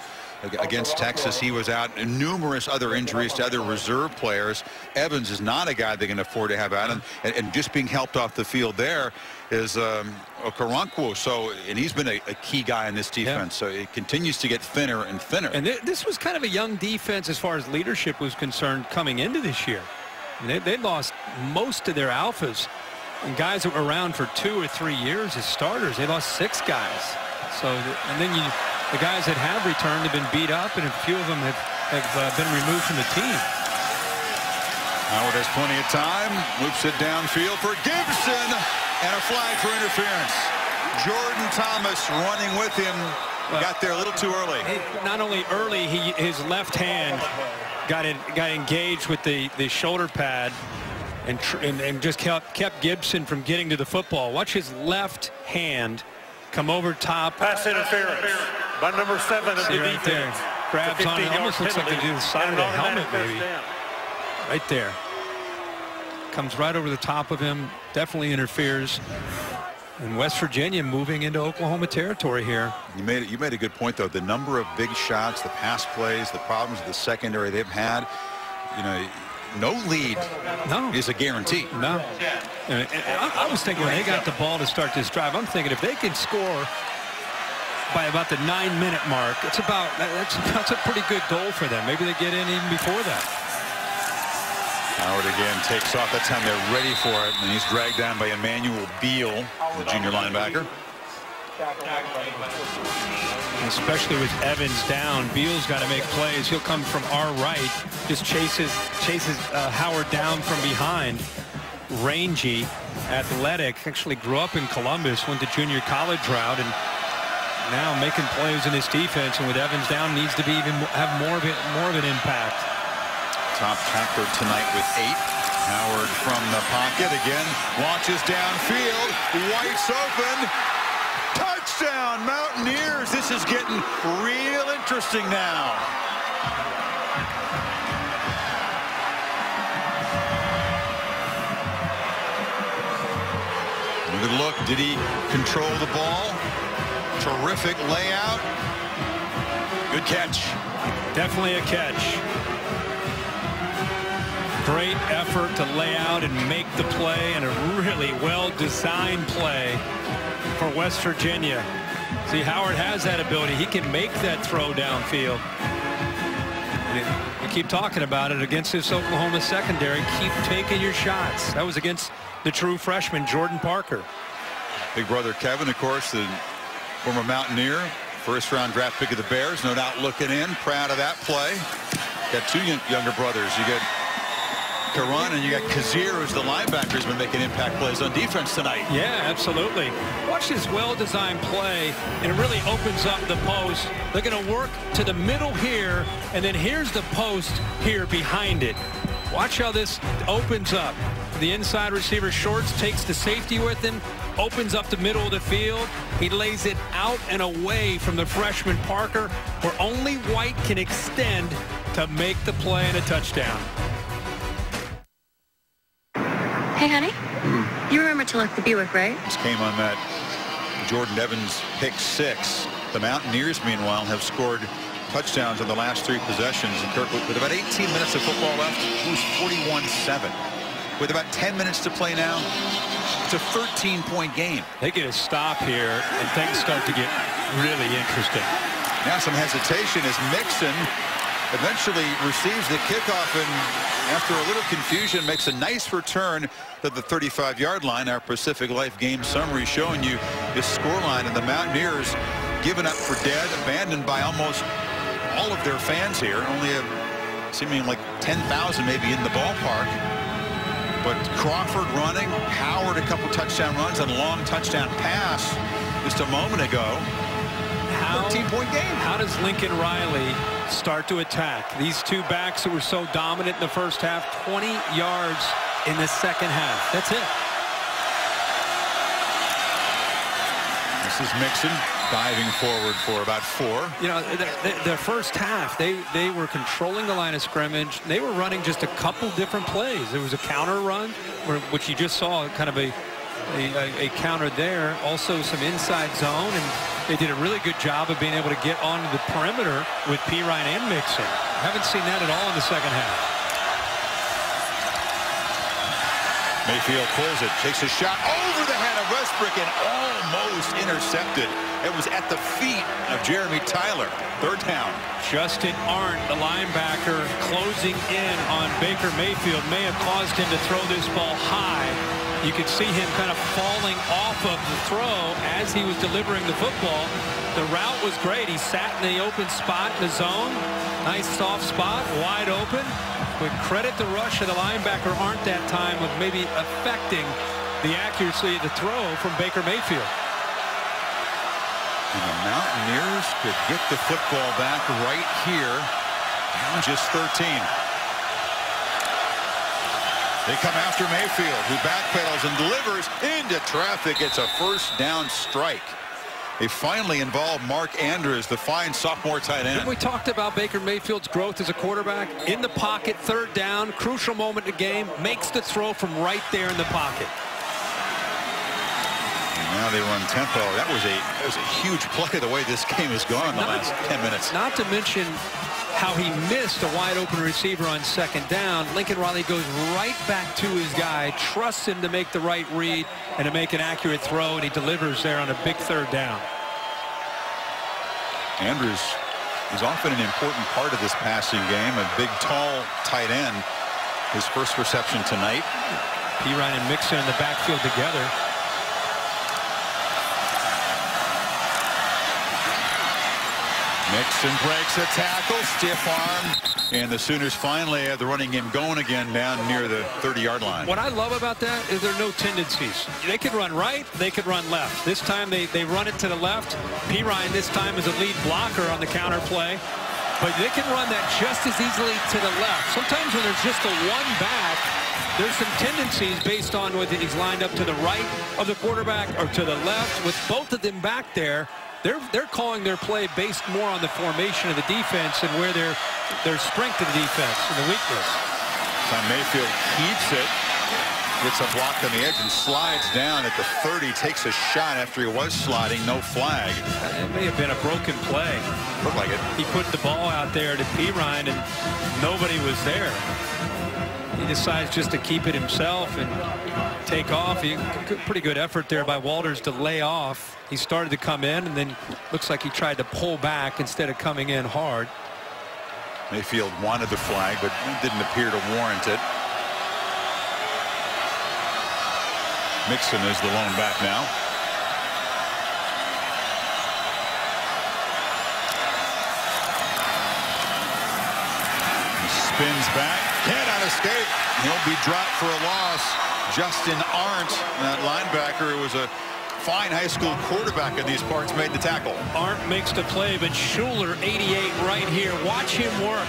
Against Texas, he was out, and numerous other injuries to other reserve players. Evans is not a guy they can afford to have out, and just being helped off the field there is Okoronkwo. So, and he's been a key guy in this defense. So it continues to get thinner and thinner.
And this was kind of a young defense as far as leadership was concerned coming into this year. They lost most of their alphas and guys that were around for 2 or 3 years as starters. They lost 6 guys. So, and then the guys that have returned have been beat up, and a few of them have been removed from the team.
Howard has plenty of time, whips it downfield for Gibson, and a flag for interference. Jordan Thomas running with him, got there a little too early.
Not only early, his left hand got engaged with the shoulder pad and just kept Gibson from getting to the football. Watch his left hand come over top.
Pass interference by number 7 of the defense.
There. Grabs on it. Almost looks like they do the side of the helmet, maybe. Right there. Comes right over the top of him. Definitely interferes. And West Virginia moving into Oklahoma territory here.
You made a good point, though. The number of big shots, the pass plays, the problems with the secondary they've had. No lead is a guarantee.
No. And I was thinking when they got the ball to start this drive, I'm thinking if they can score by about the 9-minute mark, that's a pretty good goal for them. Maybe they get in even before that.
Howard again takes off. That time they're ready for it, and he's dragged down by Emmanuel Beal, the junior linebacker.
Especially with Evans down, Beal's got to make plays. He'll come from our right, just chases Howard down from behind. Rangy, athletic, actually grew up in Columbus, went the junior college route, and now making plays in this defense. And with Evans down, needs to have more of an impact.
Top tackler tonight with 8. Howard from the pocket again, launches downfield. White's open. Touchdown, Mountaineers. This is getting real interesting now. Good look. Did he control the ball? Terrific layout. Good catch.
Definitely a catch. Great effort to lay out and make the play, and a really well-designed play for West Virginia. See, Howard has that ability. He can make that throw downfield. We keep talking about it against this Oklahoma secondary. Keep taking your shots. That was against the true freshman, Jordan Parker.
Big brother Kevin, of course, the former Mountaineer, first-round draft pick of the Bears, no doubt looking in, proud of that play. Got two younger brothers. You got Karan and you got Kazir, who's the linebacker, has been making impact plays on defense tonight.
Yeah, absolutely. Watch this well-designed play, and it really opens up the post. They're going to work to the middle here, and then here's the post here behind it. Watch how this opens up. The inside receiver, Shorts, takes the safety with him, opens up the middle of the field. He lays it out and away from the freshman Parker, where only White can extend to make the play and a touchdown.
Hey, honey. You remember to lock the Buick, right?
This came on that Jordan Evans pick 6. The Mountaineers, meanwhile, have scored touchdowns on the last 3 possessions. And Kirk, with about 18 minutes of football left, it was 41-7. With about 10 minutes to play now, it's a 13-point game.
They get a stop here, and things start to get really interesting.
Now some hesitation as Mixon eventually receives the kickoff, and after a little confusion makes a nice return to the 35-yard line. Our Pacific Life game summary showing you this scoreline, and the Mountaineers given up for dead, abandoned by almost all of their fans here. Only seeming like 10,000 maybe in the ballpark. But Crawford running, Howard a couple touchdown runs, and a long touchdown pass just a moment ago. 13-point game.
How does Lincoln Riley start to attack? These two backs that were so dominant in the first half, 20 yards in the second half. That's it.
This is Mixon diving forward for about 4.
You know, the first half, they were controlling the line of scrimmage. They were running just a couple different plays. There was a counter run, which you just saw, kind of a counter there. Also some inside zone, and they did a really good job of being able to get onto the perimeter with Perine and Mixon. Haven't seen that at all in the second half.
Mayfield pulls it, takes a shot over the head of Westbrook and almost intercepted. It was at the feet of Jeremy Tyler. Third down.
Justin Arndt, the linebacker, closing in on Baker Mayfield, may have caused him to throw this ball high. You could see him kind of falling off of the throw as he was delivering the football. The route was great. He sat in the open spot in the zone. Nice soft spot, wide open. But credit the rush of the linebacker Arndt that time of maybe affecting the accuracy of the throw from Baker Mayfield.
And the Mountaineers could get the football back right here. Down just 13. They come after Mayfield, who backpedals and delivers into traffic. It's a first down strike. They finally involved Mark Andrews, the fine sophomore tight end.
We talked about Baker Mayfield's growth as a quarterback. In the pocket, third down, crucial moment in the game, makes the throw from right there in the pocket.
And now they run tempo. That was a huge play the way this game has gone the last 10 minutes.
Not to mention how he missed a wide open receiver on second down. Lincoln Riley goes right back to his guy, trusts him to make the right read and to make an accurate throw, and he delivers there on a big third down.
Andrews is often an important part of this passing game. A big, tall tight end. His first reception tonight.
Perine and Mixon in the backfield together.
Mixon breaks a tackle, stiff arm, and the Sooners finally have the running game going again down near the 30-yard line.
What I love about that is there are no tendencies. They could run right, they could run left. This time they run it to the left. Perine this time is a lead blocker on the counter play, but they can run that just as easily to the left. Sometimes when there's just a one back, there's some tendencies based on whether he's lined up to the right of the quarterback or to the left. With both of them back there, they're calling their play based more on the formation of the defense and where their strength of the defense and the weakness.
So Mayfield keeps it. Gets a block on the edge and slides down at the 30. Takes a shot after he was sliding. No flag.
It may have been a broken play.
Looked like it.
He put the ball out there to Perine, and nobody was there. He decides just to keep it himself and take off. Pretty good effort there by Walters to lay off. He started to come in, and then looks like he tried to pull back instead of coming in hard.
Mayfield wanted the flag, but didn't appear to warrant it. Mixon is the lone back now. He spins back, cannot escape. He'll be dropped for a loss. Justin Arndt, that linebacker, who was a fine high school quarterback in these parts, made the tackle.
Arndt makes the play, but Schuler, 88, right here. Watch him work.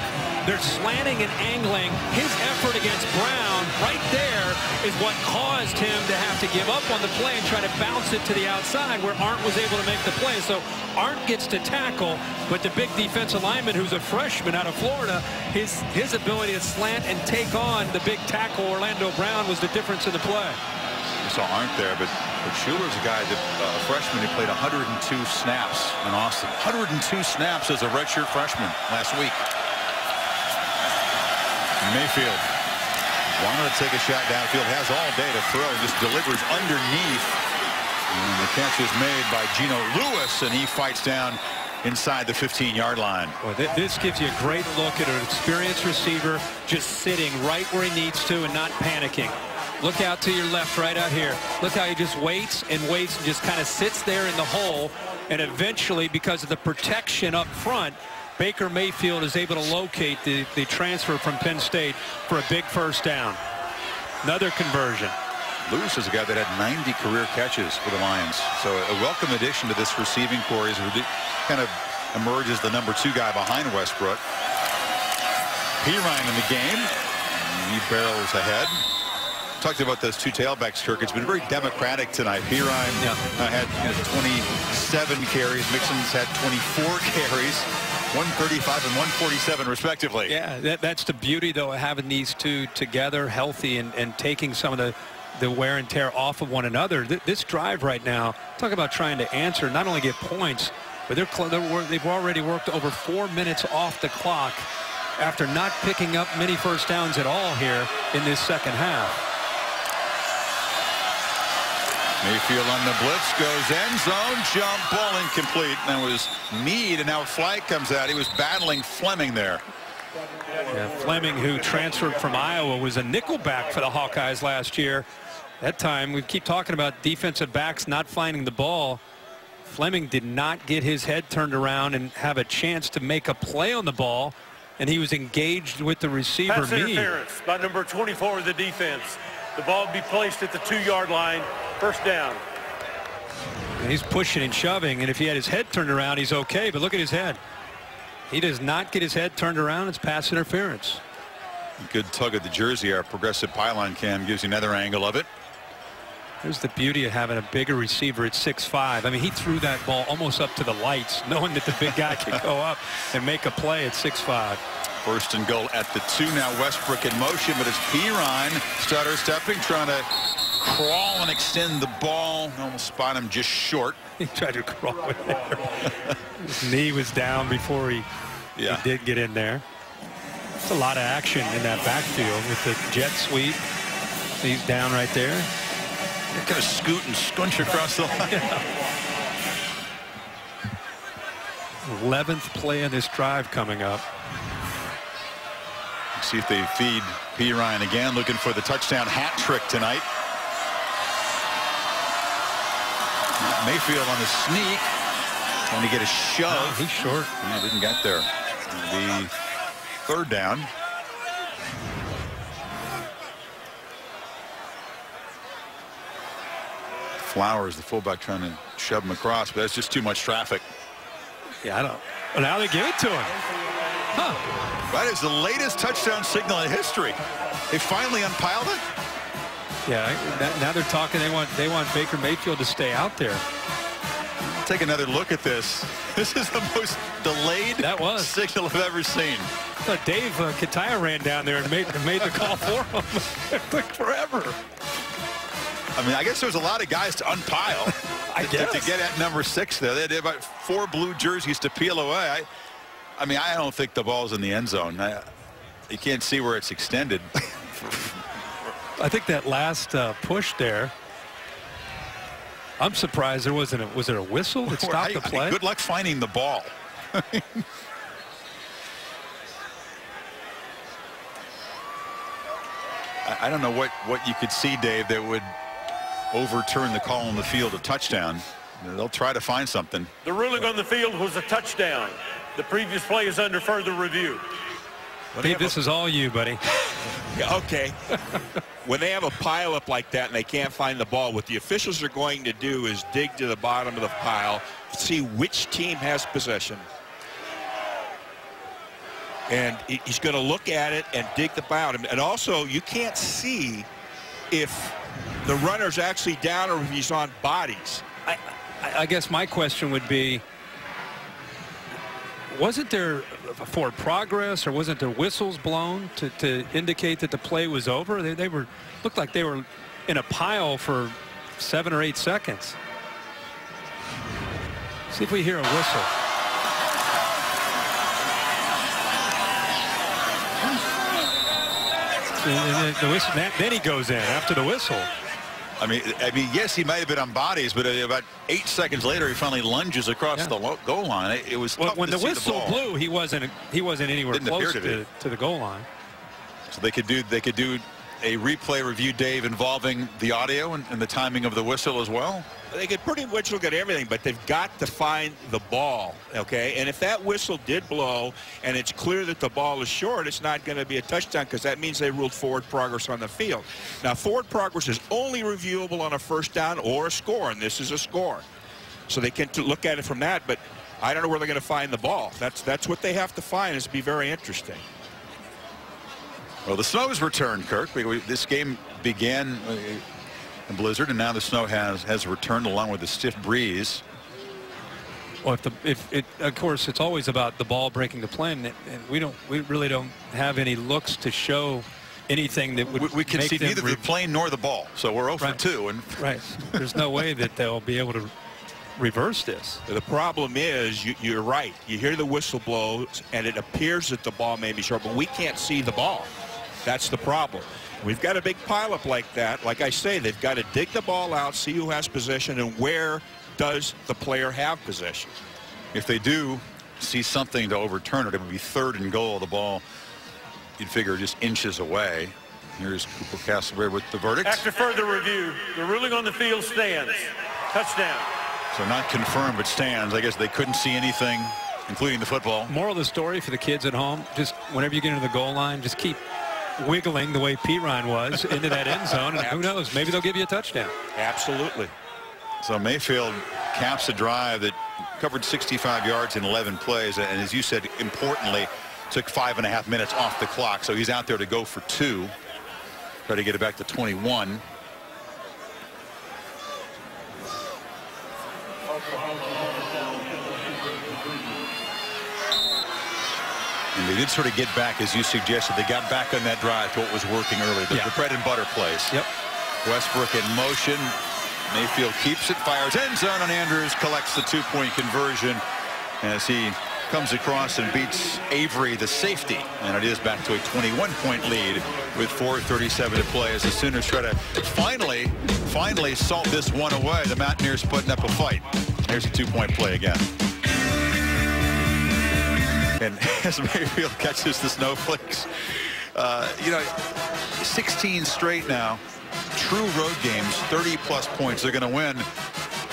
They're slanting and angling. His effort against Brown right there is what caused him to have to give up on the play and try to bounce it to the outside where Arndt was able to make the play. So Arndt gets to tackle, but the big defensive lineman, who's a freshman out of Florida, his ability to slant and take on the big tackle Orlando Brown was the difference in the play.
We saw Arndt there, but Schuler's a guy, a freshman who played 102 snaps in Austin. 102 snaps as a redshirt freshman last week. Mayfield wanted to take a shot downfield, has all day to throw, just delivers underneath. And the catch is made by Geno Lewis, and he fights down inside the 15-yard line.
Boy, this gives you a great look at an experienced receiver just sitting right where he needs to and not panicking. Look out to your left, right out here. Look how he just waits and waits and just kind of sits there in the hole. And eventually, because of the protection up front, Baker Mayfield is able to locate the transfer from Penn State for a big first down. Another conversion.
Lewis is a guy that had 90 career catches for the Lions. So a welcome addition to this receiving corps. He kind of emerges the number 2 guy behind Westbrook. Perine in the game. He barrels ahead. Talked about those 2 tailbacks, Kirk. It's been very democratic tonight. Perine had 27 carries. Mixon's had 24 carries. 135 and 147 respectively.
Yeah, that's the beauty, though, of having these two together, healthy, and taking some of the wear and tear off of one another. This drive right now, talk about trying to answer, not only get points, but they've already worked over 4 minutes off the clock after not picking up many first downs at all here in this second half.
Mayfield on the blitz, goes end zone, jump ball incomplete. That was Meade, and now a flag comes out. He was battling Fleming there.
Yeah, Fleming, who transferred from Iowa, was a nickelback for the Hawkeyes last year. That time, we keep talking about defensive backs not finding the ball. Fleming did not get his head turned around and have a chance to make a play on the ball, and he was engaged with the receiver.
Pass interference by number 24 of the defense. The ball will be placed at the 2-yard line. First down.
And he's pushing and shoving, and if he had his head turned around, he's okay, but look at his head. He does not get his head turned around. It's pass interference.
Good tug at the jersey. Our progressive pylon cam gives you another angle of it.
There's the beauty of having a bigger receiver at 6'5". I mean, he threw that ball almost up to the lights, knowing that the big guy could go up and make a play at 6'5".
First and goal at the 2. Now Westbrook in motion, but it's Perine stutter stepping, trying to crawl and extend the ball. Almost spot him just short.
He tried to crawl in there. His knee was down before he did get in there. It's a lot of action in that backfield with the jet sweep. He's down right there.
They're going to scoot and scunch across the line.
11th play in this drive coming up.
See if they feed Perine again, looking for the touchdown hat trick tonight. Mayfield on the sneak, trying to get a shove.
No, he's short.
He didn't get there. The 3rd down. Flowers, the fullback, trying to shove him across, but that's just too much traffic.
Yeah, I don't. Well, now they give it to him. Huh.
That is the latest touchdown signal in history. They finally unpiled it.
Yeah, now they're talking. They want Baker Mayfield to stay out there.
Take another look at this. This is the most delayed signal I've ever seen.
Dave Kataya ran down there and made the call for him. It took forever.
I mean, I guess there was a lot of guys to unpile.
I guess.
To get at number 6 there. They did about 4 blue jerseys to peel away. I mean, I don't think the ball's in the end zone. You can't see where it's extended.
I think that last push there, I'm surprised there wasn't was there a whistle that stopped the play?
Good luck finding the ball. I don't know what you could see, Dave, that would overturn the call on the field a touchdown. They'll try to find something.
The ruling on the field was a touchdown. The previous play is under further review.
Dave, this is all you, buddy.
Yeah, okay. When they have a pileup like that and they can't find the ball, what the officials are going to do is dig to the bottom of the pile, see which team has possession. And he's going to look at it and dig the bottom. And also, you can't see if the runner's actually down or if he's on bodies.
I guess my question would be, wasn't there forward progress or wasn't there whistles blown to indicate that the play was over? They looked like they were in a pile for 7 or 8 seconds. See if we hear a whistle. The whistle, then he goes in after the whistle.
I mean, yes, he might have been on bodies, but about 8 seconds later, he finally lunges across the goal line. It was tough
when
to
the
see
whistle blew, he wasn't anywhere close to the goal line.
So they could do a replay review, Dave, involving the audio and the timing of the whistle as well.
They could pretty much look at everything, but they've got to find the ball, okay? And if that whistle did blow and it's clear that the ball is short, it's not going to be a touchdown because that means they ruled forward progress on the field. Now, forward progress is only reviewable on a first down or a score, and this is a score. So they can look at it from that, but I don't know where they're going to find the ball. That's what they have to find. It's be very interesting.
Well, the snow's returned, Kirk. This game began in blizzard, and now the snow has returned along with the stiff breeze.
Well, of course, it's always about the ball breaking the plane, and we really don't have any looks to show anything that would.
We can see neither the plane nor the ball, so we're 0 for 2. And
right, there's no way that they'll be able to reverse this.
The problem is, you're right. You hear the whistle blow, and it appears that the ball may be short, but we can't see the ball. That's the problem. We've got a big pileup like that. Like I say, they've got to dig the ball out, see who has possession, and where does the player have possession.
If they do see something to overturn it, it would be 3rd and goal. The ball, you'd figure, just inches away. Here's Cooper Castleberry with the verdict.
After further review, the ruling on the field stands. Touchdown.
So not confirmed, but stands. I guess they couldn't see anything, including the football.
Moral of the story for the kids at home, just whenever you get into the goal line, just keep wiggling the way Perine was into that end zone, and who knows, maybe they'll give you a touchdown.
Absolutely.
So Mayfield caps a drive that covered 65 yards in 11 plays, and as you said, importantly, took 5.5 minutes off the clock. So he's out there to go for 2, try to get it back to 21. And they did sort of get back, as you suggested. They got back on that drive to what was working earlier, the bread and butter plays.
Yep.
Westbrook in motion. Mayfield keeps it, fires end zone, and Andrews collects the 2-point conversion as he comes across and beats Avery, the safety. And it is back to a 21-point lead with 4:37 to play as the Sooners try to finally salt this one away. The Mountaineers putting up a fight. Here's a 2-point play again. And as Mayfield catches the snowflakes, 16 straight now, true road games, 30-plus points. They're going to win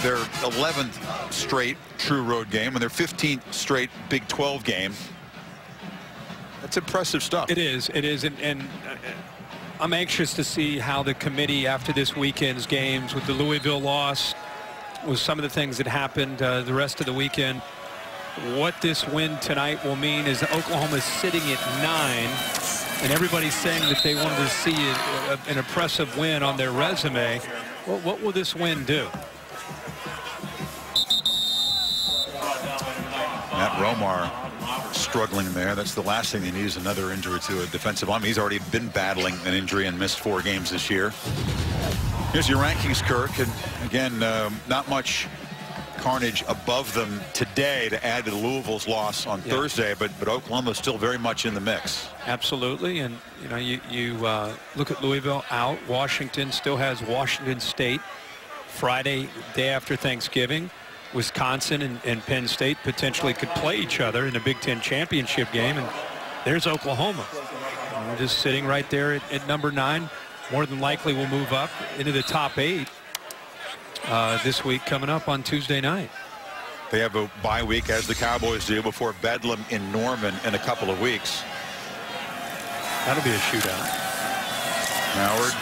their 11th straight true road game and their 15th straight Big 12 game. That's impressive stuff.
It is. It is. And I'm anxious to see how the committee, after this weekend's games, with the Louisville loss, with some of the things that happened the rest of the weekend, what this win tonight will mean is Oklahoma is sitting at 9, and everybody's saying that they wanted to see an impressive win on their resume. Well, what will this win do?
Matt Romar struggling there. That's the last thing they need is another injury to a defensive lineman. He's already been battling an injury and missed 4 games this year. Here's your rankings, Kirk, and again, not much carnage above them today to add to Louisville's loss on Thursday, but Oklahoma's still very much in the mix.
Absolutely, and you know, you look at Louisville out. Washington still has Washington State Friday, day after Thanksgiving. Wisconsin and Penn State potentially could play each other in a Big Ten championship game, and there's Oklahoma. And we're just sitting right there at number 9. More than likely will move up into the top 8 this week coming up on Tuesday night.
They have a bye week, as the Cowboys do, before Bedlam in Norman in a couple of weeks.
That'll be a shootout.
Howard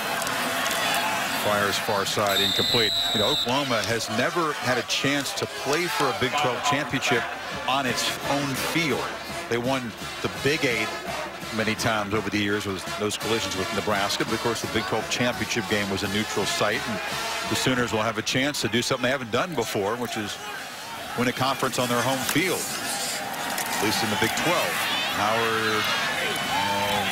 fires far side, incomplete. You know, Oklahoma has never had a chance to play for a Big 12 championship on its own field. They won the Big 8 many times over the years with those collisions with Nebraska, but of course the Big 12 championship game was a neutral site, and the Sooners will have a chance to do something they haven't done before, which is win a conference on their home field, at least in the Big 12. Howard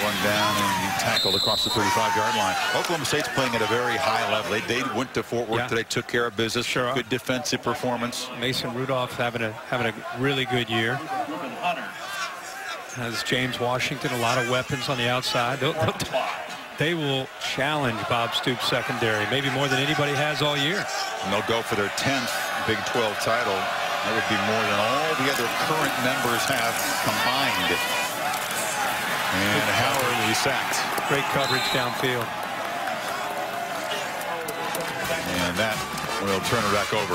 run down and tackled across the 35-yard line. Oklahoma State's playing at a very high level. They went to Fort Worth today, took care of business.
Sure.
Good defensive performance.
Mason Rudolph having a really good year. Has James Washington, a lot of weapons on the outside. They will challenge Bob Stoops' secondary, maybe more than anybody has all year.
And they'll go for their 10th Big 12 title. That would be more than all the other current members have combined. And Howard will be sacked.
Great coverage downfield.
And that will turn it back over.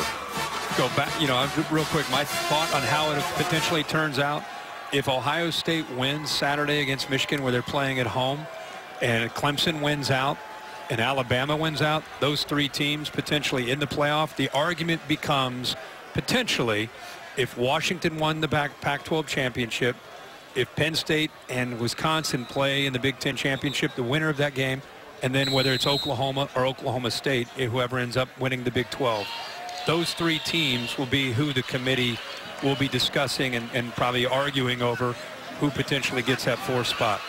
Go back, you know, real quick, my thought on how it potentially turns out. If Ohio State wins Saturday against Michigan, where they're playing at home, and Clemson wins out and Alabama wins out, those 3 teams potentially in the playoff, the argument becomes potentially if Washington won the Pac-12 championship, if Penn State and Wisconsin play in the Big Ten championship, the winner of that game, and then whether it's Oklahoma or Oklahoma State, whoever ends up winning the Big 12, those 3 teams will be who the committee will be discussing and probably arguing over who potentially gets that 4th spot.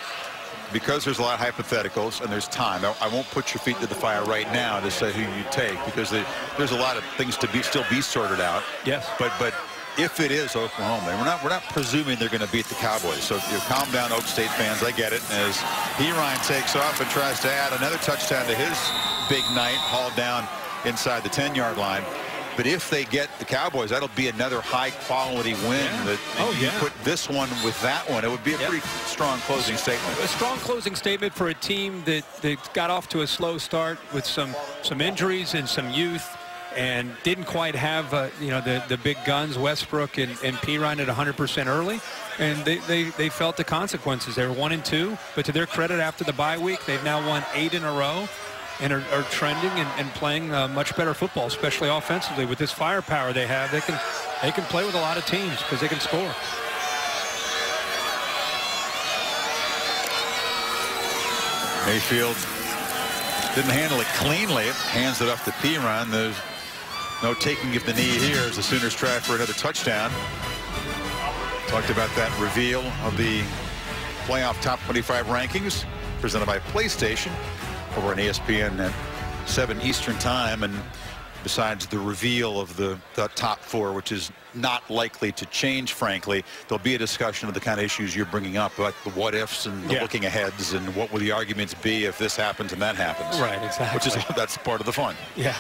Because there's a lot of hypotheticals and there's time, I won't put your feet to the fire right now to say who you take, because there's a lot of things to still be sorted out.
Yes.
But if it is Oklahoma, and we're not presuming they're going to beat the Cowboys, so you calm down, Oak State fans. I get it. As Perine takes off and tries to add another touchdown to his big night, hauled down inside the 10-yard line. But if they get the Cowboys, that'll be another high-quality win.
Yeah.
You put this one with that one, it would be a pretty strong closing statement. A
strong closing statement for a team that got off to a slow start with some injuries and some youth, and didn't quite have you know, the big guns, Westbrook and Perine at 100% early, and they felt the consequences. They were 1-2, but to their credit, after the bye week, they've now won 8 in a row. And are trending and playing much better football, especially offensively. With this firepower they have, they can play with a lot of teams because they can score.
Mayfield didn't handle it cleanly. Hands it off to Perine. There's no taking of the knee here as the Sooners try for another touchdown. Talked about that reveal of the playoff top 25 rankings presented by PlayStation over on ESPN at 7 Eastern time. And besides the reveal of the top 4, which is not likely to change, frankly, there'll be a discussion of the kind of issues you're bringing up, like the what ifs and the looking aheads, and what will the arguments be if this happens and that happens.
Right, exactly.
Which is, that's part of the fun.
Yeah.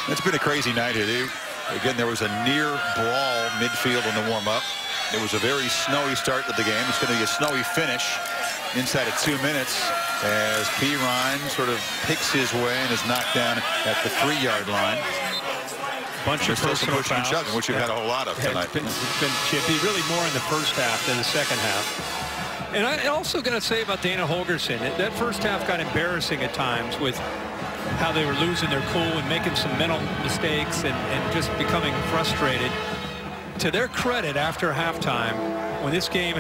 It's been a crazy night here. Again, there was a near brawl midfield in the warm-up. It was a very snowy start to the game. It's going to be a snowy finish inside of 2 minutes as Perine sort of picks his way and is knocked down at the 3-yard line.
Bunch of personal fouls,
which you've had a whole lot of tonight.
It's been chippy, really more in the first half than the second half. And I also got to say about Dana Holgorsen, that first half got embarrassing at times with how they were losing their cool and making some mental mistakes and just becoming frustrated. To their credit, after halftime, when this game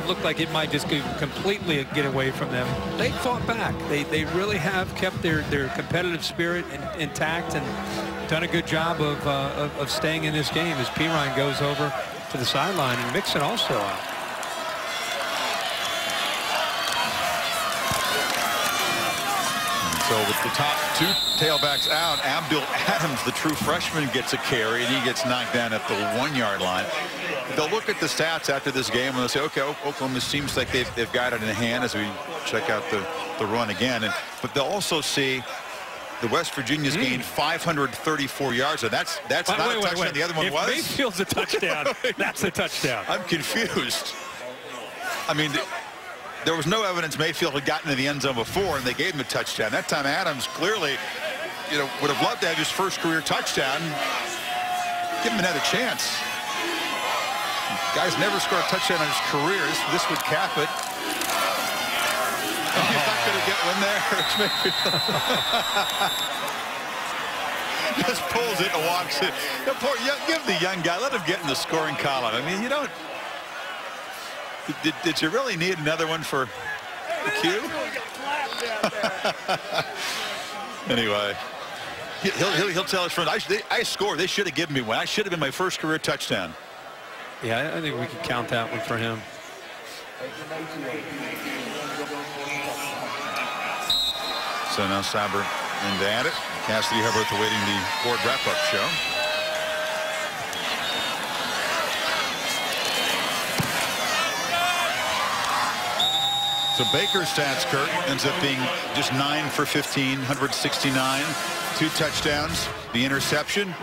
looked like it might just completely get away from them, they fought back. They really have kept their competitive spirit intact and done a good job of staying in this game as Perine goes over to the sideline, and Mixon also out.
So with the top two tailbacks out, Abdul Adams, the true freshman, gets a carry, and he gets knocked down at the 1-yard line. They'll look at the stats after this game, and they'll say, okay, Oklahoma seems like they've got it in hand as we check out the run again. But they'll also see the West Virginia's gained 534 yards, and that's not a touchdown. The other one was.
Mayfield's a touchdown. That's a touchdown.
I'm confused. I mean, there was no evidence Mayfield had gotten to the end zone before, and they gave him a touchdown. That time, Adams clearly, would have loved to have his first career touchdown. Give him another chance. Guy's never scored a touchdown in his career. This would cap it. He's not going to get one there. Just pulls it and walks it. Give the young guy, let him get in the scoring column. I mean, you don't. Did you really need another one for the cue? Anyway, he'll tell his friends, I scored. They should have given me one. I should have been my first career touchdown.
Yeah, I think we can count that one for him.
So now Sauber into at it. Cassidy Hubbard awaiting the board wrap-up show. So Baker's stats, Kurt, ends up being just 9 for 15, 169, 2 touchdowns, the interception.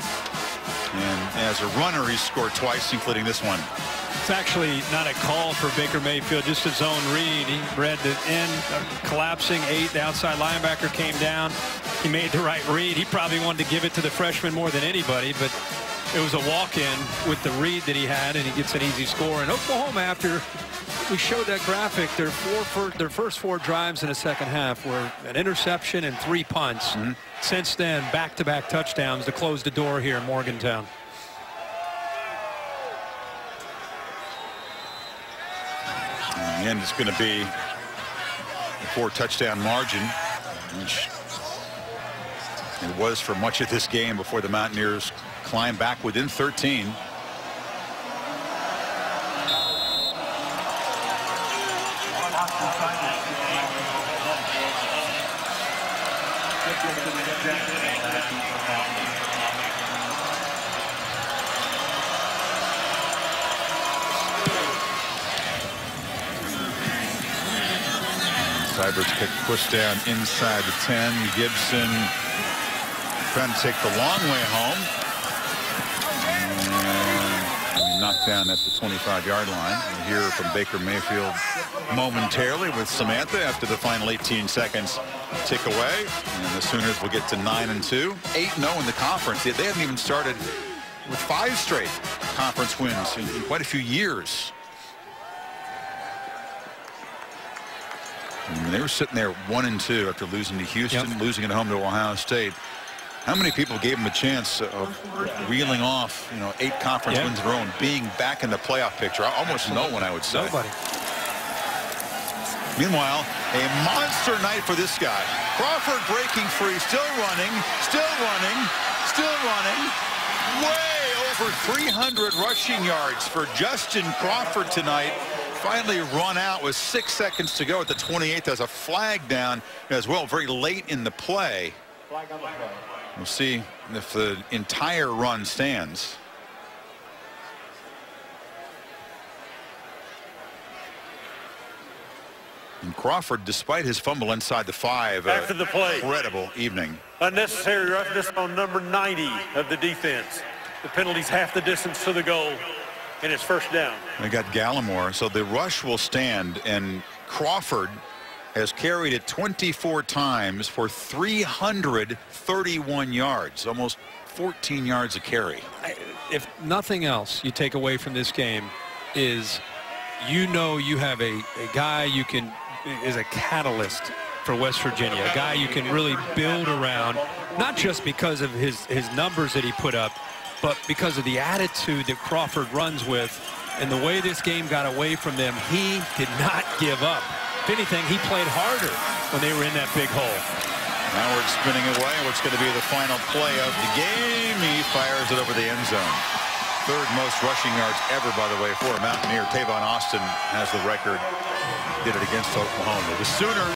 And as a runner, he's scored twice, including this one.
It's actually not a call for Baker Mayfield, just a zone read. He read the end, collapsing 8. The outside linebacker came down. He made the right read. He probably wanted to give it to the freshman more than anybody, but it was a walk-in with the read that he had, and he gets an easy score. And Oklahoma, after we showed that graphic, their first 4 drives in the second half were an interception and 3 punts. Since then, back-to-back touchdowns to close the door here in Morgantown.
In the end, it's going to be a 4-touchdown margin, which it was for much of this game before the Mountaineers climbed back within 13. Sybert's kick pushed down inside the 10. Gibson trying to take the long way home. And knocked down at the 25-yard line. We'll hear from Baker Mayfield momentarily with Samantha after the final 18 seconds tick away. And the Sooners will get to 9-2. 8-0 in the conference. They haven't even started with 5 straight conference wins in quite a few years. And they were sitting there 1-2 after losing to Houston, losing at home to Ohio State. How many people gave them a chance of reeling off, 8 conference wins in a row and being back in the playoff picture? Almost no one, I would say.
Nobody.
Meanwhile, a monster night for this guy. Crawford breaking free, still running, still running, still running. Way over 300 rushing yards for Justin Crawford tonight. Finally run out with 6 seconds to go at the 28th. There's a flag down as well, very late in the play. We'll see if the entire run stands. And Crawford, despite his fumble inside the 5,
after the play,
incredible evening.
Unnecessary roughness on number 90 of the defense. The penalty's half the distance to the goal, and it's first down.
They got Gallimore, so the rush will stand, and Crawford has carried it 24 times for 331 yards, almost 14 yards a carry.
If nothing else you take away from this game is, you have a guy you can is a catalyst for West Virginia, a guy you can really build around, not just because of his numbers that he put up, but because of the attitude that Crawford runs with, and the way this game got away from them. He did not give up. If anything, he played harder when they were in that big hole.
Now we're spinning away. What's going to be the final play of the game? He fires it over the end zone. 3rd most rushing yards ever, by the way, for a Mountaineer. Tavon Austin has the record. Did it against Oklahoma. The Sooners